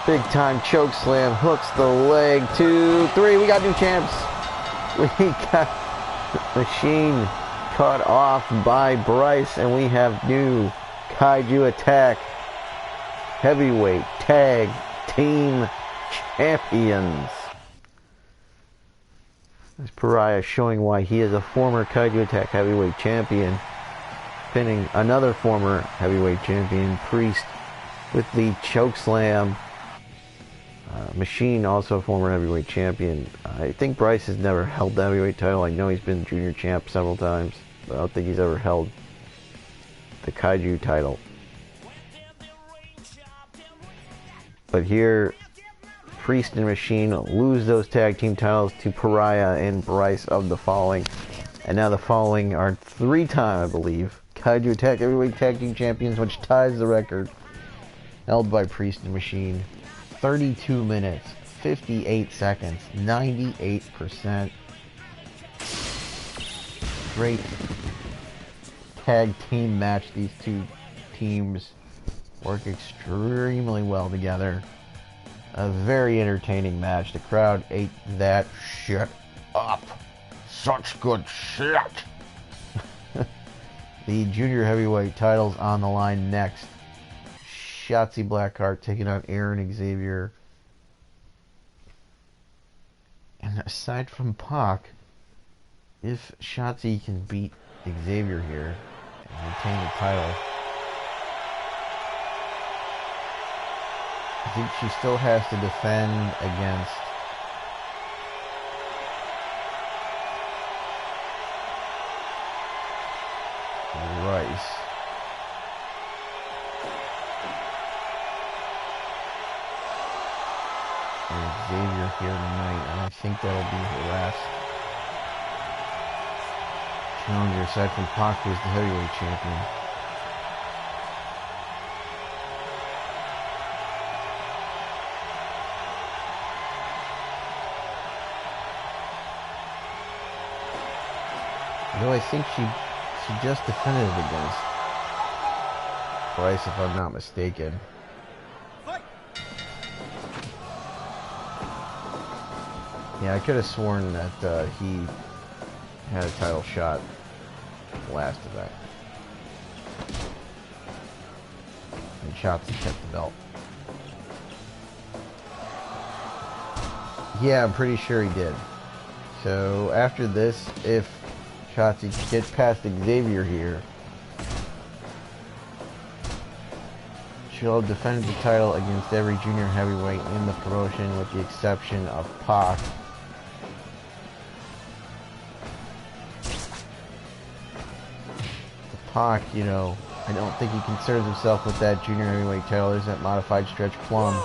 S1: Big time choke slam, hooks the leg, 2, 3, we got new champs. We got Machine cut off by Bryce, and we have new Kaiju Attack Heavyweight Tag Team Champions. This Pariah showing why he is a former Kaiju Attack Heavyweight Champion, pinning another former Heavyweight Champion, Priest, with the choke slam. Machine, also a former heavyweight champion. I think Bryce has never held the heavyweight title. I know he's been junior champ several times, but I don't think he's ever held the Kaiju title. But here, Priest and Machine lose those tag team titles to Pariah and Bryce of the Following. And now the Following are 3-time, I believe, Kaiju Attack Heavyweight Tag Team Champions, which ties the record held by Priest and Machine. 32 minutes, 58 seconds, 98%. Great tag team match. These two teams work extremely well together. A very entertaining match. The crowd ate that shit up. Such good shit. The junior heavyweight titles on the line next. Shotzi Blackheart taking on Aaron Xavier. And aside from Pac, if Shotzi can beat Xavier here and retain the title, I think she still has to defend against Rice. And Xavier here tonight, and I think that'll be her last challenger aside from Pac, who's the heavyweight champion. Though I think she just defended against Rice, if I'm not mistaken. Yeah, I could have sworn that he had a title shot last event. And Shotzi kept the belt. Yeah, I'm pretty sure he did. So after this, if Shotzi gets past Xavier here, she'll have defended the title against every junior heavyweight in the promotion with the exception of Pac. Pac, you know, I don't think he considers himself with that junior heavyweight title. There's that modified stretch plum.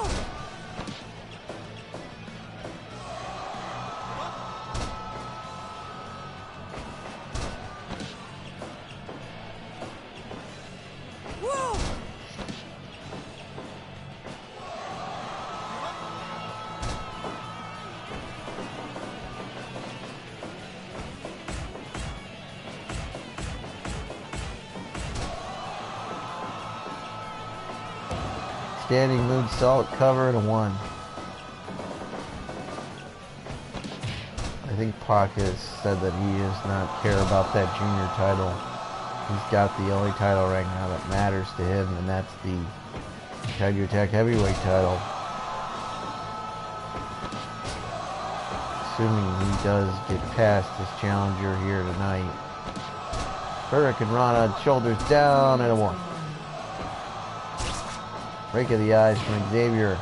S1: Standing moonsault, cover, and a 1. I think Pac has said that he does not care about that junior title. He's got the only title right now that matters to him, and that's the Tiger Attack Heavyweight title. Assuming he does get past his challenger here tonight. Hurricane Rana, shoulders down, and a 1. Break of the eyes from Xavier.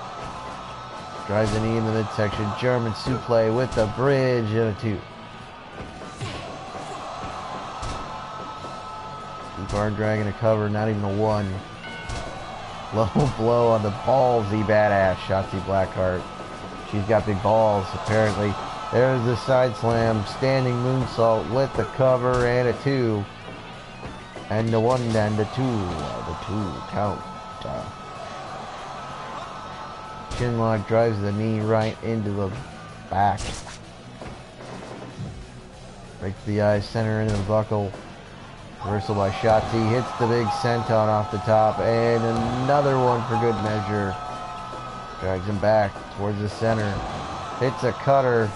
S1: Drives the knee in the midsection. German suplex with the bridge and a 2. Deep arm drag and a cover, not even a 1. Low blow on the ballsy badass Shotzi Blackheart. She's got big balls, apparently. There's the side slam, standing moonsault with the cover and a 2. And the 1 and the 2. The 2 count. Chinlock drives the knee right into the back. Breaks the eye, center into the buckle. Reversal by Shotzi, hits the big senton off the top, and another one for good measure. Drags him back towards the center. Hits a cutter.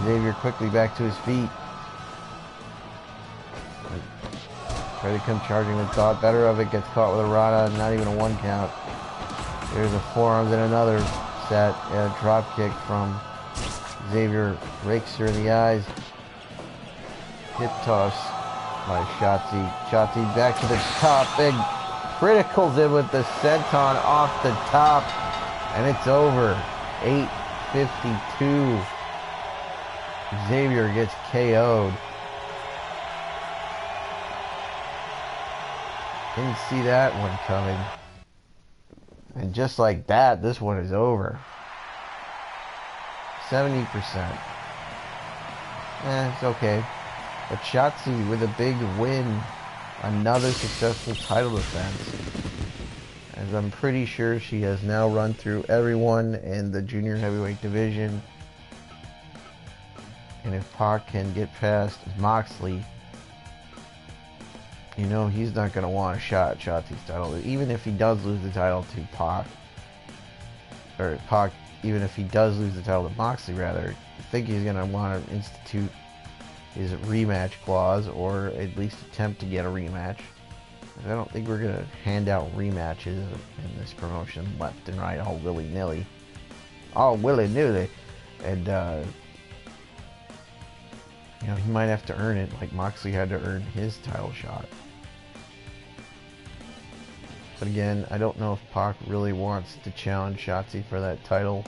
S1: Xavier quickly back to his feet. Try to come charging with thought better of it, gets caught with a Rana, not even a 1 count. There's a forearms and another set, and a drop kick from Xavier. Rakes her in the eyes. Hip toss by Shotzi. Shotzi back to the top, and criticals him with the senton off the top, and it's over. 8:52. Xavier gets KO'd. Didn't see that one coming. And just like that, this one is over. 70%. It's okay. But Shotzi with a big win. Another successful title defense. As I'm pretty sure she has now run through everyone in the junior heavyweight division. And if Pac can get past Moxley, you know he's not going to want a shot at Shotzi's title. Even if he does lose the title to Pac, or Pac, even if he does lose the title to Moxley, rather, I think he's going to want to institute his rematch clause, or at least attempt to get a rematch. I don't think we're going to hand out rematches in this promotion left and right, all willy-nilly. All willy-nilly. And, you know, he might have to earn it, like Moxley had to earn his title shot. But again, I don't know if Pac really wants to challenge Shotzi for that title.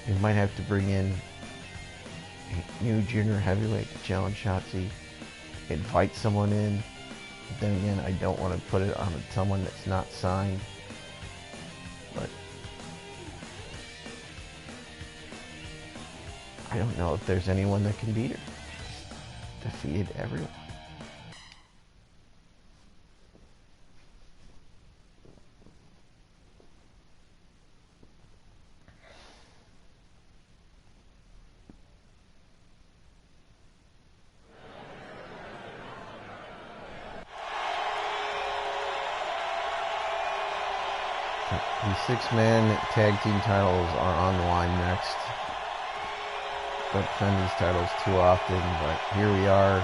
S1: He might have to bring in a new junior heavyweight to challenge Shotzi. Invite someone in. But then again, I don't want to put it on someone that's not signed. But I don't know if there's anyone that can beat her. Defeated everyone. The six-man tag team titles are on the line next. Don't defend these titles too often, but here we are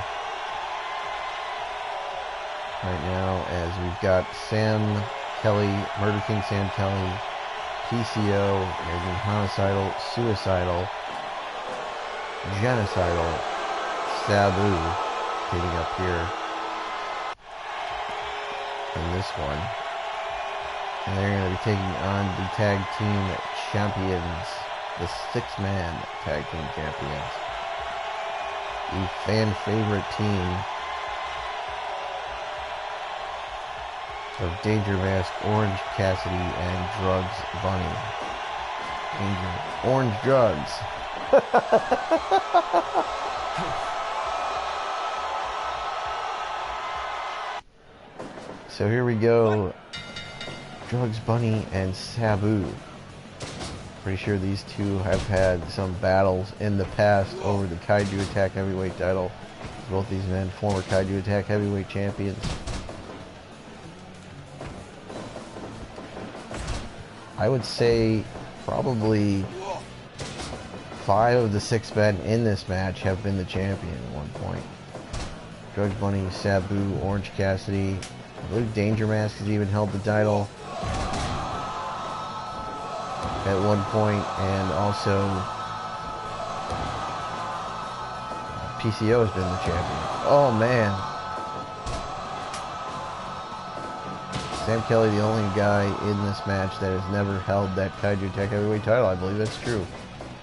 S1: right now as we've got Sam Kelly, Murder King Sam Kelly, PCO, and the homicidal, suicidal, genocidal Sabu getting up here in this one. And they're going to be taking on the tag team champions, the six-man tag team champions. The fan favorite team of Danger Mask, Orange Cassidy, and Drugs Bunny. Danger. Orange Drugs. So here we go. Drugs Bunny and Sabu. Pretty sure these two have had some battles in the past over the Kaiju Attack Heavyweight title. Both these men, former Kaiju Attack Heavyweight champions. I would say probably 5 of the 6 men in this match have been the champion at one point. Drugs Bunny, Sabu, Orange Cassidy. I believe Danger Mask has even held the title at one point, and also PCO has been the champion. Oh man. Sam Kelly, the only guy in this match that has never held that Kaiju Tech Heavyweight title. I believe that's true.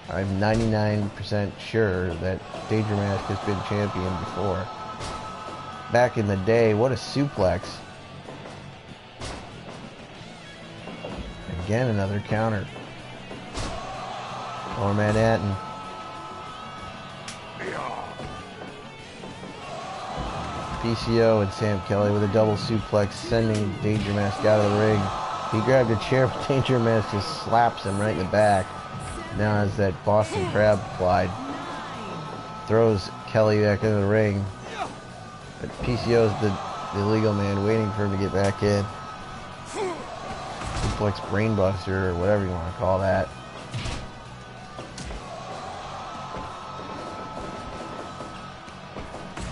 S1: I'm 99% sure that Danger Mask has been champion before. Back in the day, what a suplex. Again, another counter. Or Manhattan. PCO and Sam Kelly with a double suplex, sending Danger Mask out of the ring. He grabbed a chair, but Danger Mask just slaps him right in the back. Now as that Boston Crab applied, throws Kelly back into the ring. But PCO's the legal man waiting for him to get back in. Suplex brainbuster, or whatever you want to call that.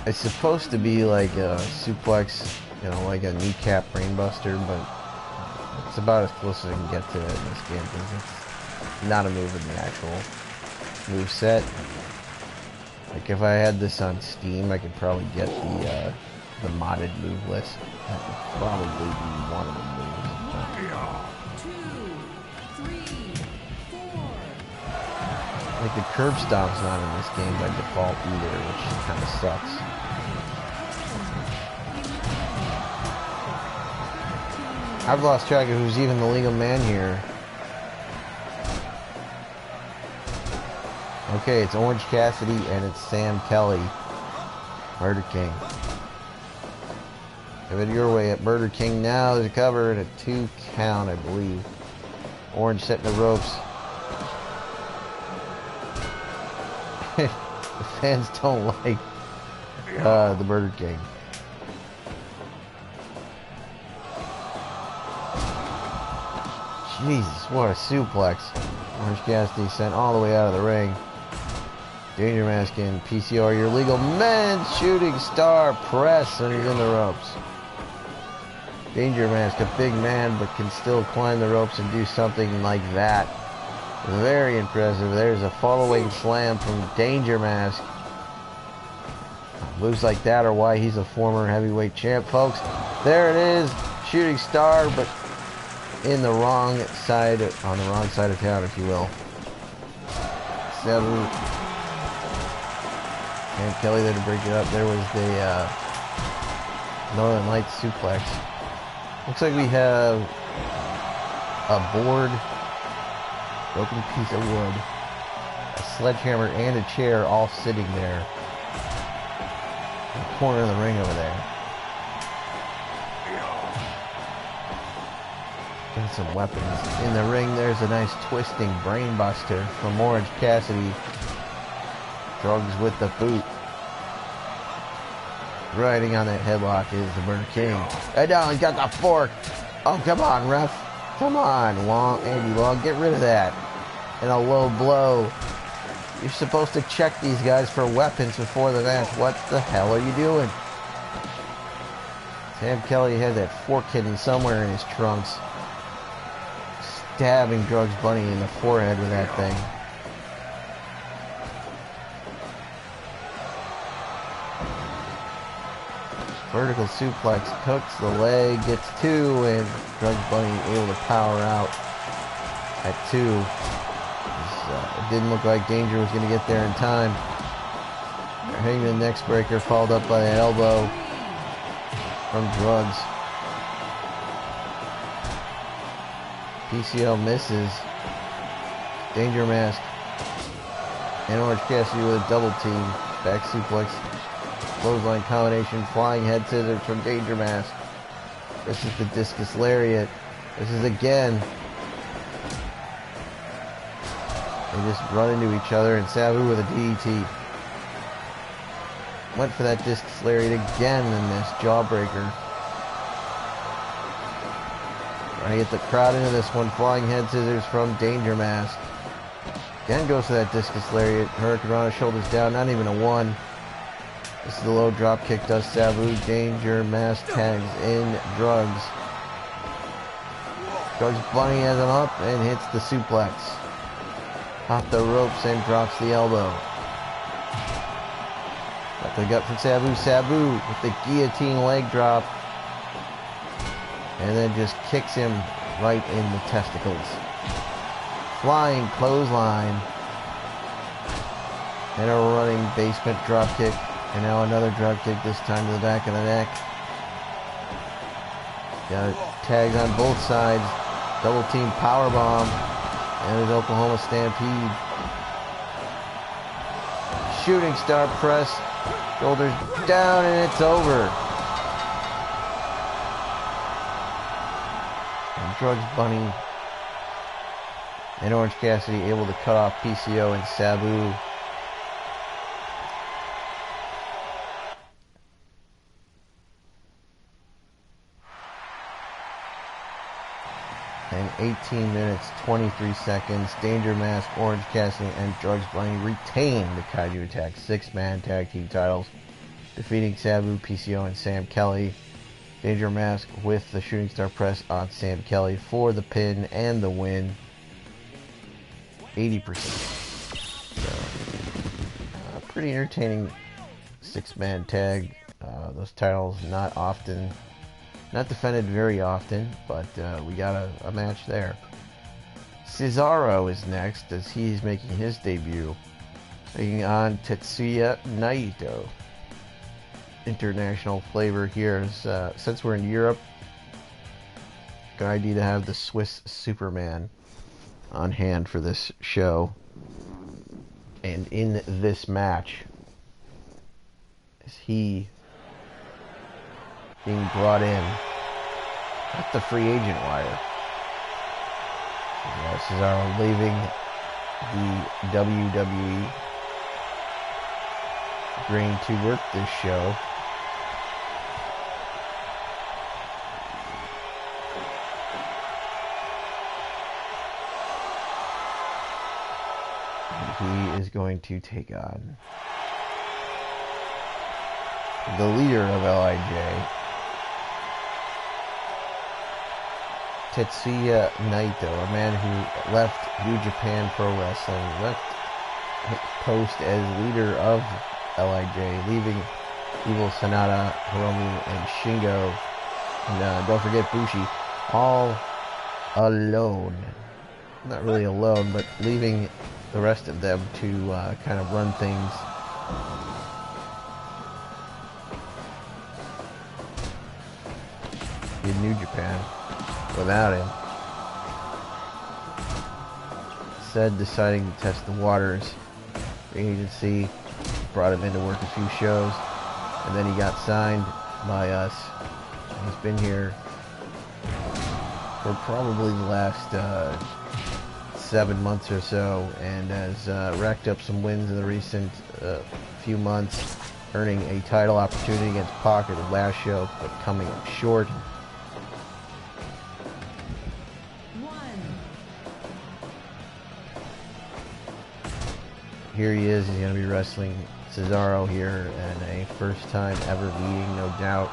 S1: It's supposed to be like a suplex, you know, like a kneecap brainbuster, but it's about as close as I can get to it in this game, because it's not a move in the actual move set. Like if I had this on Steam, I could probably get the modded move list. That would probably be one of the moves.
S2: 2, 3, 4.
S1: Like the curb stomp's not in this game by default either, which kind of sucks. I've lost track of who's even the legal man here. Okay, it's Orange Cassidy and it's Sam Kelly. Murder King. Give it your way at Murder King now. There's a cover and a 2 count, I believe. Orange setting the ropes. The fans don't like the Murder King. Jesus, what a suplex. Orange Cassidy sent all the way out of the ring. Danger Mask and PCO are your legal men. Shooting star press, and he's in the ropes. Danger Mask, a big man, but can still climb the ropes and do something like that. Very impressive. There's a fall-away slam from Danger Mask. Moves like that are why he's a former heavyweight champ, folks. There it is. Shooting star, but in the wrong side, on the wrong side of town, if you will. Sabu and Kelly there to break it up. There was the Northern Lights suplex. Looks like we have a board, broken piece of wood, a sledgehammer, and a chair all sitting there in the corner of the ring over there. And some weapons in the ring. There's a nice twisting brainbuster from Orange Cassidy. Drugs with the boot. Riding on that headlock is the Murder King. Hey, down, he's got the fork. Oh, come on, ref. Come on, Andy Long, get rid of that. And a low blow. You're supposed to check these guys for weapons before the match. What the hell are you doing? Sam Kelly had that fork hidden somewhere in his trunks. Stabbing Drugs Bunny in the forehead with that thing. Vertical suplex, hooks the leg, gets two, and Drugs Bunny able to power out at two. It didn't look like Danger was going to get there in time. Hangman next breaker followed up by an elbow from Drugs. PCO misses. Danger Mask and Orange Cassidy with a double team. Back suplex. Clothesline combination. Flying head scissors from Danger Mask. This is the discus lariat. This is again. They just run into each other, and Sabu with a DDT. Went for that discus lariat again in this jawbreaker. Trying to get the crowd into this one. Flying head scissors from Danger Mask. Again goes to that discus lariat. Hurricane Rana shoulders down. Not even a one. This is the low drop kick. Does Sabu. Danger Mask tags in Drugs. Drugs Bunny has him up and hits the suplex. Off the ropes and drops the elbow. Got the gut from Sabu. Sabu with the guillotine leg drop. And then just kicks him right in the testicles. Flying clothesline. And a running basement drop kick. And now another drop kick, this time to the back of the neck. Got tags on both sides. Double team powerbomb. And his Oklahoma Stampede. Shooting star press. Shoulders down and it's over. And Drugs Bunny and Orange Cassidy able to cut off PCO and Sabu. And 18 minutes, 23 seconds. Danger Mask, Orange Cassidy, and Drugs Bunny retain the Kaiju Attack 6-man tag team titles, defeating Sabu, PCO, and Sam Kelly. Danger Mask with the Shooting Star Press on Sam Kelly for the pin and the win. 80%. So, pretty entertaining 6-man tag. Those titles not defended very often, but we got a match there. Cesaro is next as he's making his debut, taking on Tetsuya Naito. International flavor here. Since we're in Europe, good idea to have the Swiss Superman on hand for this show. And in this match, is he being brought in at the free agent wire. Cesaro leaving the WWE, agreeing to work this show. He is going to take on the leader of LIJ, Tetsuya Naito, a man who left New Japan Pro Wrestling, left his post as leader of LIJ, leaving Evil Sanada, Hiromu, and Shingo, and don't forget Bushi, all alone. Not really alone, but leaving the rest of them to kind of run things. In New Japan without him. Said deciding to test the waters. The agency brought him in to work a few shows, and then he got signed by us. He's been here for probably the last 7 months or so, and has racked up some wins in the recent few months, earning a title opportunity against Pac at the last show, but coming up short. Here he is. He's going to be wrestling Cesaro here, and a first time ever meeting, no doubt.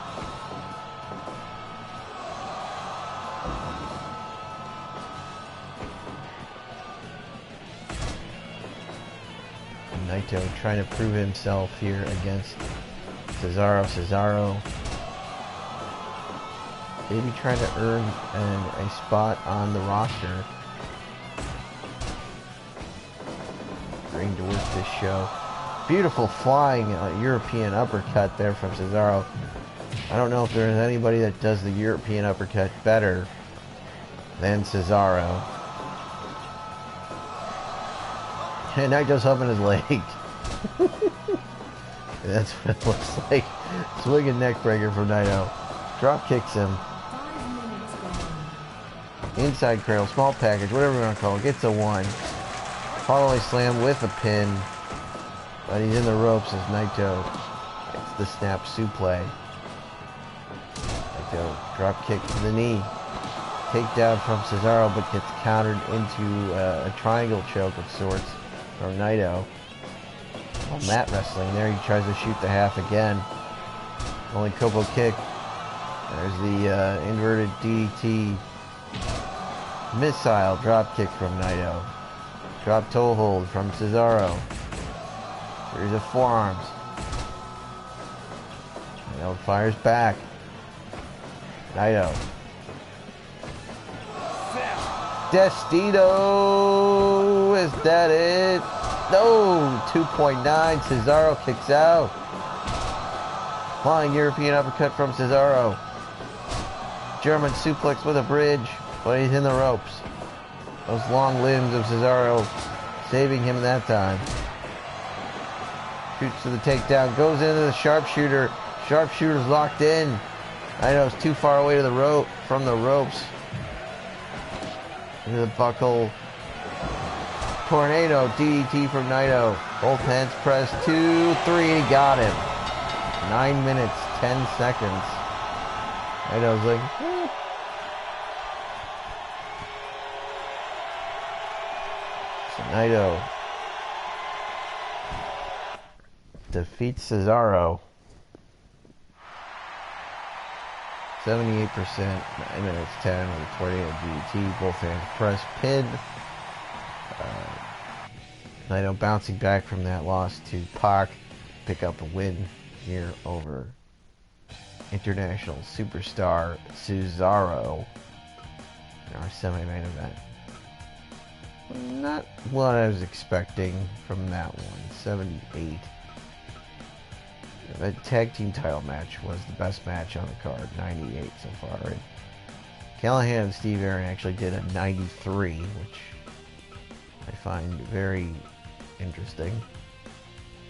S1: Naito trying to prove himself here against Cesaro. Cesaro maybe trying to earn a spot on the roster. Agreeing to work this show. Beautiful flying European uppercut there from Cesaro. I don't know if there's anybody that does the European uppercut better than Cesaro. And Naito's humping his leg. That's what it looks like. Swinging neck breaker from Naito. Drop kicks him. Inside cradle, small package, whatever you want to call it. Gets a 1. Follow slam with a pin. But he's in the ropes as Naito gets the snap suplex. Naito drop kick to the knee. Takedown from Cesaro, but gets countered into a triangle choke of sorts from Naito. Well, mat wrestling there. He tries to shoot the half again. Only Kobo kick. There's the inverted DDT. Missile drop kick from Naito. Drop toe hold from Cesaro. Series of forearms. Naito fires back. Naito. Destino! Is that it? No! 2.9. Cesaro kicks out. Flying European uppercut from Cesaro. German suplex with a bridge, but he's in the ropes. Those long limbs of Cesaro saving him that time. Shoots to the takedown, goes into the sharpshooter. Sharpshooter's locked in. Naito's too far away to the rope from the ropes. Into the buckle. Tornado DDT from Naito. Both hands pressed. 2, 3. He got him. 9 minutes, 10 seconds. Naito's like, So Naito defeats Cesaro. 78%, 9 minutes 10 with a tornado DDT, both hands press, pin. Naito bouncing back from that loss to Pac, pick up a win here over international superstar Cesaro in our semi-main event. Not what I was expecting from that one. 78. That tag team title match was the best match on the card. 98 so far. Right? Callahan and Steve Aaron actually did a 93, which I find very interesting.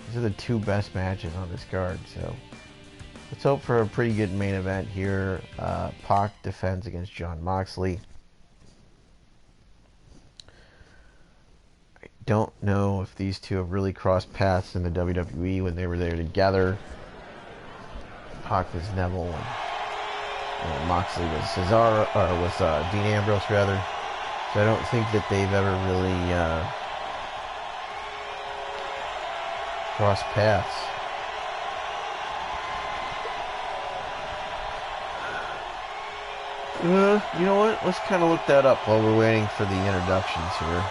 S1: These are the two best matches on this card, so let's hope for a pretty good main event here. Pac defends against Jon Moxley. I don't know if these two have really crossed paths in the WWE when they were there together. Pac was Neville and Moxley was Cesaro, or was Dean Ambrose rather. So I don't think that they've ever really cross paths. You know what? Let's kind of look that up while we're waiting for the introductions here.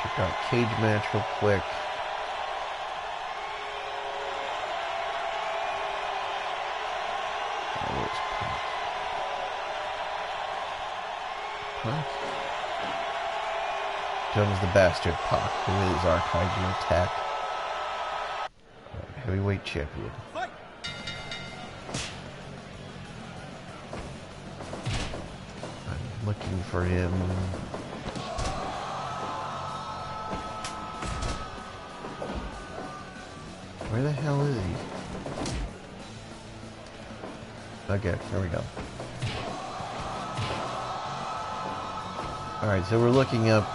S1: Check out cage match real quick. Oh, where's Pac? Jones the Bastard Pac, who is our Kaiju Attack heavyweight champion.
S3: Fight.
S1: I'm looking for him. Where the hell is he? Okay, there we go. Alright, so we're looking up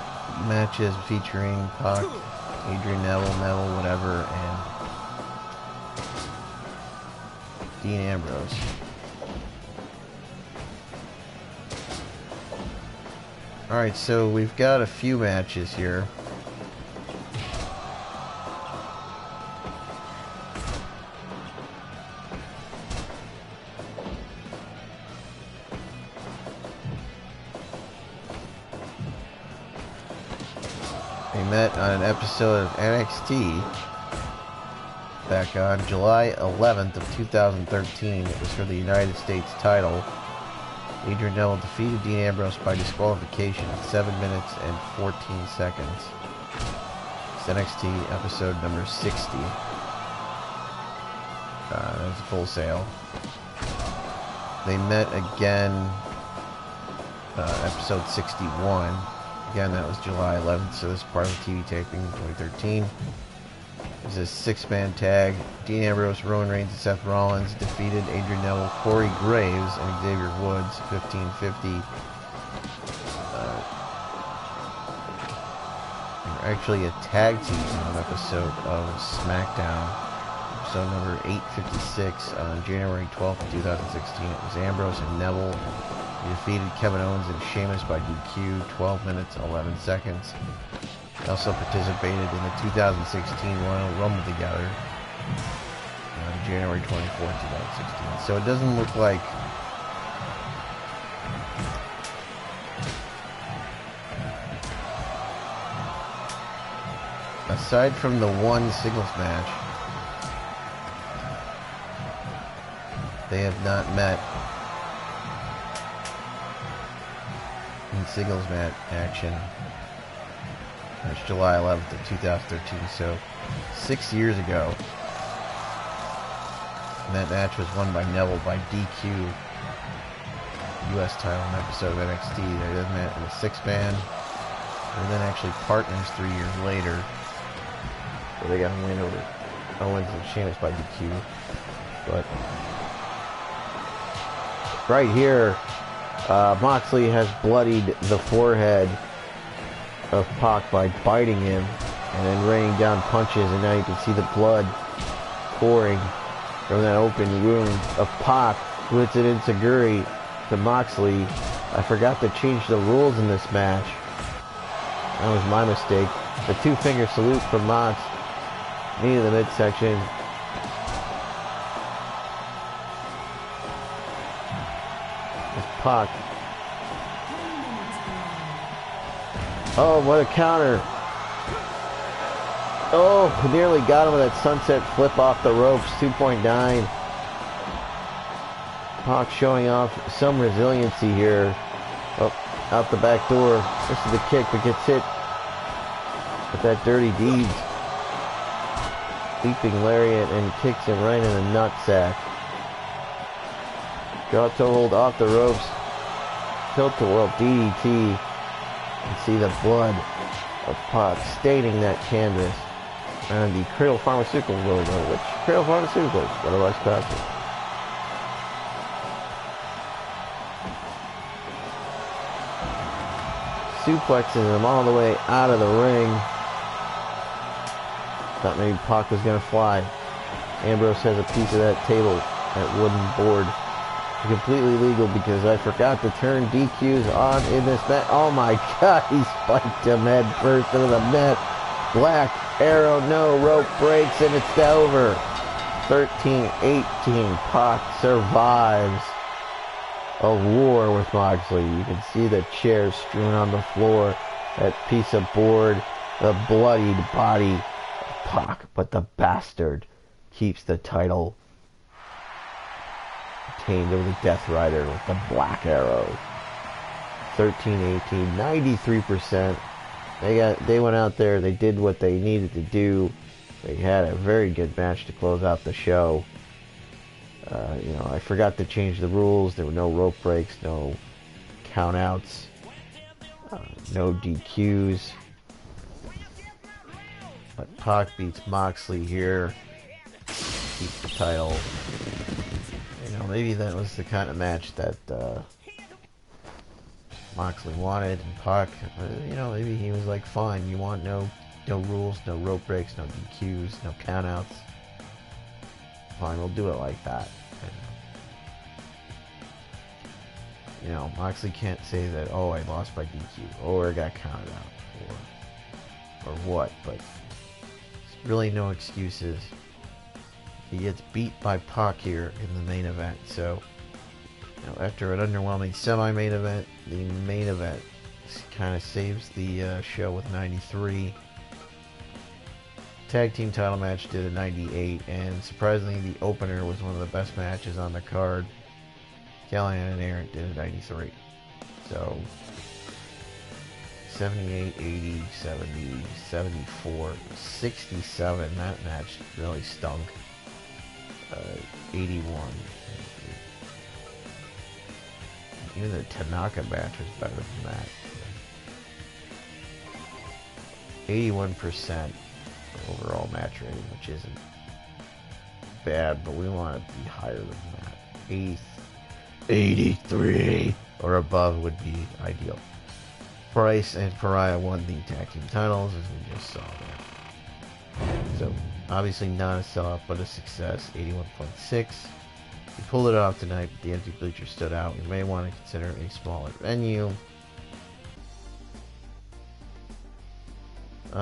S1: matches featuring Pac, Adrian Neville, whatever, and Dean Ambrose. Alright, so we've got a few matches here. They met on an episode of NXT back on July 11th of 2013. It was for the United States title. Adrian Neville defeated Dean Ambrose by disqualification in 7 minutes and 14 seconds. It's NXT episode number 60. That was a Full Sail. They met again, episode 61. Again, that was July 11th, so this is part of the TV taping in 2013. It was a 6-man tag. Dean Ambrose, Roman Reigns, and Seth Rollins defeated Adrian Neville, Corey Graves, and Xavier Woods, 1550. They were actually a tag team on an episode of SmackDown, episode number 856, on January 12th, 2016. It was Ambrose and Neville. He defeated Kevin Owens and Sheamus by DQ, 12 minutes, 11 seconds. They also participated in the 2016 Royal Rumble together on January 24th, 2016. So it doesn't look like aside from the one singles match, they have not met in singles match action. That's July 11th of 2013, so 6 years ago. And that match was won by Neville by DQ. US title in an episode of NXT. They then met in a 6-man. They were then actually partners 3 years later. So they got a win over Owens and Sheamus by DQ. But right here, Moxley has bloodied the forehead of Pac by biting him and then raining down punches, and now you can see the blood pouring from that open wound of Pac, who hits it enziguri to Moxley. I forgot to change the rules in this match. That was my mistake. The 2-finger salute from Mox, knee to the midsection. It's Pac. Oh, what a counter. Oh, nearly got him with that sunset flip off the ropes, 2.9. Pac showing off some resiliency here. Oh, out the back door. This is the kick, but gets hit with that dirty deed. Leaping lariat and kicks him right in the nutsack. Jaw toe hold off the ropes. Tilt-a-whirl DDT. You can see the blood of Pac staining that canvas. And the Cradle Pharmaceuticals logo, which Cradle Pharmaceuticals, what a nice passage. Suplexes him all the way out of the ring. Thought maybe Pac was going to fly. Ambrose has a piece of that table, that wooden board. completely legal because I forgot to turn DQs on in this match. Oh my god, he spiked him head first into the net. Black arrow, no rope breaks, and it's over. 13-18, Pac survives a war with Moxley. You can see the chairs strewn on the floor, that piece of board, the bloodied body of Pac, but the bastard keeps the title retained over the Death Rider with the Black Arrow. 13-18, 93%. They went out there, they did what they needed to do. They had a very good match to close out the show. I forgot to change the rules. There were no rope breaks, no countouts, no DQs. But Pac beats Moxley here, keeps the title. Maybe that was the kind of match that Moxley wanted, and Pac, maybe he was like, fine, you want no rules, no rope breaks, no DQs, no countouts. Fine, we'll do it like that. And, Moxley can't say that, oh, I lost by DQ, or I got counted out, or what, but there's really no excuses. He gets beat by Pac here in the main event, so after an underwhelming semi-main event, the main event kind of saves the show with 93. Tag team title match did a 98, and surprisingly the opener was one of the best matches on the card. Callahan and Aaron did a 93. So 78, 80, 70, 74, 67, that match really stunk. 81. Even the Tanaka match was better than that. 81% overall match rating, which isn't bad, but we want to be higher than that. 83 or above would be ideal. Price and Pariah won the tag team titles, as we just saw there. So, obviously not a sellout, but a success. 81.6. We pulled it off tonight, but the empty bleachers stood out. We may want to consider a smaller venue.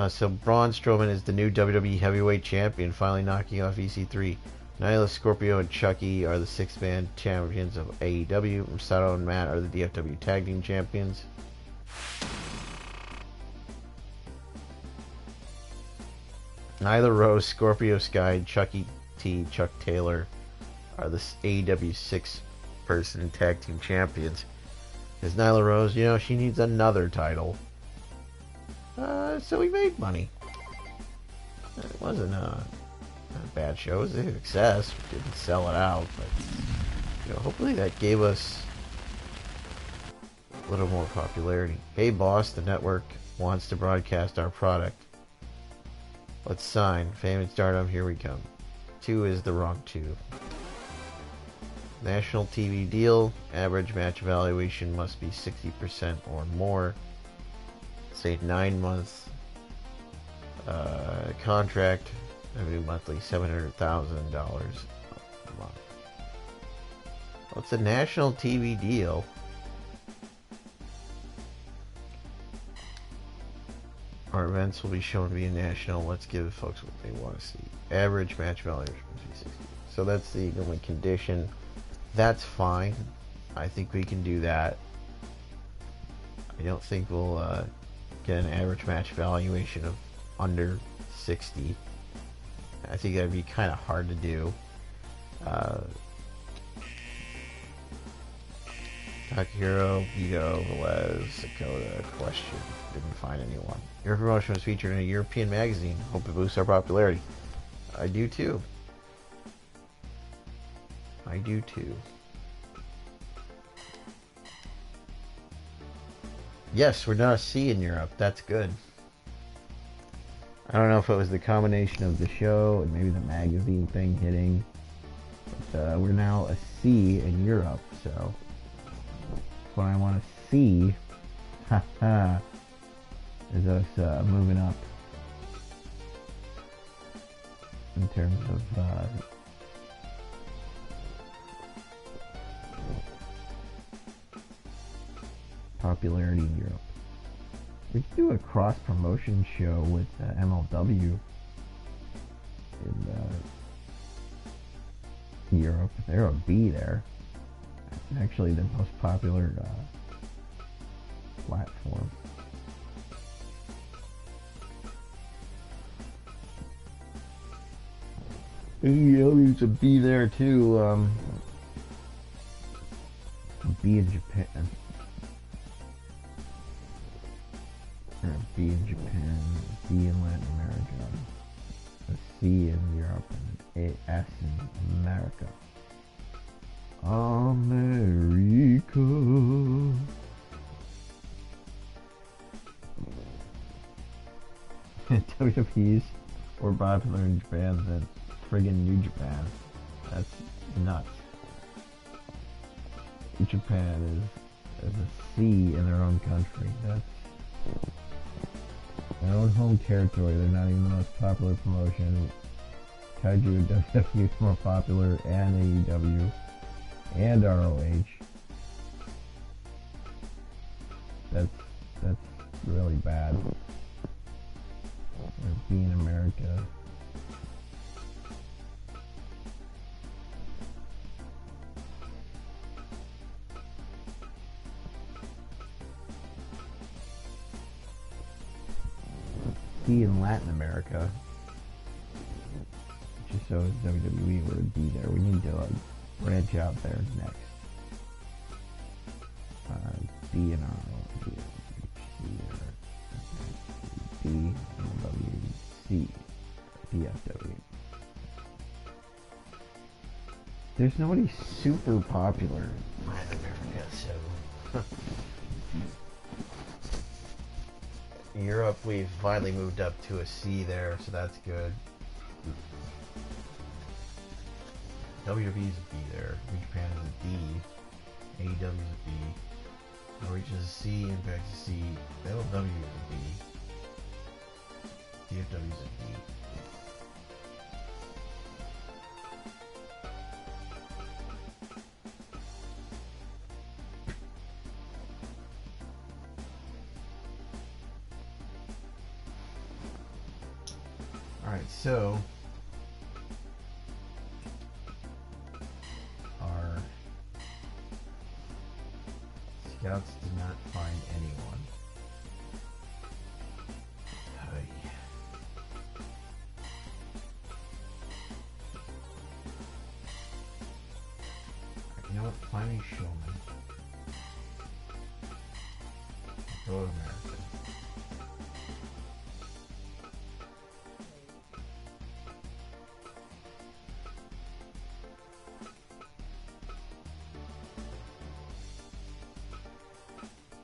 S1: So Braun Strowman is the new WWE Heavyweight Champion, finally knocking off EC3. Nyla, Scorpio, and Chucky are the six-man champions of AEW. Masato and Matt are the DFW Tag Team Champions. Nyla Rose, Scorpio Sky, and Chucky T, Chuck Taylor are the AEW six-person Tag Team Champions. Because Nyla Rose, she needs another title. So we made money. It wasn't a bad show. It was a success. We didn't sell it out, but hopefully that gave us a little more popularity. Hey boss, the network wants to broadcast our product. Let's sign. Fame and stardom, here we come. 2 is the wrong 2. National TV deal. Average match valuation must be 60% or more. Say 9 months contract. Revenue monthly $700,000 a month. Well, it's a national TV deal. Our events will be shown to be national. Let's give folks what they want to see. Average match value must be 60. So that's the only condition. That's fine. I think we can do that. I don't think we'll get an average match valuation of under 60. I think that'd be kind of hard to do. Takahiro, Vito, Velez, Sakota, question. Didn't find anyone. Your promotion was featured in a European magazine. Hope it boosts our popularity. I do too. I do too. Yes, we're not a C in Europe. That's good. I don't know if it was the combination of the show and maybe the magazine thing hitting. But we're now a C in Europe, so what I want to see is us moving up in terms of popularity in Europe. We could do a cross-promotion show with MLW in Europe. They're a B there. It's actually the most popular platform. AEW's a B there too. A B in Japan. Or a B in Japan, a B in Latin America, a C in Europe, and an S in America. America. WWE's more popular in Japan than friggin' New Japan. That's nuts. Japan is a C in their own country. That's their own home territory. They're not even the most popular promotion. Kaiju and WWE is more popular, and AEW, and ROH. That's really bad. They're being America. In Latin America, just so WWE would be there. We need to branch out there next. B and R, B, W, C, PFW. There's nobody super popular in Latin America, so. Europe, we've finally moved up to a C there, so that's good. WWE's a B there. New Japan is a D. AEW is a B. ROH is a C. Impact is a C. LW is a B. DFW is a D. Alright, so our scouts did not find anyone. You know what? Find me Showman. Go to America.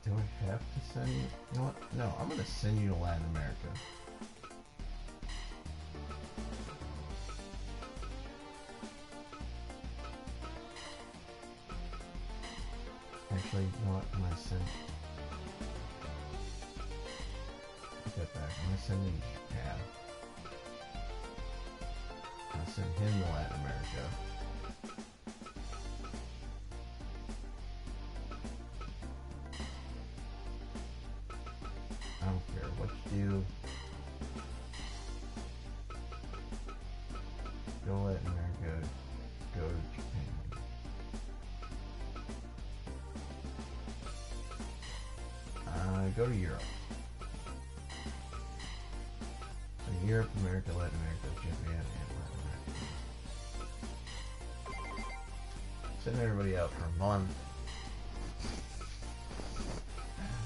S1: Do I have to send you? You know what? No, I'm going to send you to Latin America. Actually, you know what? I'm going to send... Take that back. I'm going to send him to Japan. I'm going to send him to Latin America. I don't care what you do. Go Latin America. Go to Japan. Go to Europe. So Europe, America, Latin America, Japan, and Latin America. Send everybody out for a month.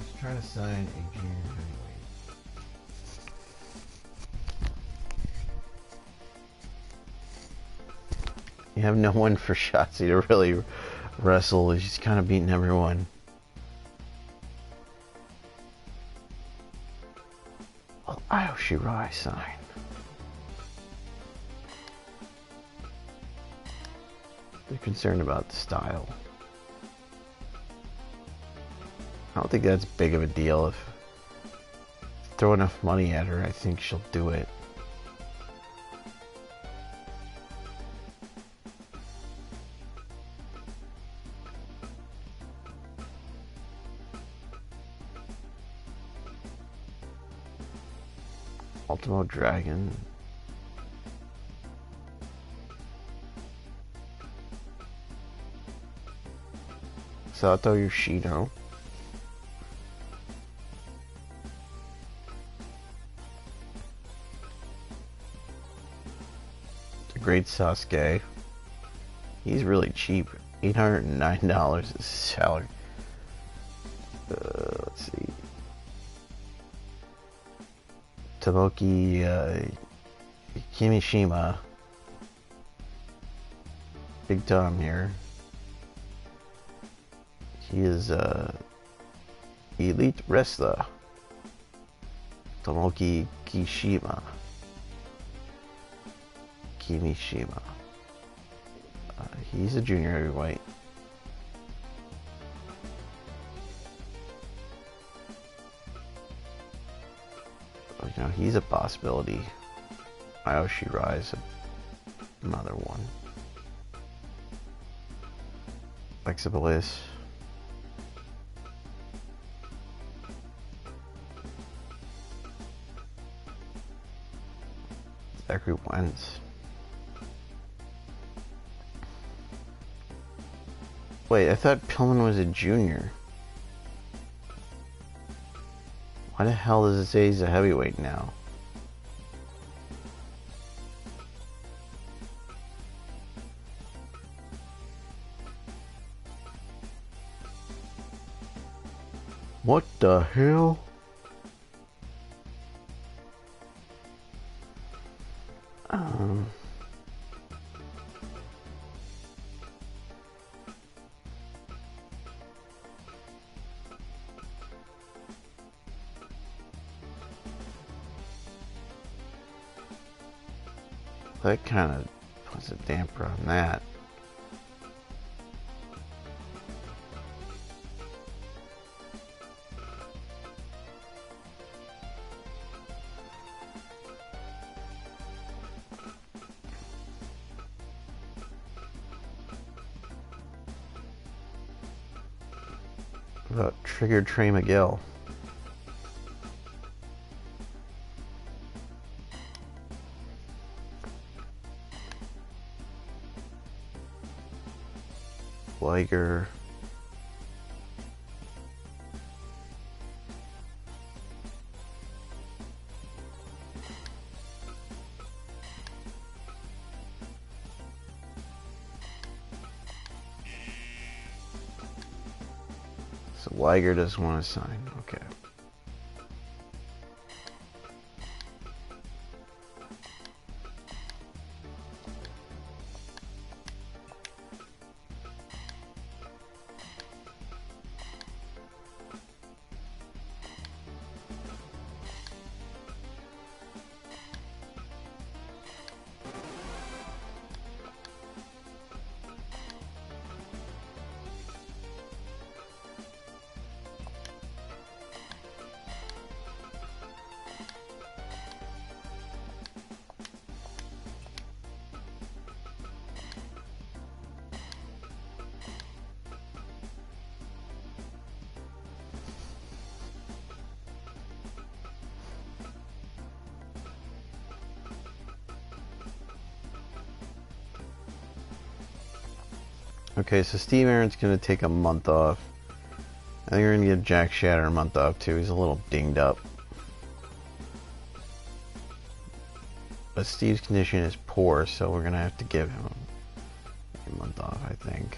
S1: Just trying to sign a junior heavyweight. You have no one for Shotzi to really wrestle. He's kind of beating everyone. Well, Io Shirai sign. They're concerned about the style. I don't think that's big of a deal. If throw enough money at her, I think she'll do it. Ultimo Dragon. Sato Yoshino. The Great Sasuke. He's really cheap. $809 is his salary. Let's see. Tomoki Kimishima. Big Tom here. He is elite wrestler. Tomoki Kimishima. He's a junior heavyweight. You know, he's a possibility. Aoshi Rise, another one. Alexa Bliss. Zachary Wentz. Wait, I thought Pillman was a junior. Why the hell does it say he's a heavyweight now? What the hell? That kind of puts a damper on that. What about Trigger Trey McGill? Liger. So Liger doesn't want to sign. Okay. Okay, so Steve Aaron's going to take a month off. I think we're going to give Jack Shatter a month off too. He's a little dinged up. But Steve's condition is poor, so we're going to have to give him a month off, I think.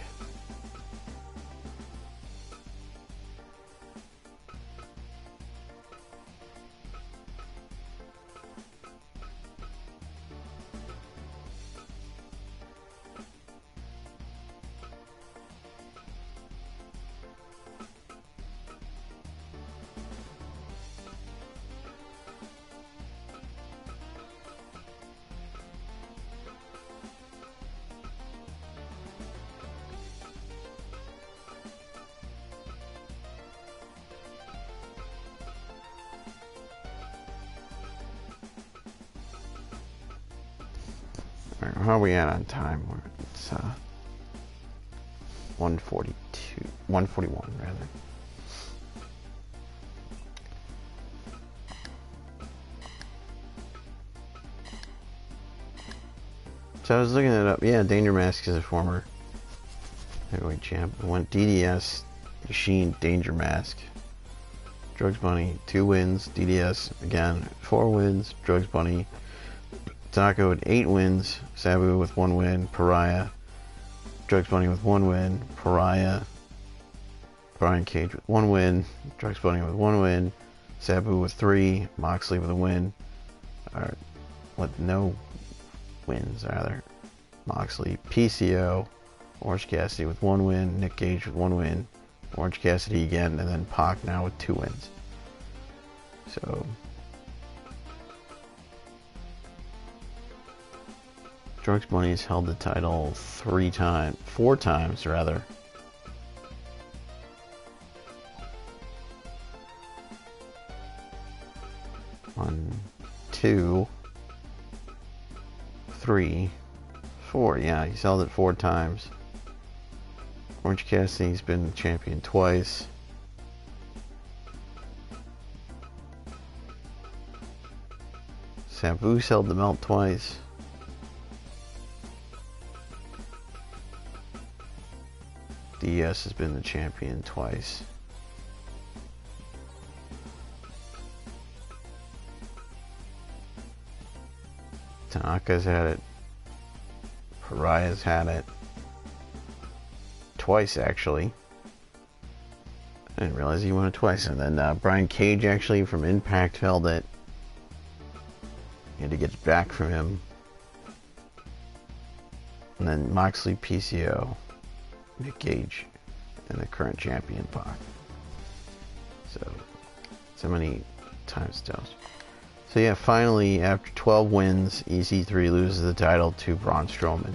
S1: How are we at on time? It's 142, 141 rather. So I was looking it up. Yeah, Danger Mask is a former heavyweight champ. Went DDS, Machine, Danger Mask. Drugs Bunny, 2 wins. DDS, again, 4 wins. Drugs Bunny. Tanaka with 8 wins. Sabu with 1 win. Pariah. Drugs Bunny with 1 win. Pariah. Brian Cage with 1 win. Drugs Bunny with 1 win. Sabu with 3. Moxley with a win. Or, with no wins, rather. Moxley. PCO. Orange Cassidy with 1 win. Nick Gage with 1 win. Orange Cassidy again. And then Pac now with 2 wins. So... Drugs Bunny's held the title 4 times rather. One, 2, 3, 4. Yeah, he's held it 4 times. Orange Cassidy's been champion twice. Sabu's held the belt twice. DS has been the champion twice. Tanaka's had it. Pariah's had it. Twice, actually. I didn't realize he won it twice. And then Brian Cage, actually, from Impact, held it. He had to get it back from him. And then Moxley, PCO. Nick Gage, and the current champion Pac. So many times toast. So yeah, finally, after 12 wins, EC3 loses the title to Braun Strowman.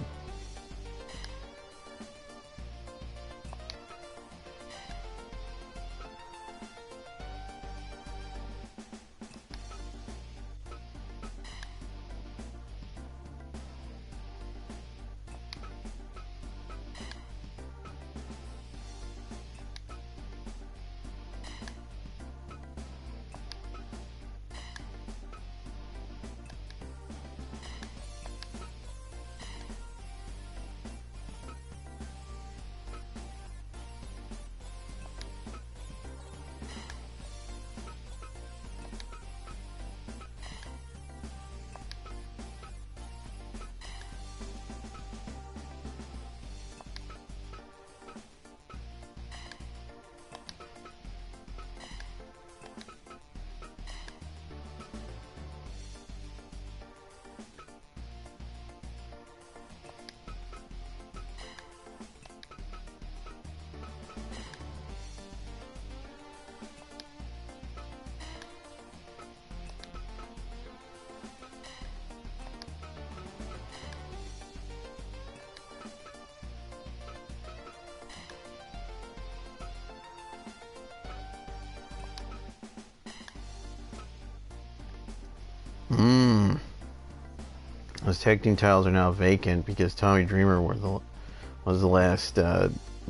S1: Those tag team titles are now vacant because Tommy Dreamer was the last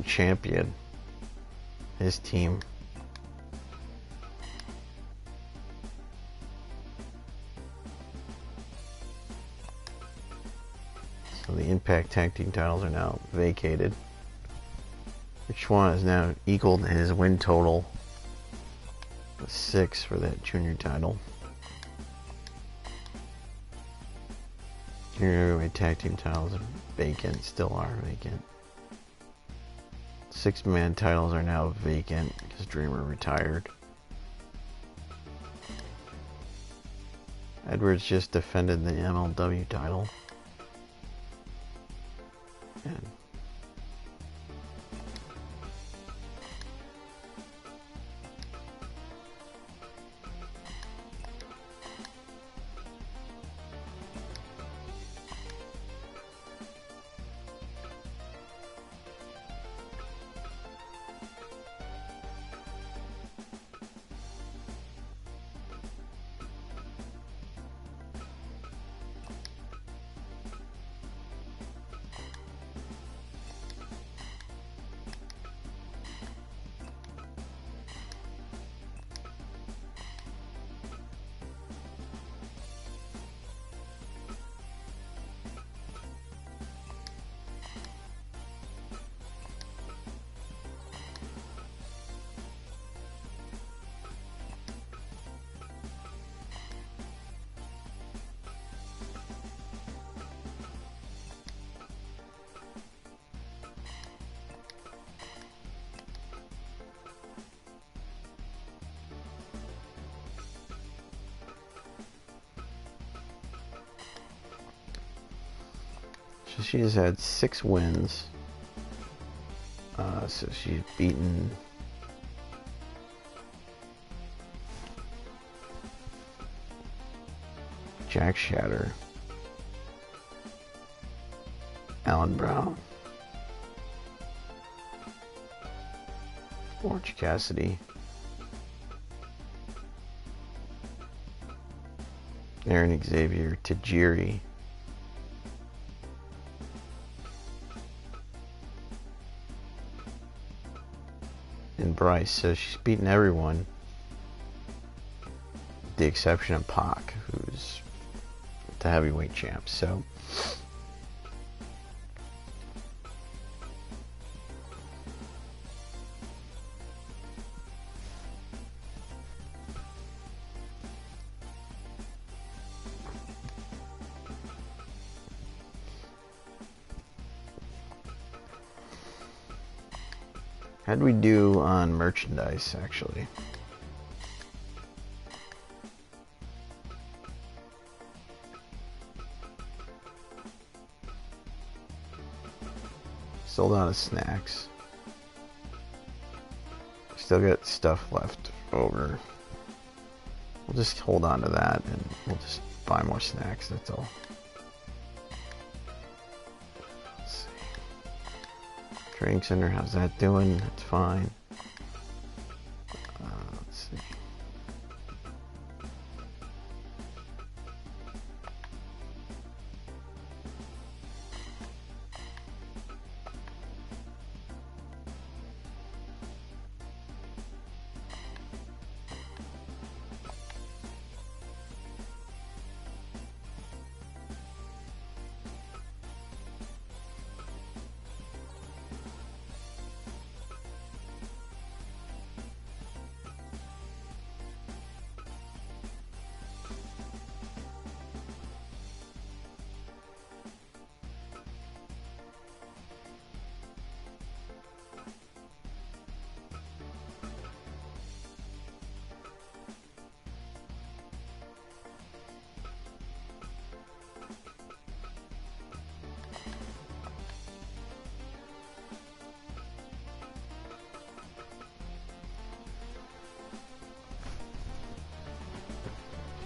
S1: champion. His team. So the Impact tag team titles are now vacated. Rich Swann has now equaled his win total with 6 for that junior title. Junior heavyweight tag team titles are vacant, still are vacant. 6-man titles are now vacant because Dreamer retired. Edwards just defended the MLW title. And So she has had 6 wins. So she's beaten Jack Shatter, Alan Brown, Orange Cassidy, Aaron Xavier, Tajiri, and Bryce. So she's beaten everyone, with the exception of Pac, who's the heavyweight champ. So how'd we do on merchandise, actually? Sold out of snacks. Still got stuff left over. We'll just hold on to that and we'll just buy more snacks, that's all. Let's see. Training center, how's that doing? That's fine. Let's see.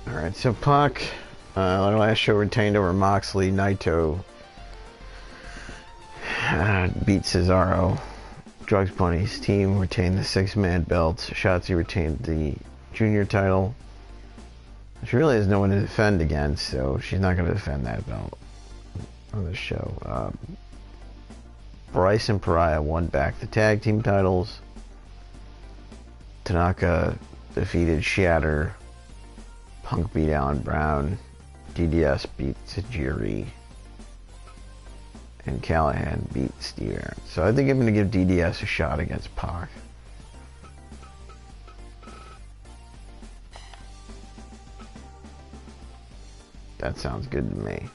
S1: Alright, so Pac, our last show retained over Moxley. Naito beat Cesaro. Drugs Bunny's team retained the 6-man belts. Shotzi retained the junior title. She really has no one to defend against, so she's not going to defend that belt on this show. Bryce and Pariah won back the tag team titles. Tanaka defeated Shatter. Punk beat Alan Brown. DDS beat Tajiri. And Callahan beat Steve Aaron. So I think I'm going to give DDS a shot against Pac. That sounds good to me.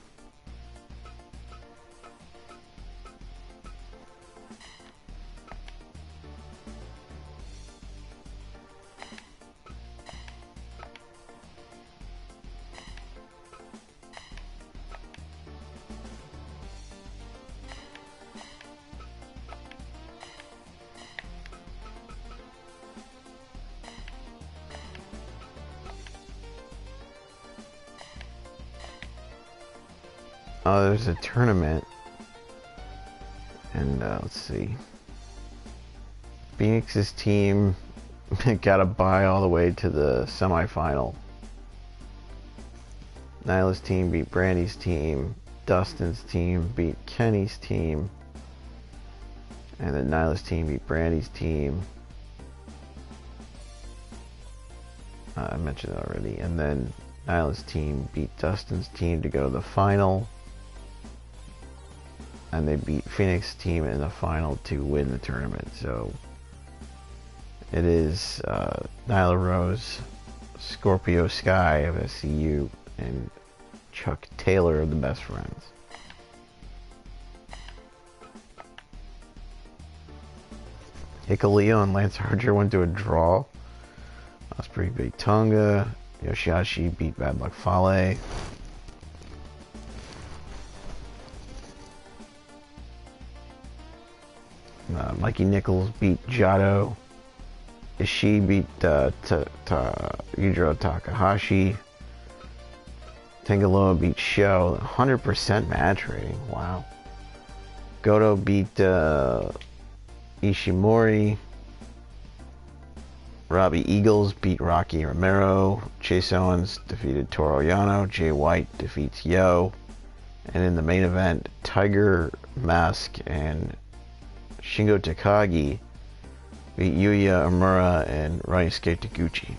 S1: Oh, there's a tournament. And let's see. Phoenix's team got a bye all the way to the semifinal. Nyla's team beat Brandy's team. Dustin's team beat Kenny's team. And then Nyla's team beat Brandy's team. I mentioned it already. And then Nyla's team beat Dustin's team to go to the final. And they beat Phoenix's team in the final to win the tournament. So it is Nyla Rose, Scorpio Sky of SCU, and Chuck Taylor of the Best Friends. Hikuleo and Lance Archer went to a draw. That's pretty big. Tonga, Yoshihashi beat Bad Luck Fale. Mikey Nichols beat Jado. Ishii beat Yujiro Takahashi. Tangaloa beat Sho. 100% match rating. Wow. Goto beat Ishimori. Robbie Eagles beat Rocky Romero. Chase Owens defeated Toru Yano. Jay White defeats Yo. And in the main event, Tiger Mask and Shingo Takagi beat Yuya Amura and Ryusuke Taguchi.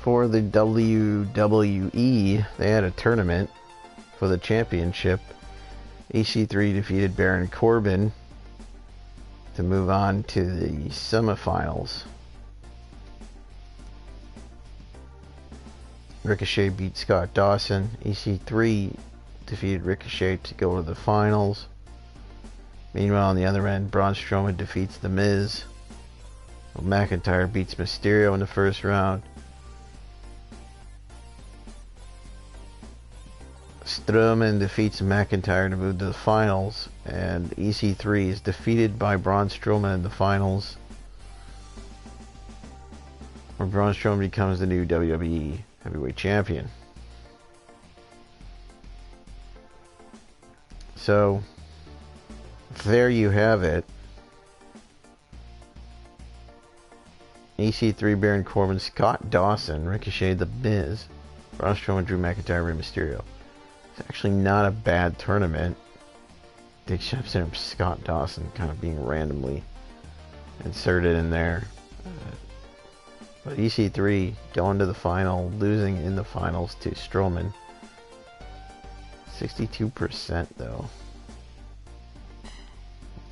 S1: For the WWE, they had a tournament for the championship. EC3 defeated Baron Corbin to move on to the semifinals. Ricochet beat Scott Dawson. EC3 defeated Ricochet to go to the finals. Meanwhile, on the other end, Braun Strowman defeats The Miz. McIntyre beats Mysterio in the first round. Strowman defeats McIntyre to move to the finals, and EC3 is defeated by Braun Strowman in the finals, where Braun Strowman becomes the new WWE Heavyweight Champion. So, there you have it. EC3, Baron Corbin, Scott Dawson, Ricochet, The Miz, Braun Strowman, Drew McIntyre, Rey Mysterio. It's actually not a bad tournament. The exception of Scott Dawson kind of being randomly inserted in there. But EC3 going to the final, losing in the finals to Strowman. 62% though.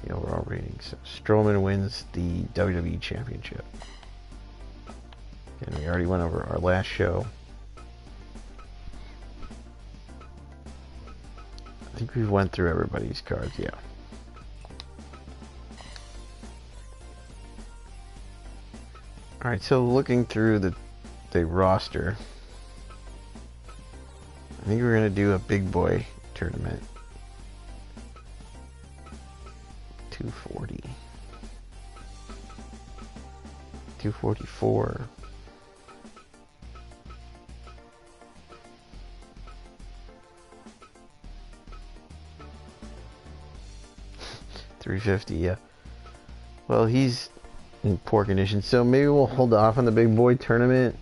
S1: The overall rating. So Strowman wins the WWE Championship. And we already went over our last show. I think we went through everybody's cards, yeah. Alright, so looking through the roster, I think we're going to do a big boy tournament. 240. 244. $350, yeah. Well, he's in poor condition, so maybe we'll hold off on the big boy tournament.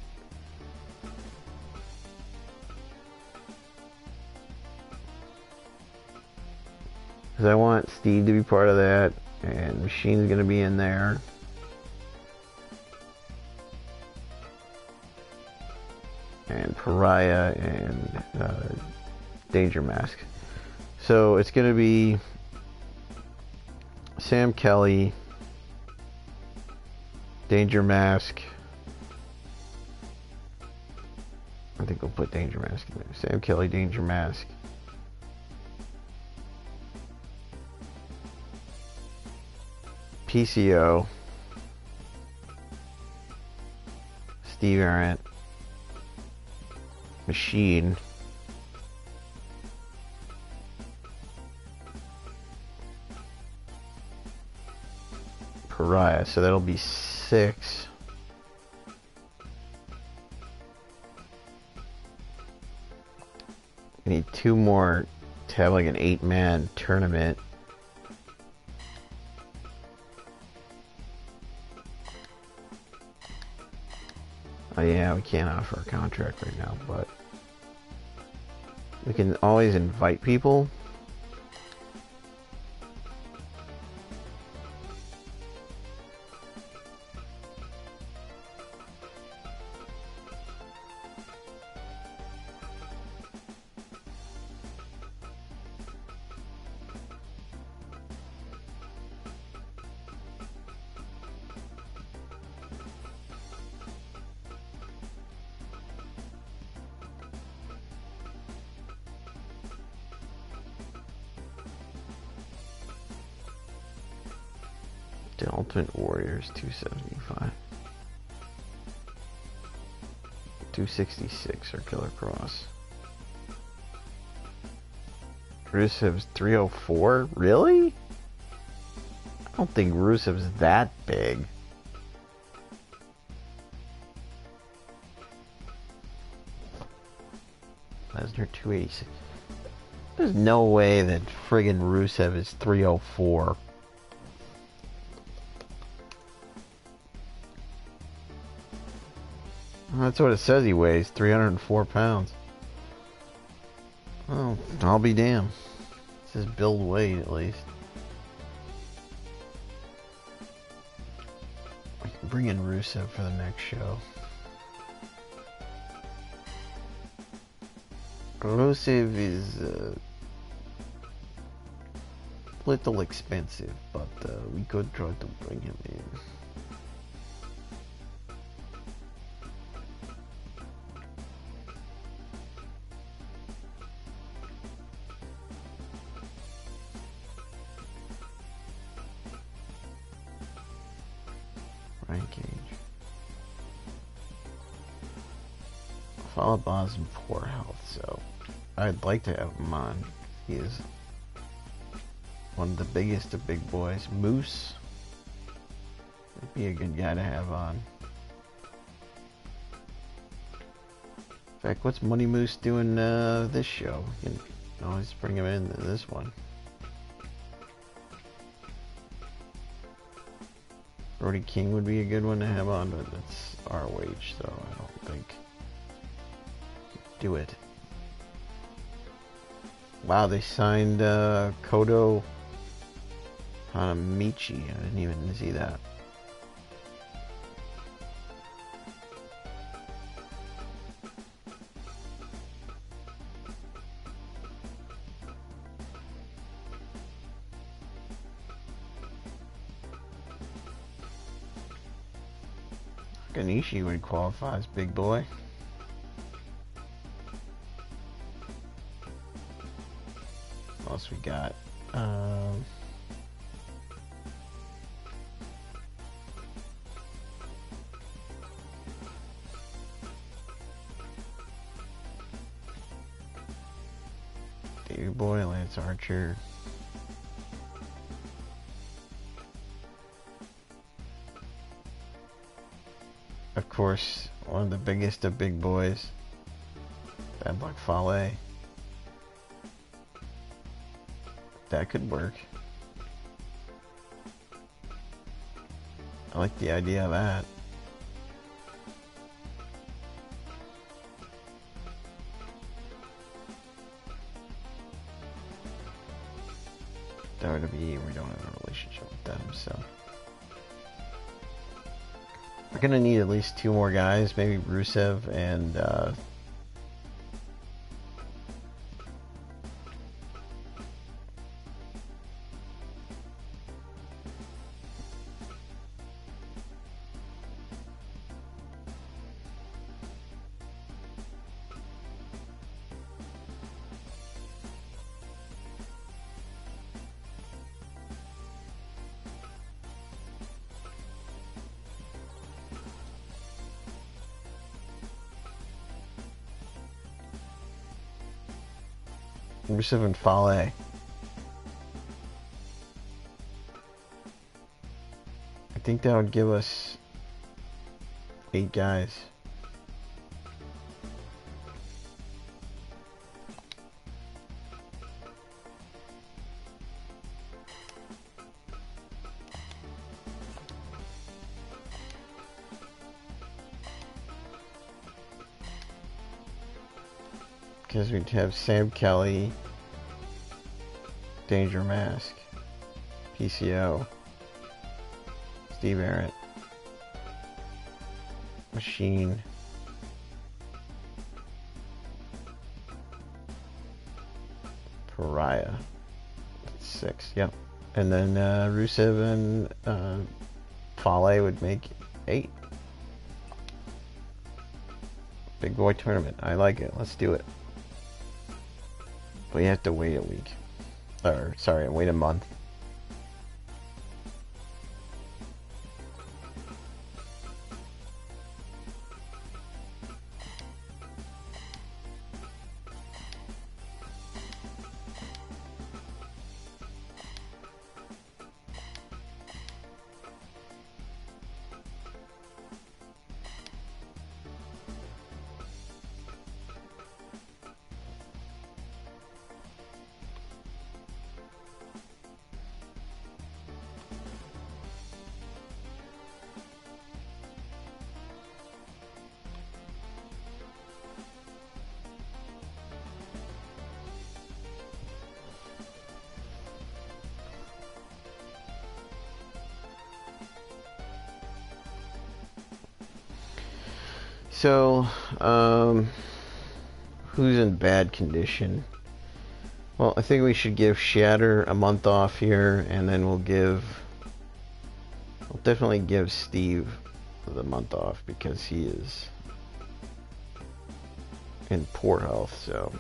S1: Because I want Steve to be part of that, and Machine's going to be in there. And Pariah and Danger Mask. So it's going to be Sam Kelly, Danger Mask. I think we'll put Danger Mask in there. Sam Kelly, Danger Mask. PCO. Steve Arndt. Machine. Pariah, so that'll be 6. We need 2 more to have like an 8-man tournament. Oh yeah, we can't offer a contract right now, but we can always invite people. The Ultimate Warriors 275. 266 or Killer Cross. Rusev's 304? Really? I don't think Rusev's that big. Lesnar 286. There's no way that friggin' Rusev is 304. That's what it says he weighs, 304 pounds. Oh, I'll be damned. It says build weight at least. I can bring in Rusev for the next show. Rusev is a little expensive, but we could try to bring him in. Falabah's in poor health, so I'd like to have him on. He is one of the biggest of big boys. Moose would be a good guy to have on. In fact, what's Money Moose doing this show? You can always bring him into this one. Brody King would be a good one to have on, but it's ROH, so I don't think do it. Wow, they signed Kodo Hanamichi. I didn't even see that. Ganishi would qualify as big boy. What else we got? Davey Boy, Lance Archer. Of course, one of the biggest of big boys, Bad Luck Fale. That could work. I like the idea of that. WWE, we don't have a relationship with them, so we're gonna need at least two more guys, maybe Rusev and Rusev and Fale. I think that would give us 8 guys. Because we'd have Sam Kelly, Danger Mask, PCO, Steve Arrett, Machine, Pariah. That's 6, yep. And then Rusev and Fale would make 8. Big boy tournament. I like it. Let's do it. But you have to wait a week. Or, sorry, wait a month. So, who's in bad condition? Well, I think we should give Shatter a month off here, and then we'll definitely give Steve the month off because he is in poor health, so.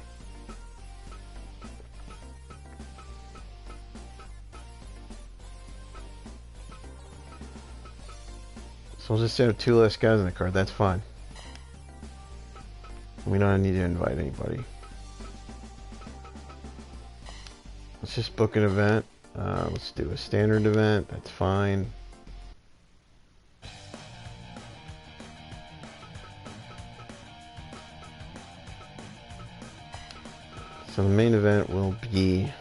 S1: So we'll just have 2 less guys in the card, that's fine. We don't need to invite anybody. Let's just book an event. Let's do a standard event, that's fine. So the main event will be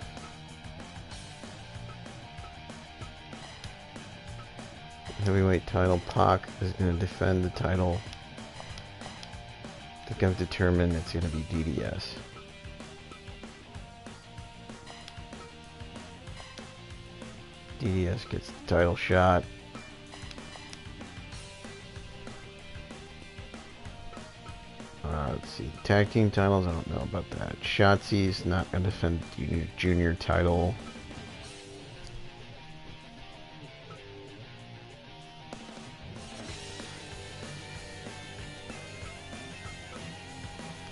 S1: heavyweight title. Pac is going to defend the title. I think I've determined it's going to be DDS. DDS gets the title shot. Let's see. Tag team titles, I don't know about that. Shotzi's not going to defend the junior title.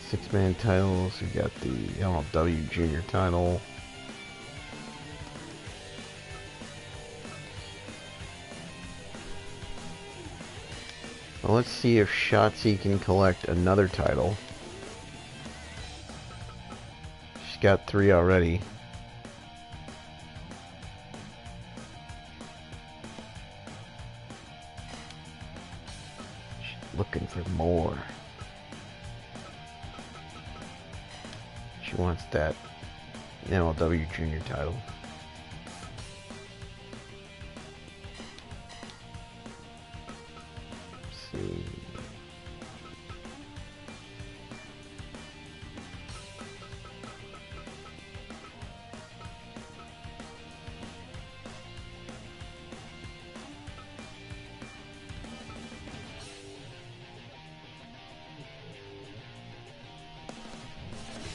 S1: Six-man titles, we got the MLW junior title. Well, let's see if Shotzi can collect another title. She's got 3 already. She's looking for more. She wants that MLW junior title. Let's see.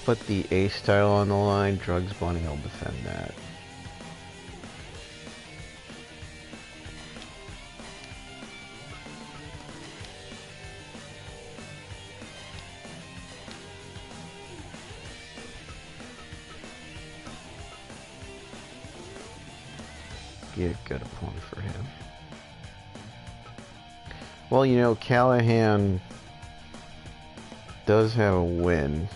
S1: Put the Ace title on the line. Drugs Bunny will defend that. Be a good opponent for him. Well, you know, Callahan does have a win.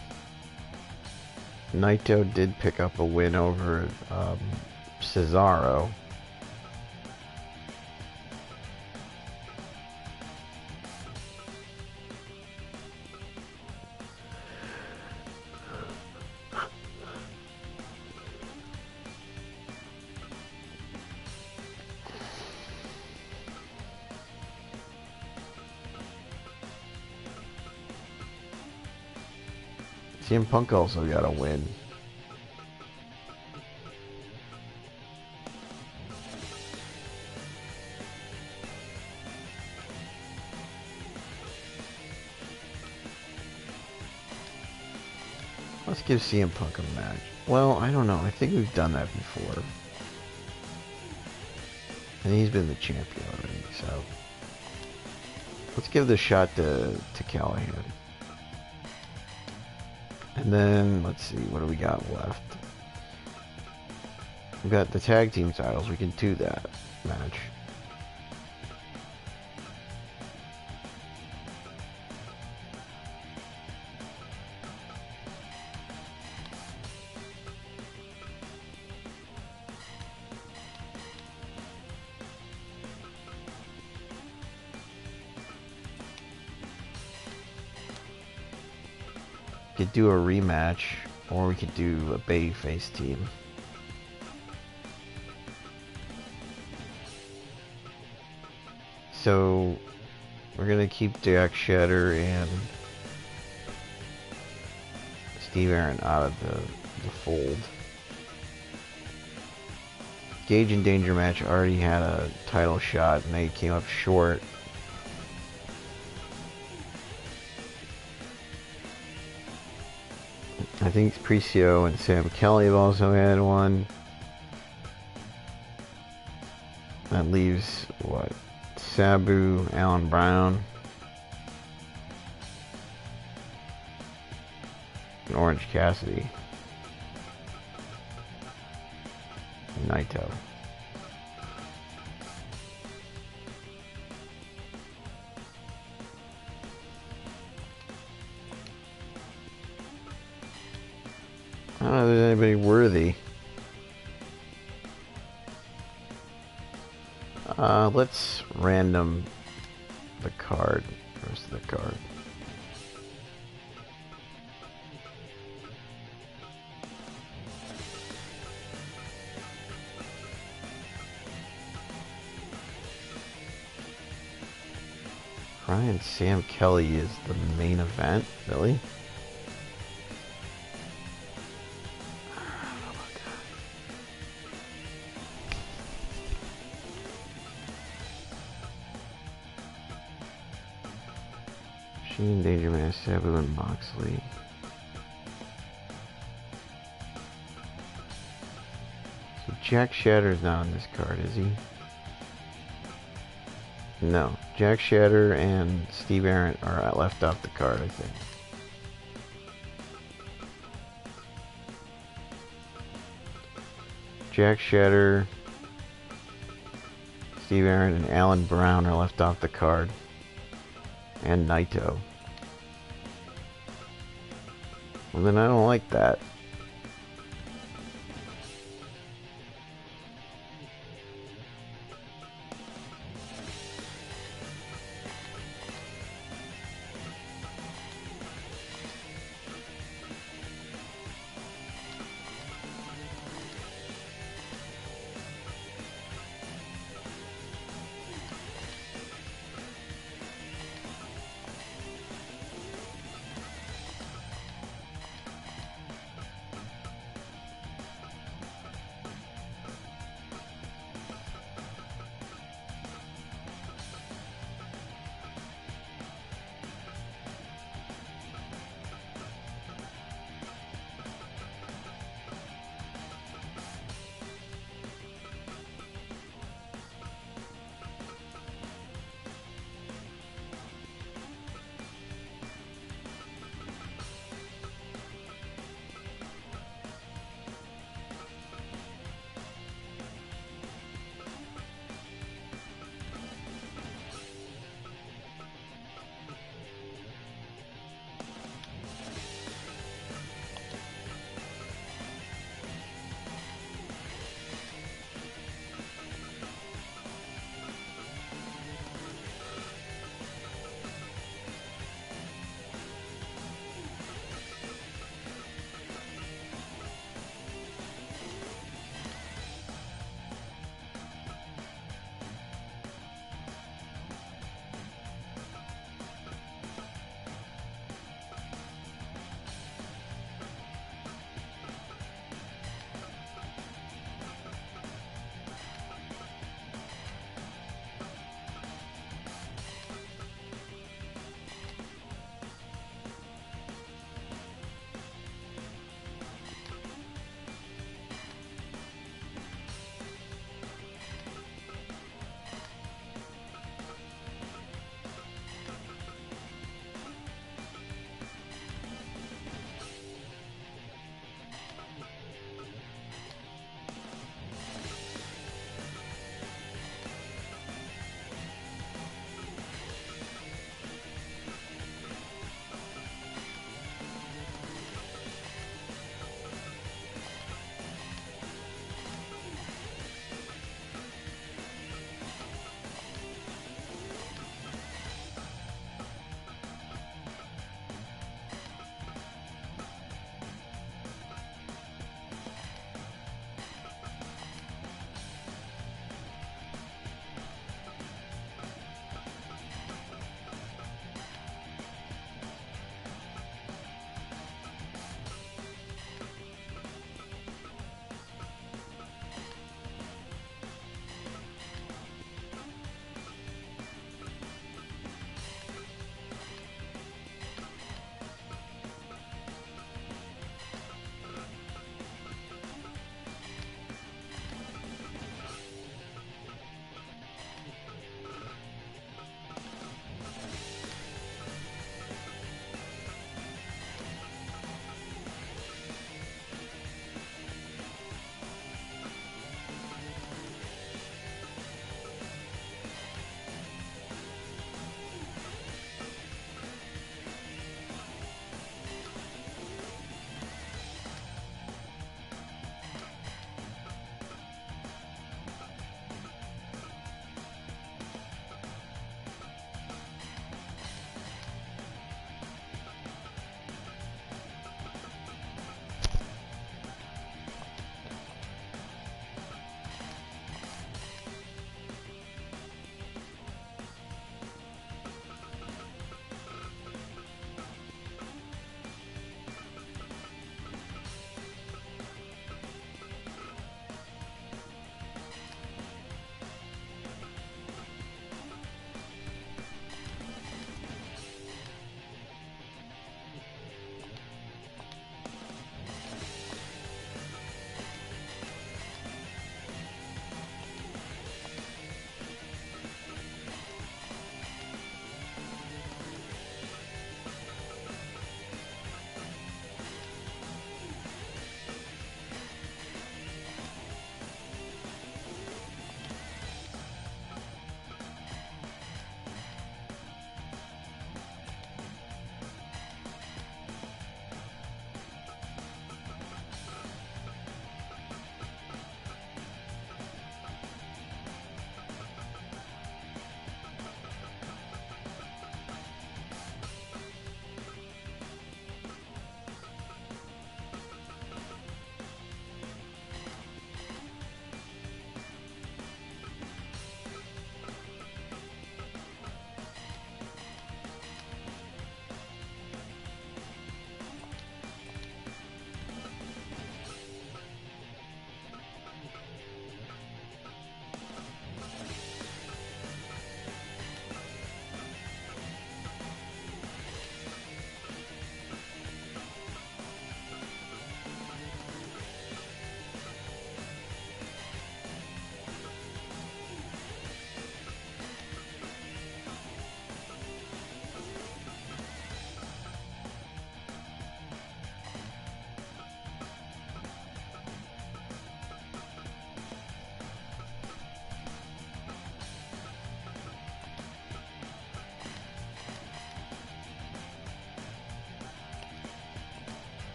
S1: Naito did pick up a win over Cesaro. CM Punk also got a win. Let's give CM Punk a match. Well, I don't know. I think we've done that before. And he's been the champion already, so. Let's give the shot to Callahan. And then, let's see, what do we got left? We've got the tag team titles. We can do that match. Could do a rematch, or we could do a babyface team. So we're gonna keep Jack Shatter and Steve Aaron out of the fold. Gage and Danger match already had a title shot and they came up short. I think Precio and Sam Kelly have also had one. That leaves, what? Sabu, Alan Brown, and Orange Cassidy, and Naito. I don't know if there's anybody worthy. Let's random the card. Rest of the card. Ryan Sam Kelly is the main event, really? Shane, Danger Man, Sabu, and Moxley. So Jack Shatter's not on this card, is he? No. Jack Shatter and Steve Arndt are left off the card, I think. Jack Shatter, Steve Arndt, and Alan Brown are left off the card. And Naito. Well, then I don't like that.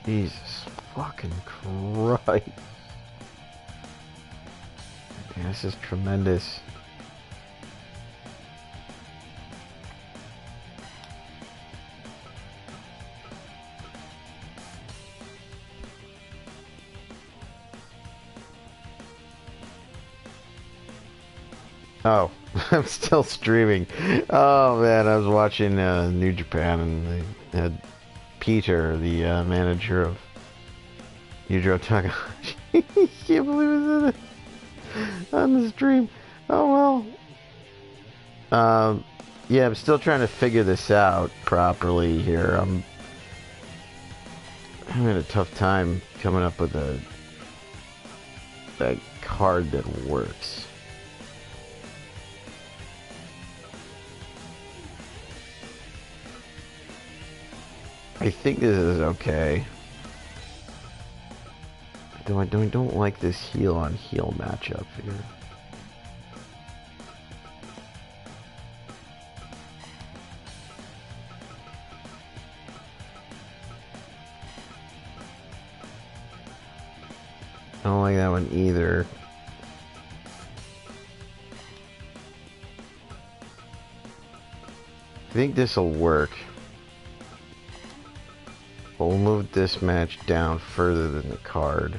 S1: Jesus fucking Christ. Yeah, this is tremendous. Oh, I'm still streaming. Oh man, I was watching New Japan and they had Peter, the manager of Yujiro Takahashi. Can't believe it on the stream. Oh well. Yeah, I'm still trying to figure this out properly here. I'm having a tough time coming up with a card that works. I think this is okay. Though I don't like this heel on heel matchup here. I don't like that one either. I think this will work. We'll move this match down further than the card.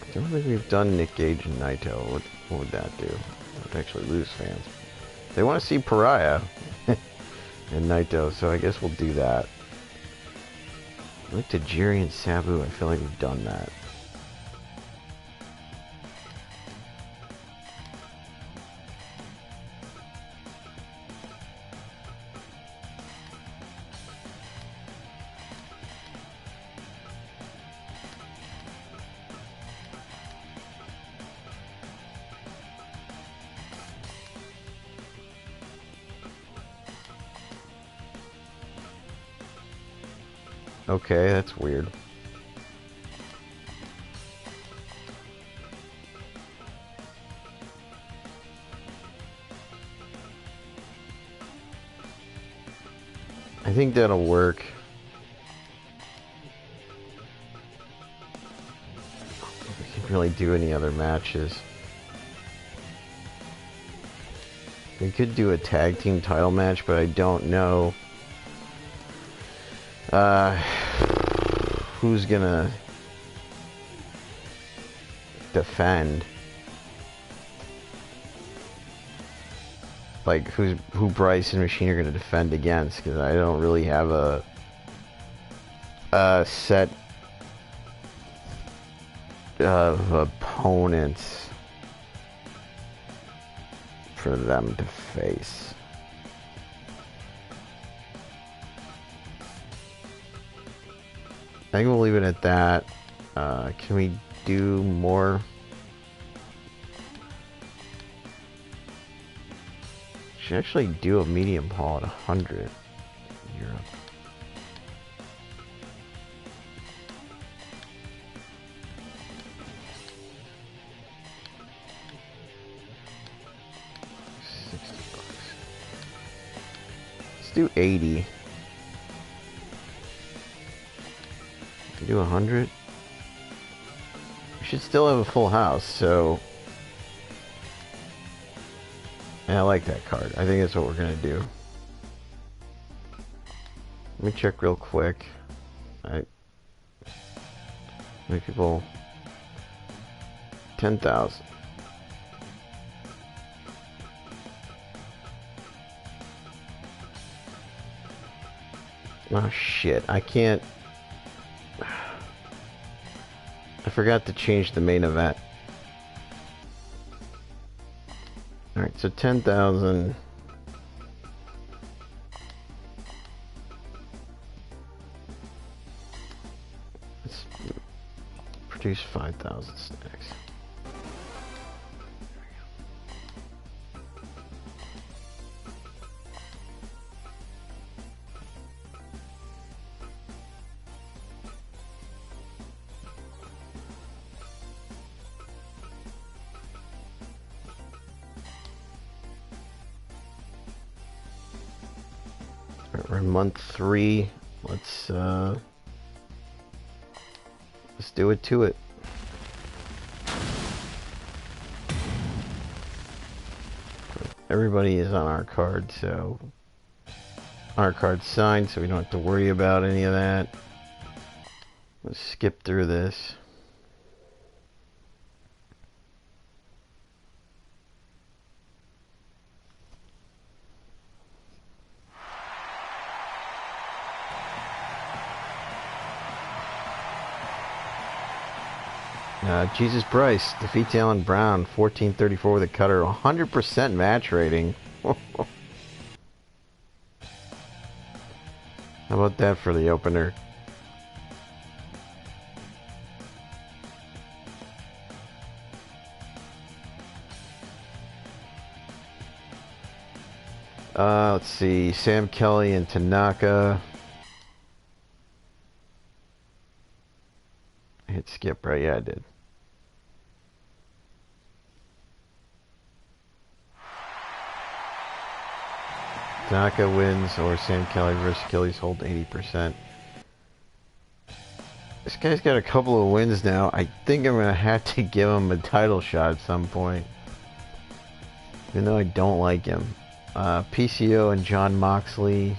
S1: I don't think we've done Nick Gage and Naito. What would that do? That would actually lose fans. They want to see Pariah and Naito, so I guess we'll do that. Like Tajiri and Sabu, I feel like we've done that. Okay, that's weird. I think that'll work. I don't think we can really do any other matches. We could do a tag team title match, but I don't know who's gonna defend. Like who Bryce and Machine are gonna defend against, because I don't really have a set of opponents for them to face. I think we'll leave it at that. Can we do more? Should actually do a medium haul at 100 Europe. $60. Let's do 80. Do 100. We should still have a full house, so yeah, I like that card. I think that's what we're gonna do. Let me check real quick. Many people. 10,000. Oh shit! I can't. I forgot to change the main event. Alright, so 10,000. Let's produce 5,000 snacks. We're in month 3. Let's do it to it. Everybody is on our card, so our card's signed, so we don't have to worry about any of that. Let's skip through this. Jesus Bryce defeats Alan Brown, 1434 with a cutter, 100% match rating. How about that for the opener? Let's see, Sam Kelly and Tanaka. I hit skip, right? Yeah, I did. Tanaka wins, or Sam Kelly versus Achilles hold 80%. This guy's got a couple of wins now. I think I'm going to have to give him a title shot at some point. Even though I don't like him. PCO and John Moxley.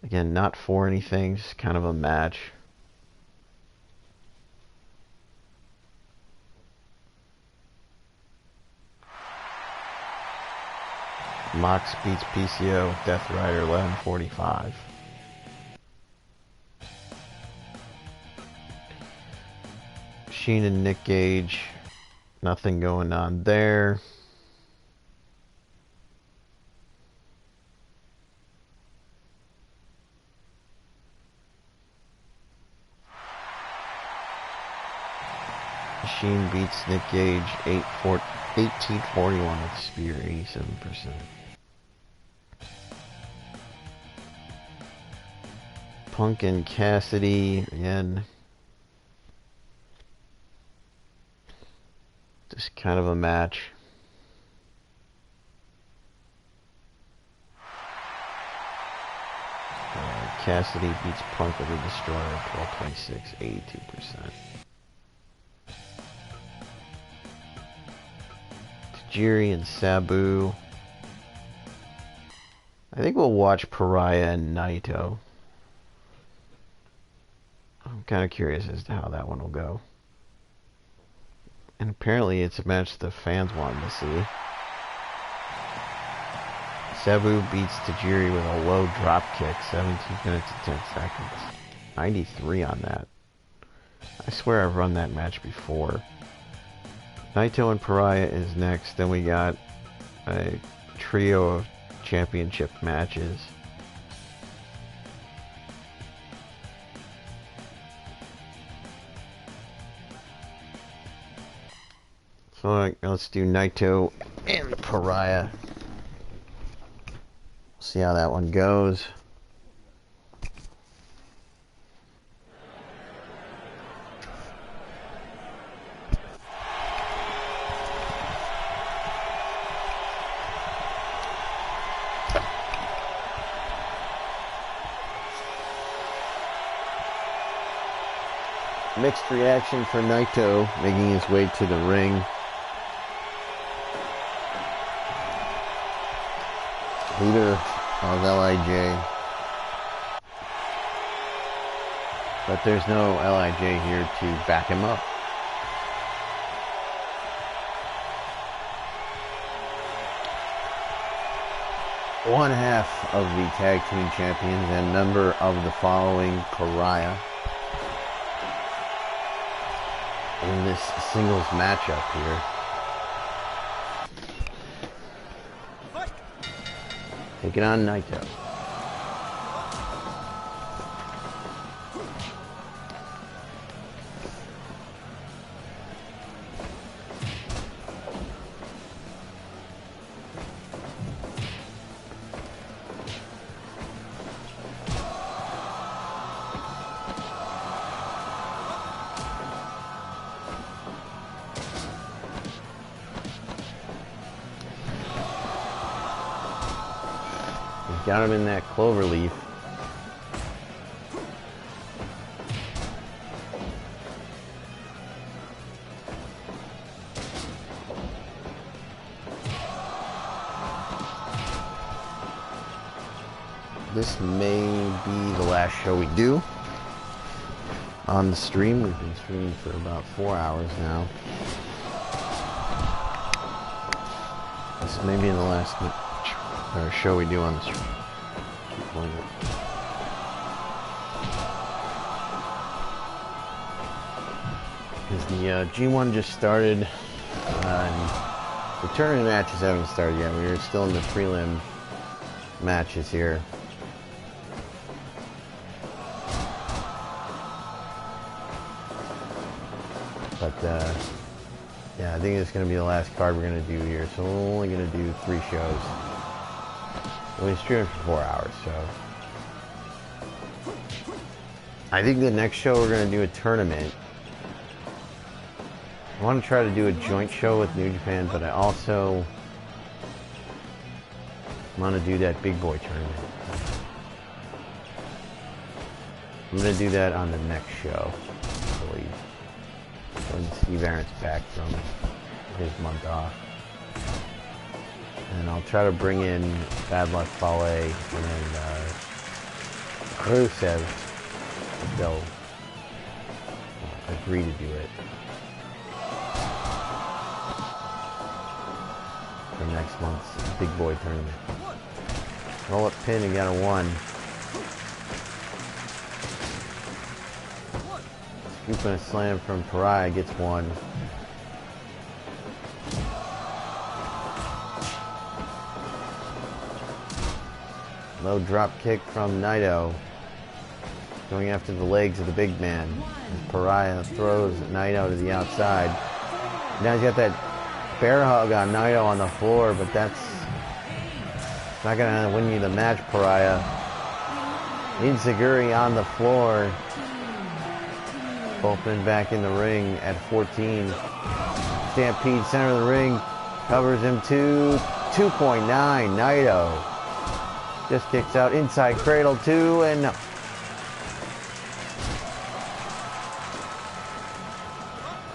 S1: Again, not for anything, just kind of a match. Mox beats PCO, Death Rider 11:45. Sheen and Nick Gage, nothing going on there. Sheen beats Nick Gage 1841 with spear, 87%. Punk and Cassidy again. Just kind of a match. Cassidy beats Punk with a Destroyer, 1226, 82%. Tajiri and Sabu. I think we'll watch Pariah and Naito. I'm kind of curious as to how that one will go. And apparently it's a match the fans wanted to see. Sabu beats Tajiri with a low drop kick, 17 minutes and 10 seconds. 93 on that. I swear I've run that match before. Naito and Pariah is next. Then we got a trio of championship matches. So let's do Naito and Pariah. See how that one goes. Mixed reaction for Naito making his way to the ring. Leader of LIJ. But there's no LIJ here to back him up. One half of the tag team champions and member of the following Pariah in this singles matchup here. Taking on Naito. We've got him in that clover leaf. This may be the last show we do on the stream. We've been streaming for about 4 hours now. This may be the last show we do on the stream. Keep playing it. Because the G1 just started, and the tournament matches haven't started yet. We are still in the prelim matches here. But yeah, I think it's going to be the last card we're going to do here. So we're only going to do 3 shows. We streamed for 4 hours, so I think the next show we're going to do a tournament. I want to try to do a joint show with New Japan, but I also want to do that big boy tournament. I'm going to do that on the next show, I believe. When Steve Arnett's back from his month off. And I'll try to bring in Bad Luck Fale and then Rusev if they'll agree to do it. For next month's big boy tournament. Roll up pin and got a 1. Scoop and a slam from Pariah gets 1. Low drop kick from Naito. Going after the legs of the big man. And Pariah throws Naito to the outside. Now he's got that bear hug on Naito on the floor, but that's not going to win you the match, Pariah. Insiguri on the floor. Both men back in the ring at 14. Stampede, center of the ring. Covers him to 2.9. Naito just kicks out inside cradle 2 and no.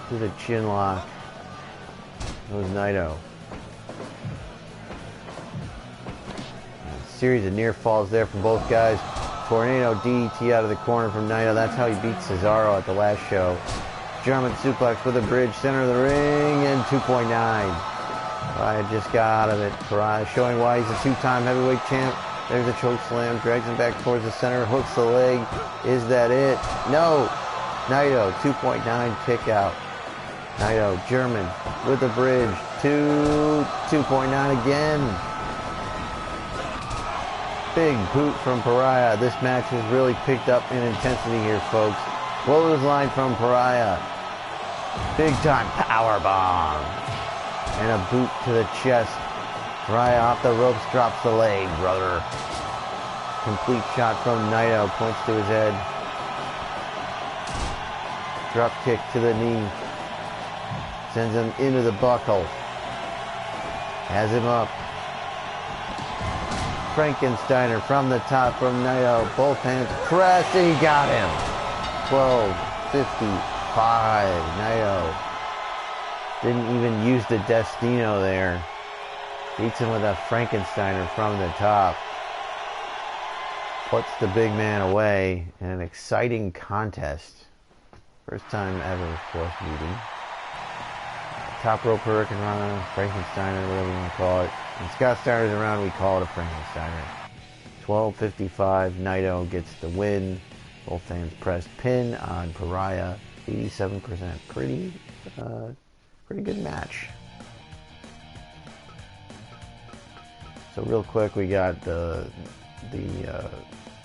S1: To the chin lock. That was Naito. A series of near falls there from both guys. Tornado DDT out of the corner from Naito. That's how he beat Cesaro at the last show. German suplex with a bridge, center of the ring, and 2.9. Pariah just got out of it. Pariah showing why he's a 2-time heavyweight champ. There's a choke slam, drags him back towards the center, hooks the leg. Is that it? No! Naito, 2.9 kick out. Naito, German, with the bridge, 2.9 again. Big boot from Pariah. This match has really picked up in intensity here, folks. Clothesline from Pariah. Big time power bomb. And a boot to the chest. Pariah off the ropes, drops the leg, brother. Complete shot from Naito, points to his head. Drop kick to the knee. Sends him into the buckle. Has him up. Frankensteiner from the top from Naito. Both hands pressed and he got him. 12:55. Naito didn't even use the Destino there. Beats him with a Frankensteiner from the top. Puts the big man away in an exciting contest. First time ever fourth meeting. Top rope Hurricane Rana, Frankensteiner, whatever you want to call it. When Scott Steiner's around, we call it a Frankensteiner. 12:55, Naito gets the win. Both hands pressed, pin on Pariah, 87%. Pretty good match. So real quick, we got the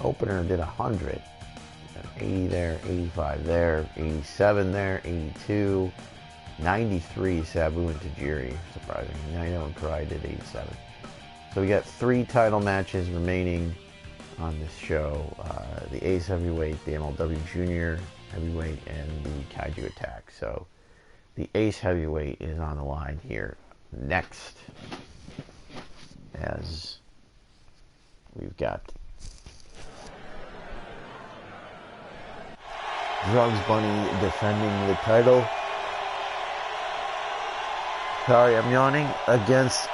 S1: opener did 100. 80 there, 85 there, 87 there, 82, 93 Sabu and Tajiri, surprisingly. Naito and Pariah did 87. So we got 3 title matches remaining on this show. The Ace Heavyweight, the MLW Junior Heavyweight, and the Kaiju Attack. So the Ace Heavyweight is on the line here next, as We've got Drugs Bunny defending the title. Sorry, I'm yawning. Against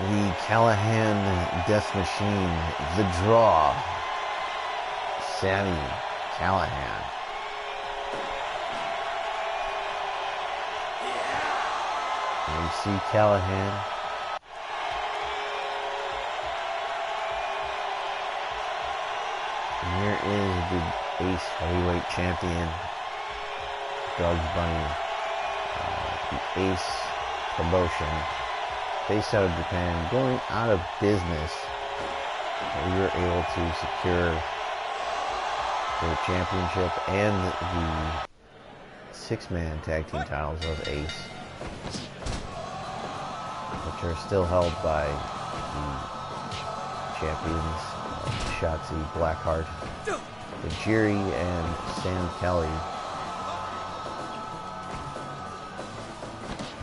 S1: the Callahan Death Machine, the Draw, Sammy Callahan. And we see Callahan. And here is the Ace Heavyweight Champion, Drugs Bunny. The Ace promotion, based out of Japan, going out of business. We were able to secure the championship and the six-man tag team titles of Ace, which are still held by the champions, Shotzi Blackheart, Tajiri, and Sam Kelly.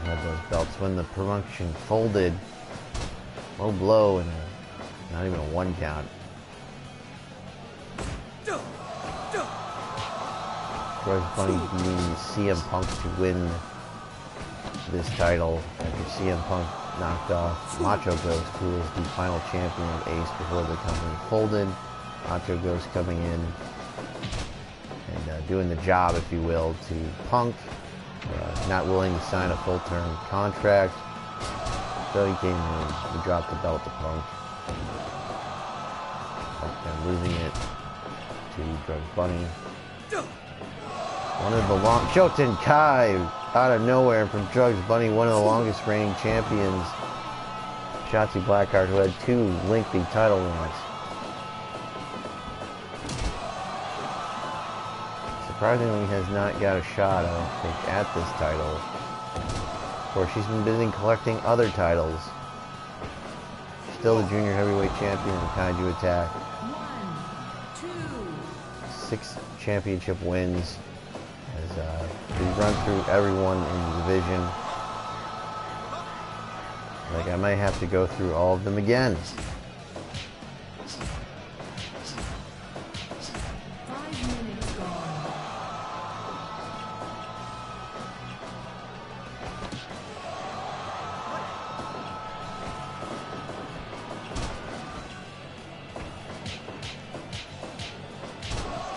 S1: Had those belts when the promotion folded. Low blow and not even a 1 count. Drugs Bunny beating CM Punk to win this title after CM Punk knocked off Macho Ghost, who was the final champion of Ace before the company folded. Macho Ghost coming in and doing the job, if you will, to Punk. Not willing to sign a full-term contract, so he came in, he dropped the belt to Punk, and losing it to Drugs Bunny. One of the long Shoten Kai out of nowhere from Drugs Bunny, one of the longest reigning champions, Shotzi Blackheart, who had 2 lengthy title wins. Surprisingly, has not got a shot, I don't think, at this title. Of course, she's been busy collecting other titles. Still the junior heavyweight champion in Kaiju Attack. 6 championship wins. As we run through everyone in the division. Like, I might have to go through all of them again.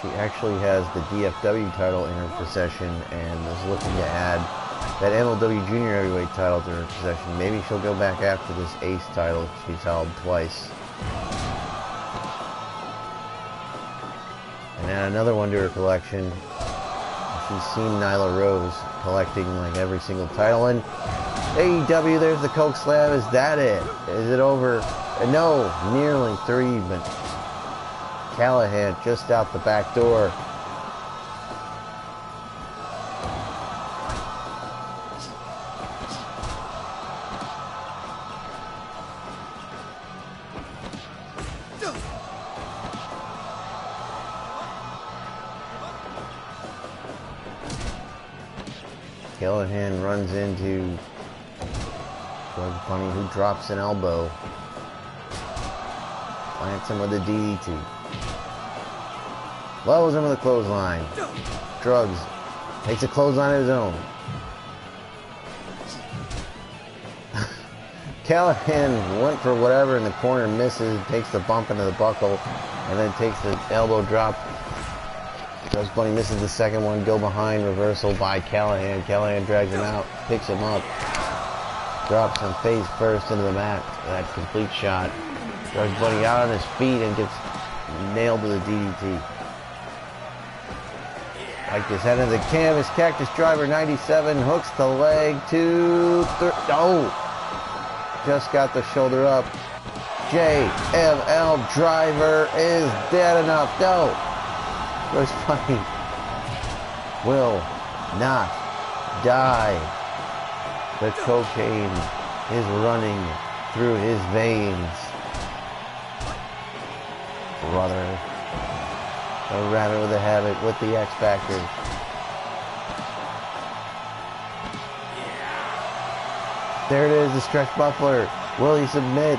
S1: She actually has the DFW title in her possession and is looking to add that MLW Junior Heavyweight title to her possession. Maybe she'll go back after this Ace title she's held twice. And add another one to her collection. She's seen Nyla Rose collecting like every single title. And AEW, there's the Coke Slam. Is that it? Is it over? No, nearly 3, but Callahan just out the back door. Callahan runs into Drugs Bunny, who drops an elbow. Plants him with a DDT. Levels him with a clothesline. Drugs takes a clothesline of his own. Callahan went for whatever in the corner, misses, takes the bump into the buckle, and then takes the elbow drop. Drugs Bunny misses the second one, go behind, reversal by Callahan. Callahan drags him out, picks him up, drops him face first into the mat. That complete shot. Drugs Bunny out on his feet and gets nailed with a DDT. Like his head into the canvas, Cactus Driver 97, hooks the leg, 2, 3, oh! Just got the shoulder up. JML Driver is dead enough, no! Drugs Bunny will not die. The cocaine is running through his veins. Brother. A rabbit with a habit with the X Factor. There it is, the stretch muffler. Will he submit?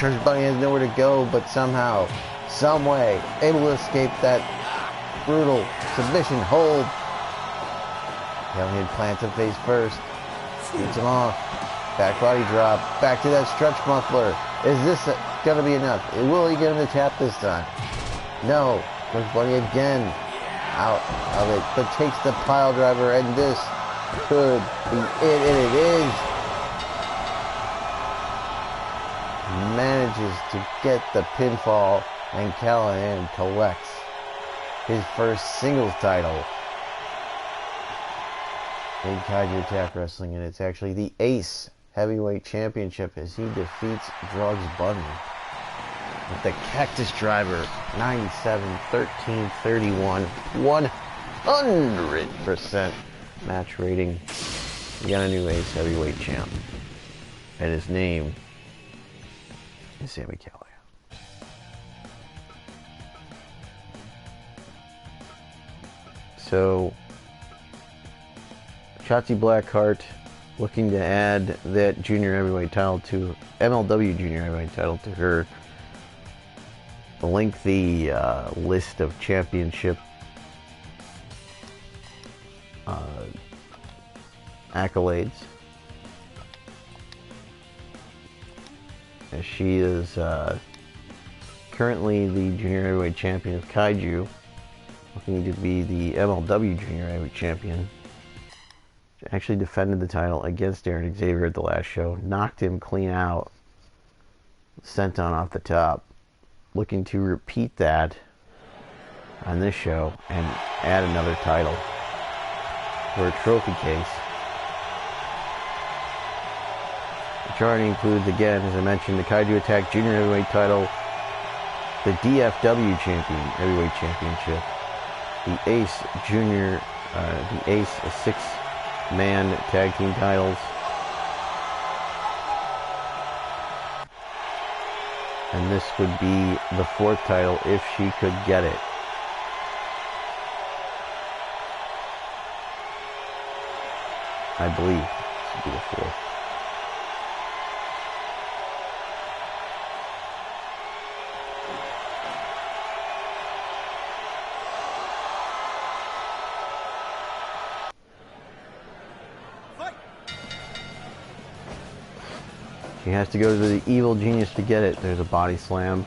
S1: Church Bunny has nowhere to go, but somehow, some way, able to escape that brutal submission hold. Callahan plants him face first. Beats him off. Back body drop. Back to that stretch muffler. Is this gonna be enough? Will he get him to tap this time? No. Church Bunny again. Out of it. But takes the pile driver, and this could be it, and it is. Manages to get the pinfall, and Callahan collects his first singles title in Kaiju Attack Wrestling, and it's actually the Ace Heavyweight Championship as he defeats Drugs Bunny with the Cactus Driver 9-7-13-31 100% match rating. We got a new Ace Heavyweight champ, and his name is Sami Callihan. So, Shotzi Blackheart looking to add that junior heavyweight title to MLW junior heavyweight title to her lengthy list of championship accolades. As she is currently the junior heavyweight champion of Kaiju, looking to be the MLW junior heavyweight champion. She actually defended the title against Aaron Xavier at the last show, knocked him clean out, sent on off the top. Looking to repeat that on this show and add another title for a trophy case. Which already includes, again, as I mentioned, the Kaiju Attack Junior Heavyweight title, the DFW Heavyweight Championship, the Ace Junior, the Ace 6-man tag team titles, and this would be the fourth title if she could get it. I believe this would be the fourth. She has to go to the Evil Genius to get it. There's a body slam.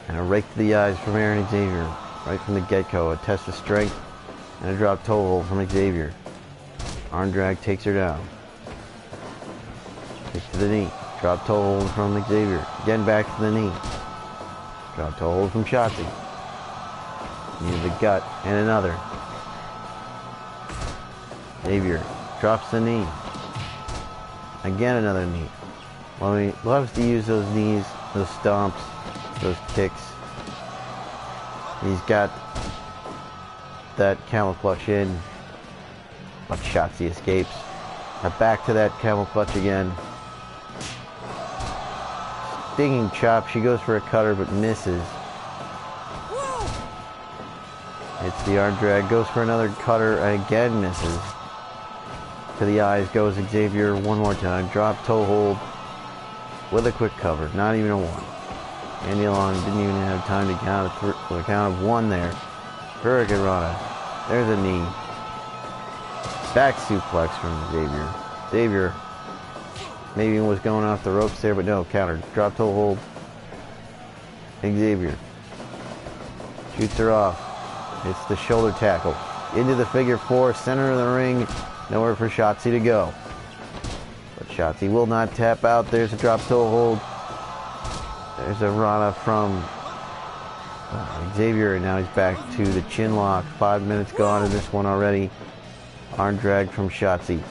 S1: And a rake to the eyes from Aaron Xavier. Right from the get-go. A test of strength. And a drop toe hold from Xavier. Arm drag takes her down. Kick to the knee. Drop toe hold from Xavier. Again back to the knee. Drop toe hold from Shotzi. Knee to the gut. And another. Xavier drops the knee. Again, another knee. Well, he loves to use those knees, those stomps, those kicks. He's got that camel clutch in, but Shotzi escapes. Now back to that camel clutch again. Stinging chop. She goes for a cutter, but misses. It's the arm drag. Goes for another cutter, and again misses. To the eyes goes Xavier one more time. Drop toe hold with a quick cover. Not even a one. Andy Long didn't even have time to count a count of one there. Hurricane Rana. There's a knee. Back suplex from Xavier. Xavier maybe was going off the ropes there, but no, counter. Drop toe hold. Xavier shoots her off. It's the shoulder tackle. Into the figure four, center of the ring. Nowhere for Shotzi to go. But Shotzi will not tap out. There's a drop toe hold. There's a Rana from Xavier, and now he's back to the chin lock. 5 minutes gone in this one already. Arm drag from Shotzi.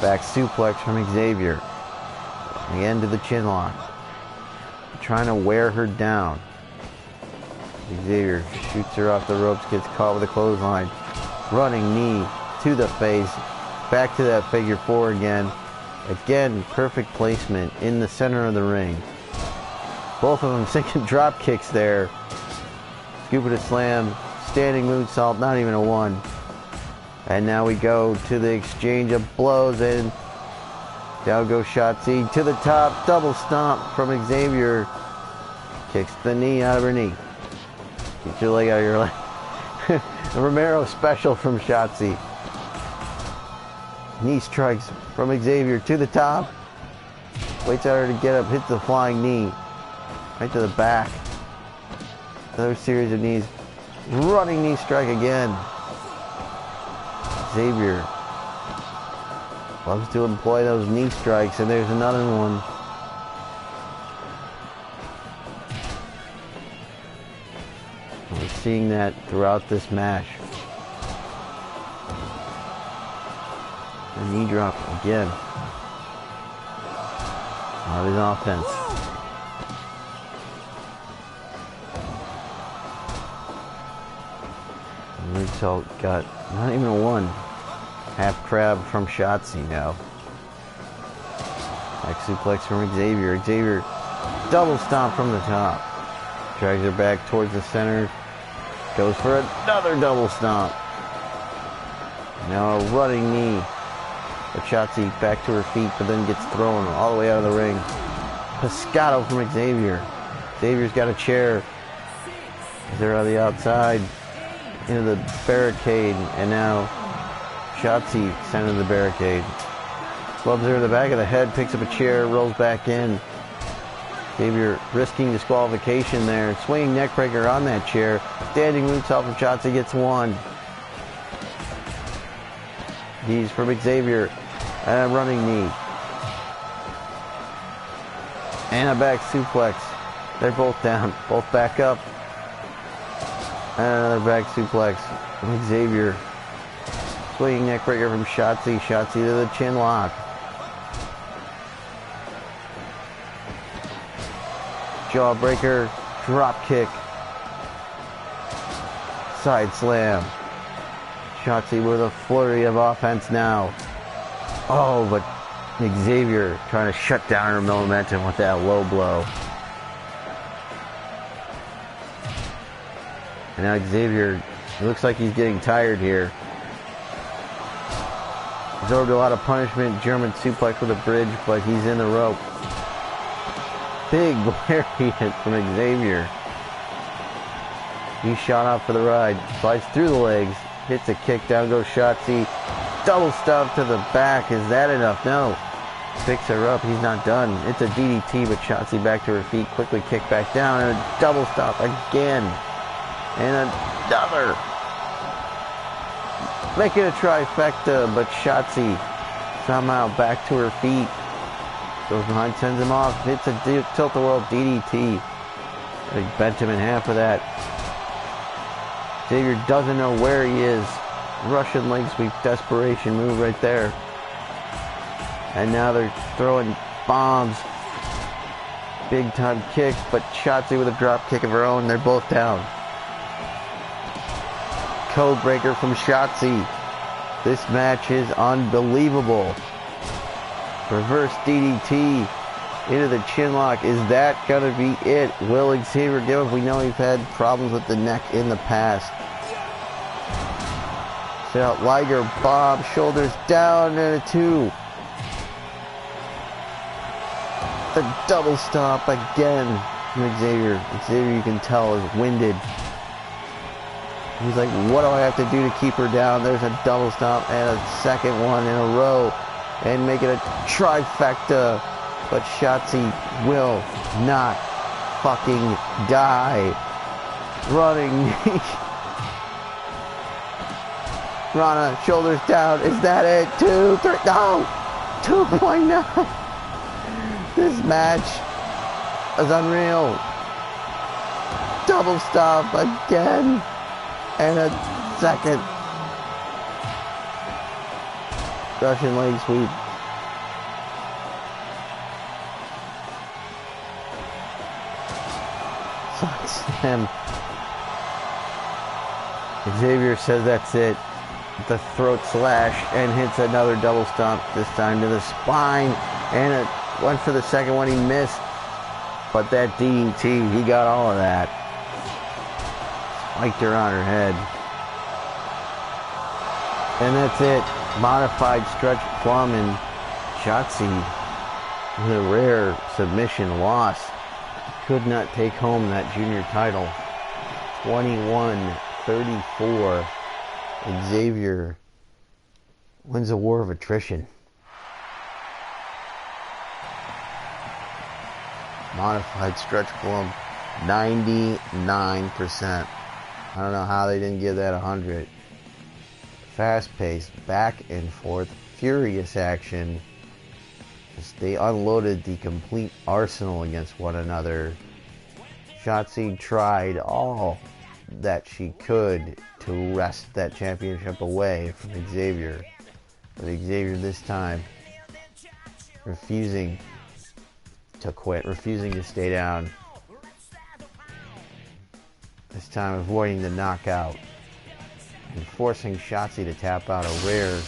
S1: Back suplex from Xavier. The end of the chin lock. Trying to wear her down. Xavier shoots her off the ropes, gets caught with a clothesline. Running knee to the face. Back to that figure four again. Again, perfect placement in the center of the ring. Both of them sinking drop kicks there. Scoop it a slam. Standing moonsault, not even a one. And now we go to the exchange of blows, and Down goes Shotzi to the top. Double stomp from Xavier. Kicks the knee out of her knee. Get your leg out of your leg. A Romero special from Shotzi. Knee strikes from Xavier to the top. Waits on her to get up, hits the flying knee. Right to the back. Another series of knees. Running knee strike again. Xavier loves to employ those knee strikes, and there's another one. We're seeing that throughout this match. A knee drop again. Out of his offense. Moonsault got not even a one. Half crab from Shotzi now. Back suplex from Xavier. Xavier double stomp from the top. Drags her back towards the center. Goes for another double stomp. Now a running knee. But Shotzi back to her feet, but then gets thrown all the way out of the ring. Pescado from Xavier. Xavier's got a chair. They're on the outside. Into the barricade, and now Shotzi sent into the barricade. Clubs her in the back of the head, picks up a chair, rolls back in. Xavier risking disqualification there. Swinging neckbreaker on that chair. Standing moonsault from Shotzi gets one. He's from Xavier. And a running knee. And a back suplex. They're both down. Both back up. And another back suplex from Xavier. Swinging neckbreaker from Shotzi. Shotzi to the chin lock. Jawbreaker. Drop kick. Side slam. Shotzi with a flurry of offense now. Oh, but Xavier trying to shut down her momentum with that low blow. And now Xavier, it looks like he's getting tired here. Absorbed a lot of punishment. German suplex with a bridge, but he's in the rope. Big lariat from Xavier. He's shot off for the ride. Slides through the legs. Hits a kick. Down goes Shotzi. Double stomp to the back. Is that enough? No. Picks her up. He's not done. It's a DDT, but Shotzi back to her feet. Quickly kick back down. And a double stomp again. And another. Making a trifecta, but Shotzi somehow back to her feet. Goes behind, sends him off. Hits a tilt-a-whirl DDT. They bent him in half of that. Xavier doesn't know where he is. Russian leg sweep desperation move right there. And now they're throwing bombs. Big time kicks, but Shotzi with a drop kick of her own. They're both down. Code breaker from Shotzi. This match is unbelievable. Reverse DDT into the chin lock. Is that gonna be it? Will Xavier give up? We know he's had problems with the neck in the past. Set out Liger, bomb, shoulders down, and a 2. The double stomp again from Xavier. Xavier, you can tell, is winded. He's like, what do I have to do to keep her down? There's a double stomp and a second one in a row. And make it a trifecta. But Shotzi will not fucking die. Running. Rana, shoulders down. Is that it? 2, 3. No! 2.9. This match is unreal. Double stomp again. And a second. Russian leg sweep. Side slam. Xavier says that's it. The throat slash and hits another double stomp, this time to the spine. And it went for the second one, he missed. But that DDT, he got all of that. Spiked her on her head. And that's it. Modified stretch plum, and Shotzi, with a rare submission loss, could not take home that junior title. 21-34. Xavier wins a war of attrition. Modified stretch pull, 99%. I don't know how they didn't give that 100. Fast-paced, back and forth, furious action. They unloaded the complete arsenal against one another. Shotzi tried all that she could to wrest that championship away from Xavier. But Xavier this time refusing to quit, refusing to stay down. This time avoiding the knockout and forcing Shotzi to tap out, a rare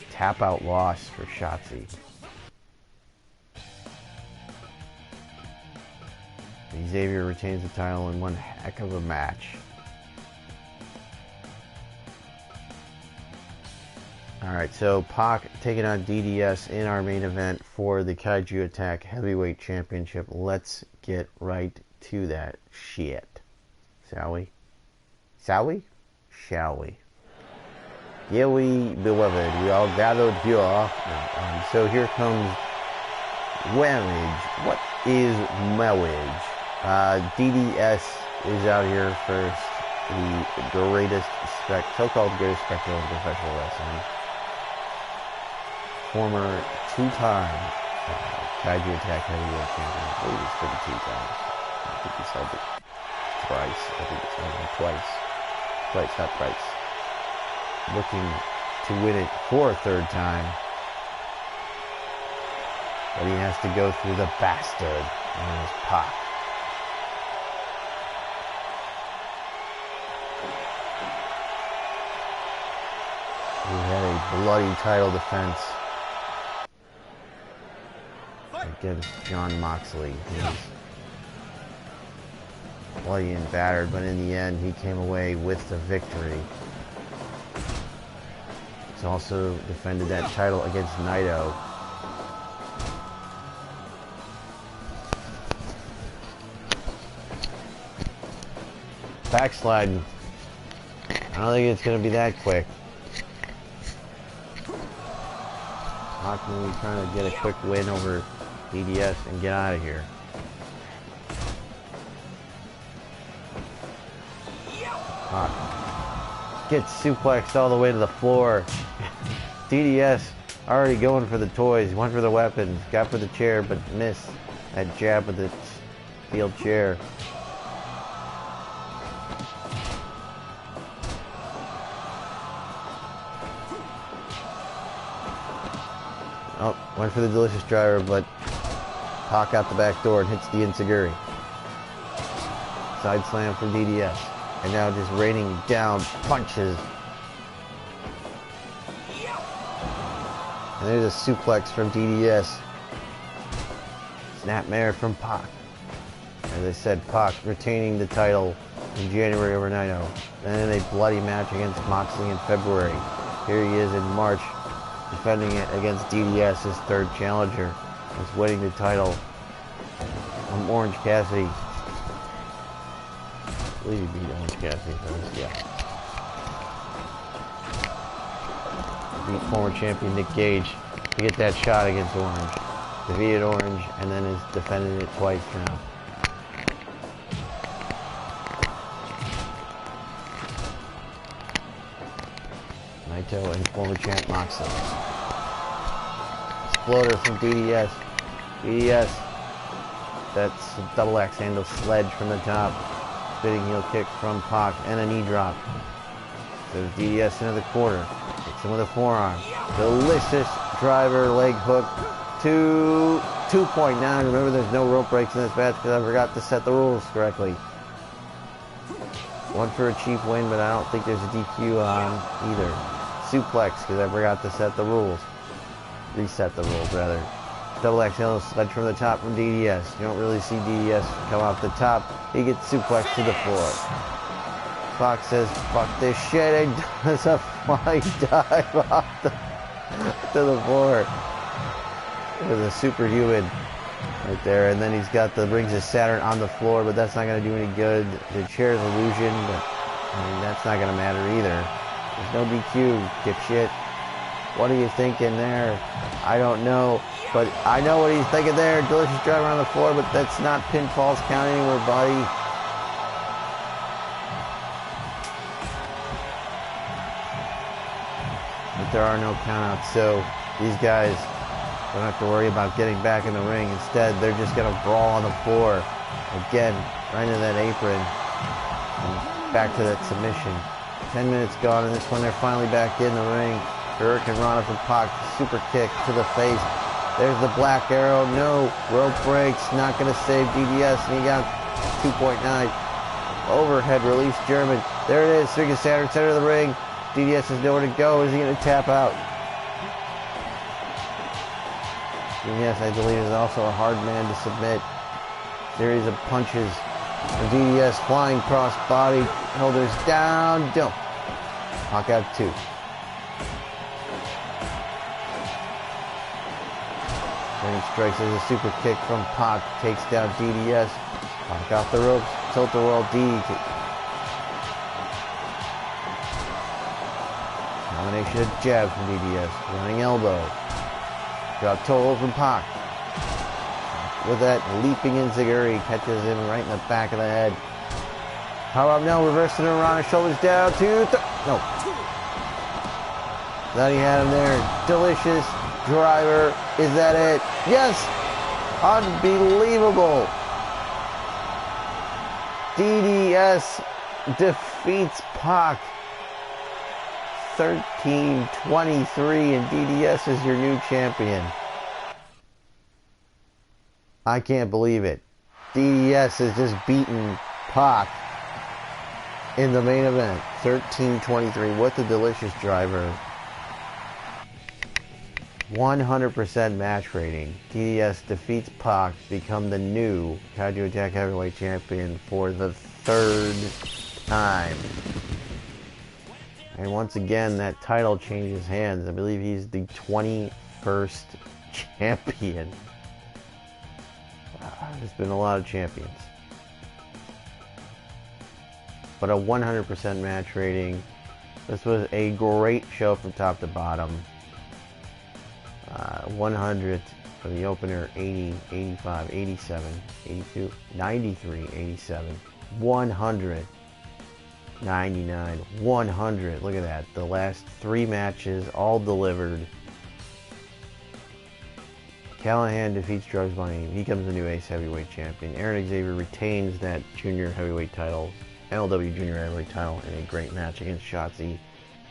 S1: tap out loss for Shotzi. Xavier retains the title in one heck of a match. Alright, so Pac taking on DDS in our main event for the Kaiju Attack Heavyweight Championship. Let's get right to that shit. Shall we? Shall we? Shall we? Yeah, we, beloved, we all gathered here. So here comes marriage. What is marriage? DDS is out here first. The greatest so-called greatest spectacle in professional wrestling. Former two-time Kaiju Attack Heavyweight Champion. I believe it's for the 2 times. I think he's held it twice. I think it's held it twice. Twice, not twice. Looking to win it for a 3rd time. But he has to go through the bastard known as Pac. He had a bloody title defense against Jon Moxley. He was bloody and battered, but in the end he came away with the victory. He's also defended that title against Naito. Backsliding. I don't think it's going to be that quick. Moxley trying to get a quick win over DDS and get out of here. Gets suplexed all the way to the floor. DDS already going for the toys, went for the weapons, got for the chair, but missed that jab with the steel chair. Oh, went for the delicious driver, but Pac out the back door and hits the enziguri. Side slam from DDS. And now just raining down punches. And there's a suplex from DDS. Snapmare from Pac. As I said, Pac retaining the title in January over Naito. Then in a bloody match against Moxley in February. Here he is in March, defending it against DDS, his 3rd challenger. He's winning the title from Orange Cassidy. I believe he beat Orange Cassidy first, yeah. Beat former champion Nick Gage to get that shot against Orange. Defeated Orange and then is defending it twice now. Naito and former champ Moxley. Exploder from DDS. DDS. That's a double axe handle sledge from the top. Spitting heel kick from Pac and a knee drop. So DDS into the corner. Hits him with a forearm. Delicious driver leg hook to 2.9. Remember, there's no rope breaks in this match because I forgot to set the rules correctly. One for a cheap win, but I don't think there's a DQ on either. Suplex because I forgot to set the rules. Reset the rules, rather. Double axe handle sledge from the top from DDS. You don't really see DDS come off the top. He gets suplexed to the floor. Fox says, fuck this shit, and does a flying dive to the floor. It was a superhuman right there. And then he's got the Rings of Saturn on the floor, but that's not going to do any good. The chair's illusion, but I mean, that's not going to matter either. There's no DQ, dipshit. What are you thinking there? I don't know, but I know what he's thinking there. Delicious driver on the floor, but that's not pinfalls count anywhere, buddy. But there are no countouts, so these guys don't have to worry about getting back in the ring. Instead, they're just going to brawl on the floor. Again, right into that apron. And back to that submission. 10 minutes gone, and this one they're finally back in the ring. Hurricane Rana from Pac, super kick to the face. There's the black arrow. No, rope breaks. Not going to save DDS, and he got 2.9. Overhead release German. There it is. Rings of Saturn, center of the ring. DDS has nowhere to go. Is he going to tap out? DDS, I believe, is also a hard man to submit. Series of punches. And DDS flying cross body. Shoulders down. Don't. Knock out 2. Then he strikes as a super kick from Pac. Takes down DDS. Pac off the ropes. Tilt-a-whirl DDT. Combination of jab from DDS. Running elbow. Drop toe from Pac. With that leaping enziguri, catches him right in the back of the head. Power up now, reversing it around, shoulders down, 2, no. Thought he had him there. Delicious driver. Is that it? Yes! Unbelievable. DDS defeats Pac. 13-23, and DDS is your new champion. I can't believe it. DDS has just beaten Pac in the main event. 13-23. What the delicious driver. 100% match rating. DDS defeats Pac to become the new Kaiju Attack Heavyweight Champion for the 3rd time. And once again, that title changes hands. I believe he's the 21st champion. Wow, there's been a lot of champions. But a 100% match rating. This was a great show from top to bottom. 100 for the opener, 80, 85, 87, 82, 93, 87, 100. 99, 100. Look at that. The last 3 matches all delivered. Callahan defeats Drugs Bunny. He becomes the new Ace Heavyweight Champion. Aaron Xavier retains that Junior Heavyweight title, MLW Junior Heavyweight title in a great match against Shotzi.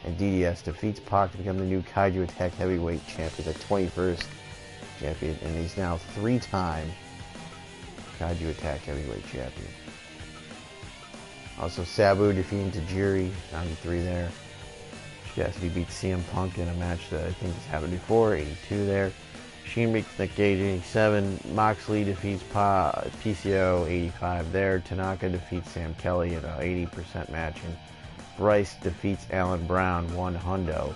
S1: And DDS defeats Pac to become the new Kaiju Attack Heavyweight Champion, the 21st champion. And he's now 3-time Kaiju Attack Heavyweight Champion. Also, Sabu defeating Tajiri, 93 there. Cassidy beats CM Punk in a match that I think has happened before, 82 there. Sheen beats Nick Gage, 87. Moxley defeats PCO, 85 there. Tanaka defeats Sam Kelly in an 80% match. And Bryce defeats Alan Brown, 100.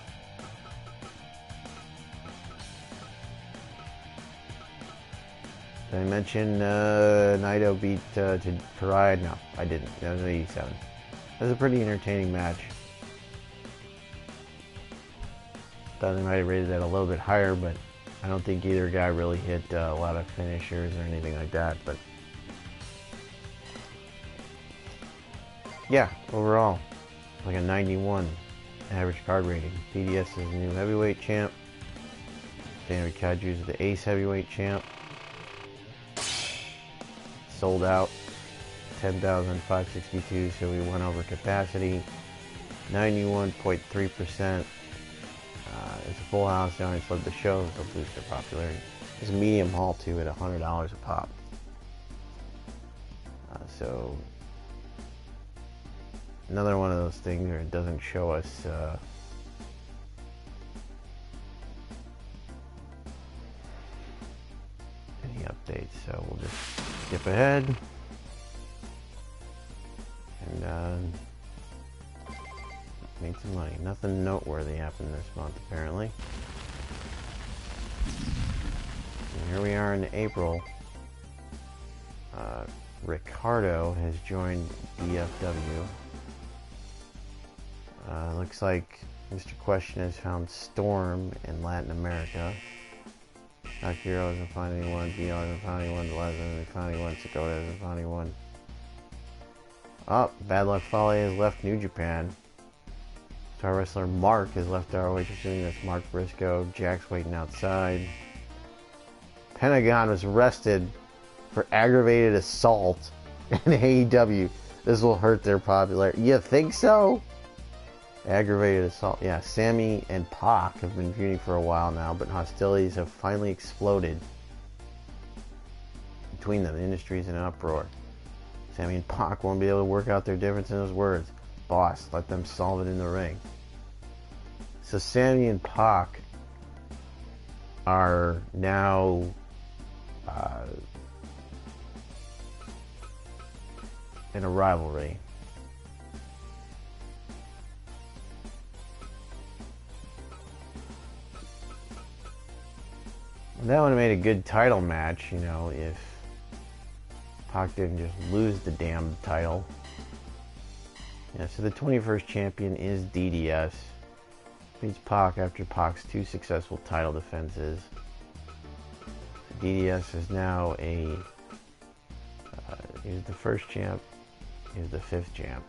S1: Did I mention Naito beat Pariah? No, I didn't. That was 87. That was a pretty entertaining match. Thought they might have rated that a little bit higher, but I don't think either guy really hit a lot of finishers or anything like that. But yeah, overall, like a 91 average card rating. DDS is the new heavyweight champ. Standard Kaiju is the Ace Heavyweight champ. Sold out 10,562, so we went over capacity. 91.3%. It's a full house. They only led the show, so boost their popularity. It's a medium haul too at $100 a pop. So another one of those things where it doesn't show us any updates. So we'll just skip ahead and made some money. Nothing noteworthy happened this month, apparently. here we are in April. Ricardo has joined DFW. Looks like Mr. Question has found Storm in Latin America. Akira hasn't found anyone. Dion hasn't found anyone. Deleza hasn't found anyone. Sakota hasn't found anyone. Oh, Bad Luck Fale has left New Japan. Star Wrestler Mark has left ROH. Assuming that's Mark Briscoe. Jack's waiting outside. Pentagon was arrested for aggravated assault in AEW. This will hurt their popularity. You think so? Aggravated assault. Yeah, Sammy and Pac have been feuding for a while now, but hostilities have finally exploded between them. The industry's in an uproar. Sammy and Pac won't be able to work out their difference in those words. Boss, let them solve it in the ring. So Sammy and Pac are now in a rivalry. That would have made a good title match, you know, if Pac didn't just lose the damn title. Yeah, so the 21st champion is DDS. Beats Pac after Pac's 2 successful title defenses. So DDS is now a... he's the first champ. He's the 5th champ.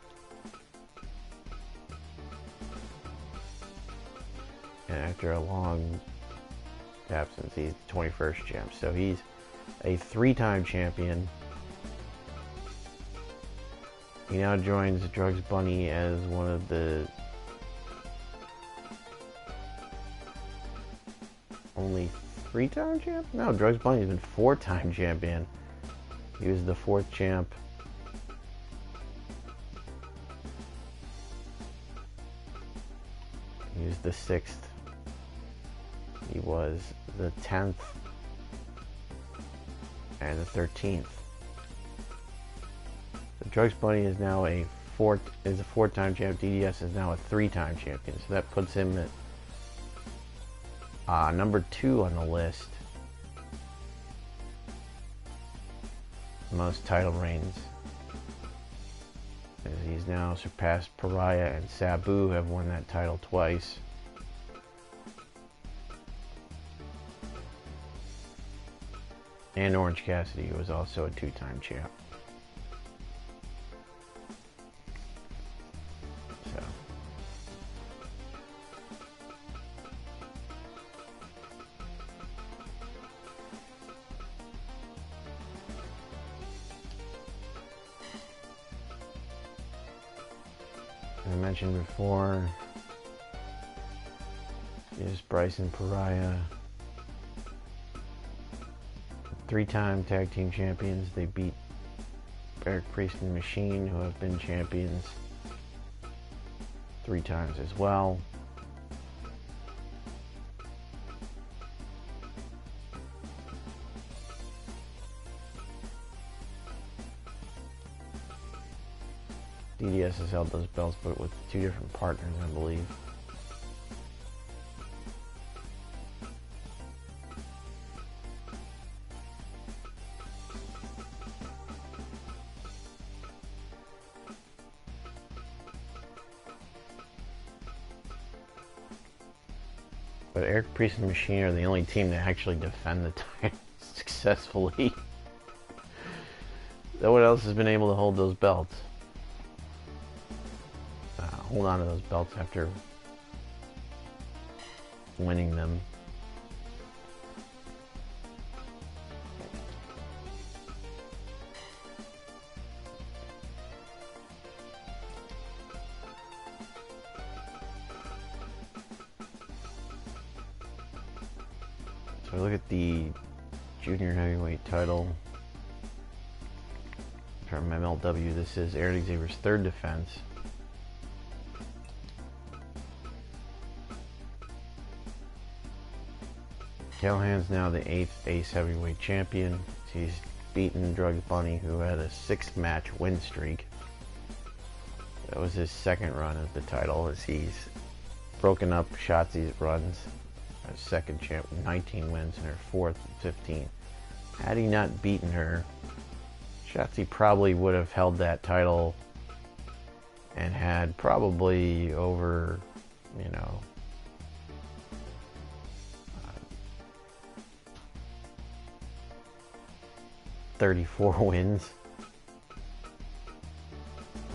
S1: And after a long absence, he's the 21st champ. So he's a 3-time champion. He now joins Drugs Bunny as one of the only 3-time champ? No, Drugs Bunny's been 4-time champion. He was the 4th champ. He was the 6th. He was the 10th and the 13th. So Drugs Bunny is now a 4-time champ. DDS is now a 3-time champion. So that puts him at number 2 on the list. Most title reigns. As he's now surpassed Pariah and Sabu, have won that title twice. And Orange Cassidy, who was also a 2-time champ. So. As I mentioned before, is Bryson Pariah. 3-time tag team champions. They beat Eric Priest and Machine, who have been champions 3 times as well. DDS has held those belts, but with 2 different partners, I believe. But Eric Priest and Machine are the only team that actually defend the title successfully. No one else has been able to hold those belts. Hold on to those belts after winning them. So look at the junior heavyweight title from MLW. This is Eric Xavier's 3rd defense. Callahan's now the 8th Ace Heavyweight Champion. He's beaten Drugs Bunny, who had a 6-match win streak. That was his 2nd run at the title, as he's broken up Shotzi's runs. Her 2nd champ with 19 wins and her 4th and 15. Had he not beaten her, Shotzi probably would have held that title and had probably over, 34 wins.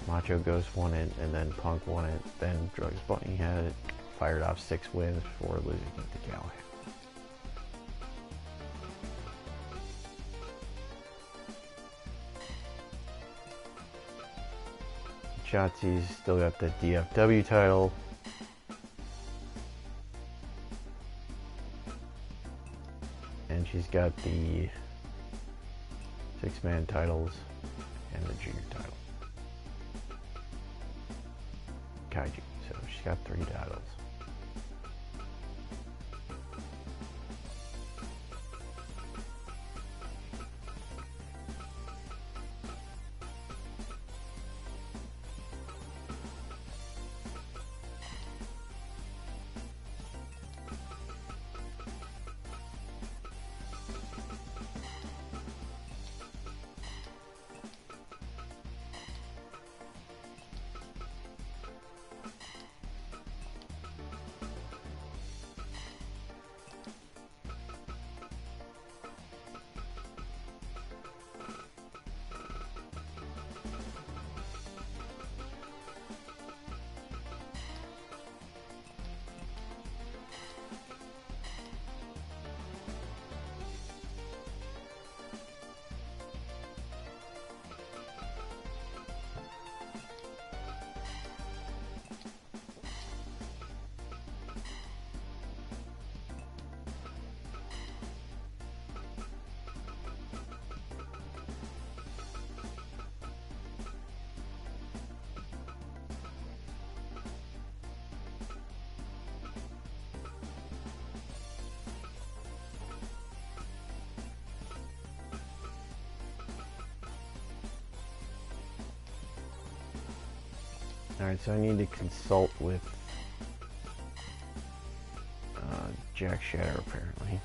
S1: Macho Ghost won it, and then Punk won it. Then Drugs Bunny had it, fired off 6 wins before losing it to Callahan. Shotzi's still got the DFW title. And she's got the 6-man titles and the junior title. Kaiju. So she's got 3 titles. Alright, so I need to consult with Jack Shatter, apparently.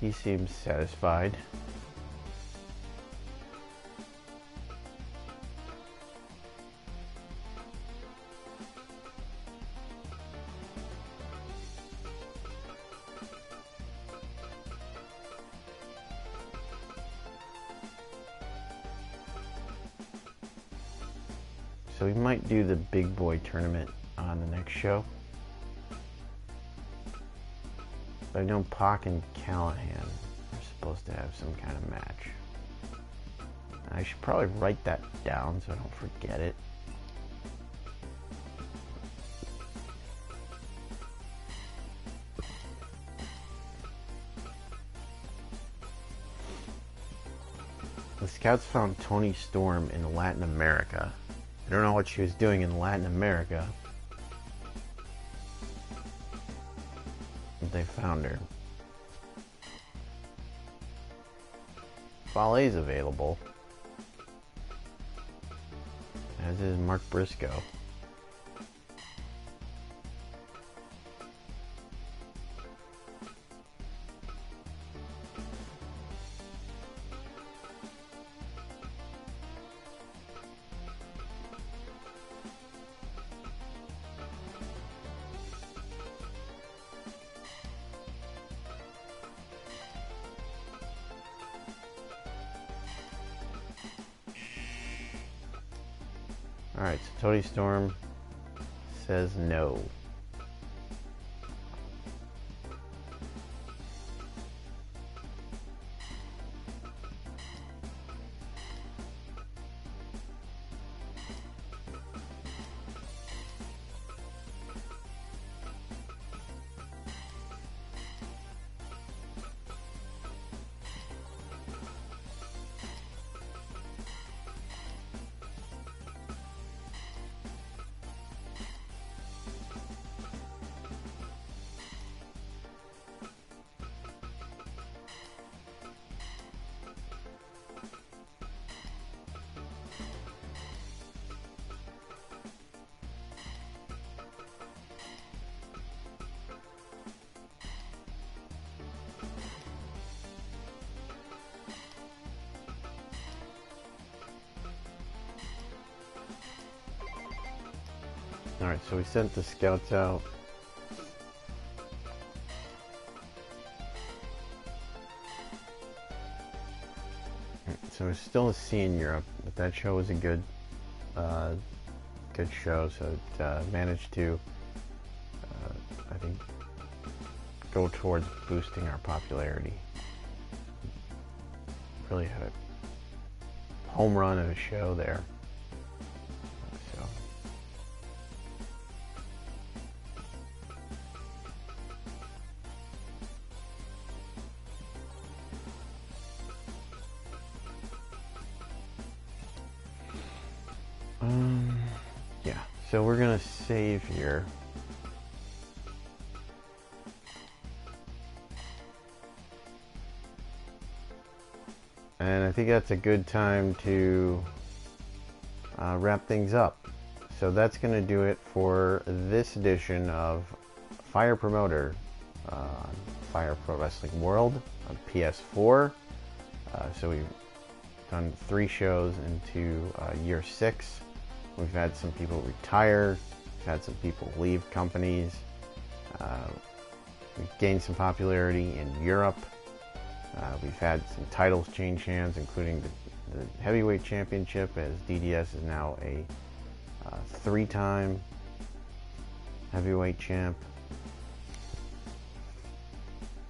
S1: He seems satisfied. So we might do the big boy tournament on the next show. But I know Pac and Callahan are supposed to have some kind of match. I should probably write that down so I don't forget it. The scouts found Toni Storm in Latin America. I don't know what she was doing in Latin America, but they found her. Fale's available, as is Mark Briscoe. Alright, so Toni Storm says no. Alright, so we sent the scouts out. So it's still a C in Europe, but that show was a good show, so it managed to, I think, go towards boosting our popularity. Really had a home run of a show there. So. Yeah, so we're gonna save here. And I think that's a good time to wrap things up. So that's going to do it for this edition of Fire Promoter, Fire Pro Wrestling World on PS4. So we've done 3 shows into year 6. We've had some people retire, we've had some people leave companies. We've gained some popularity in Europe. We've had some titles change hands, including the heavyweight championship, as DDS is now a 3-time heavyweight champ.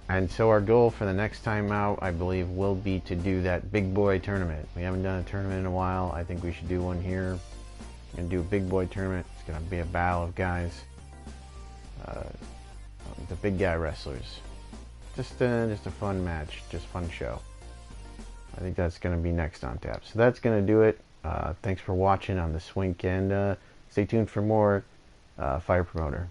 S1: And so our goal for the next time out, I believe, will be to do that big boy tournament. We haven't done a tournament in a while. I think we should do one here. We're going to do a big boy tournament. It's going to be a battle of guys, the big guy wrestlers. Just a fun match, just fun show. I think that's going to be next on tap. So that's going to do it. Thanks for watching on the Swink, and stay tuned for more Fire Promoter.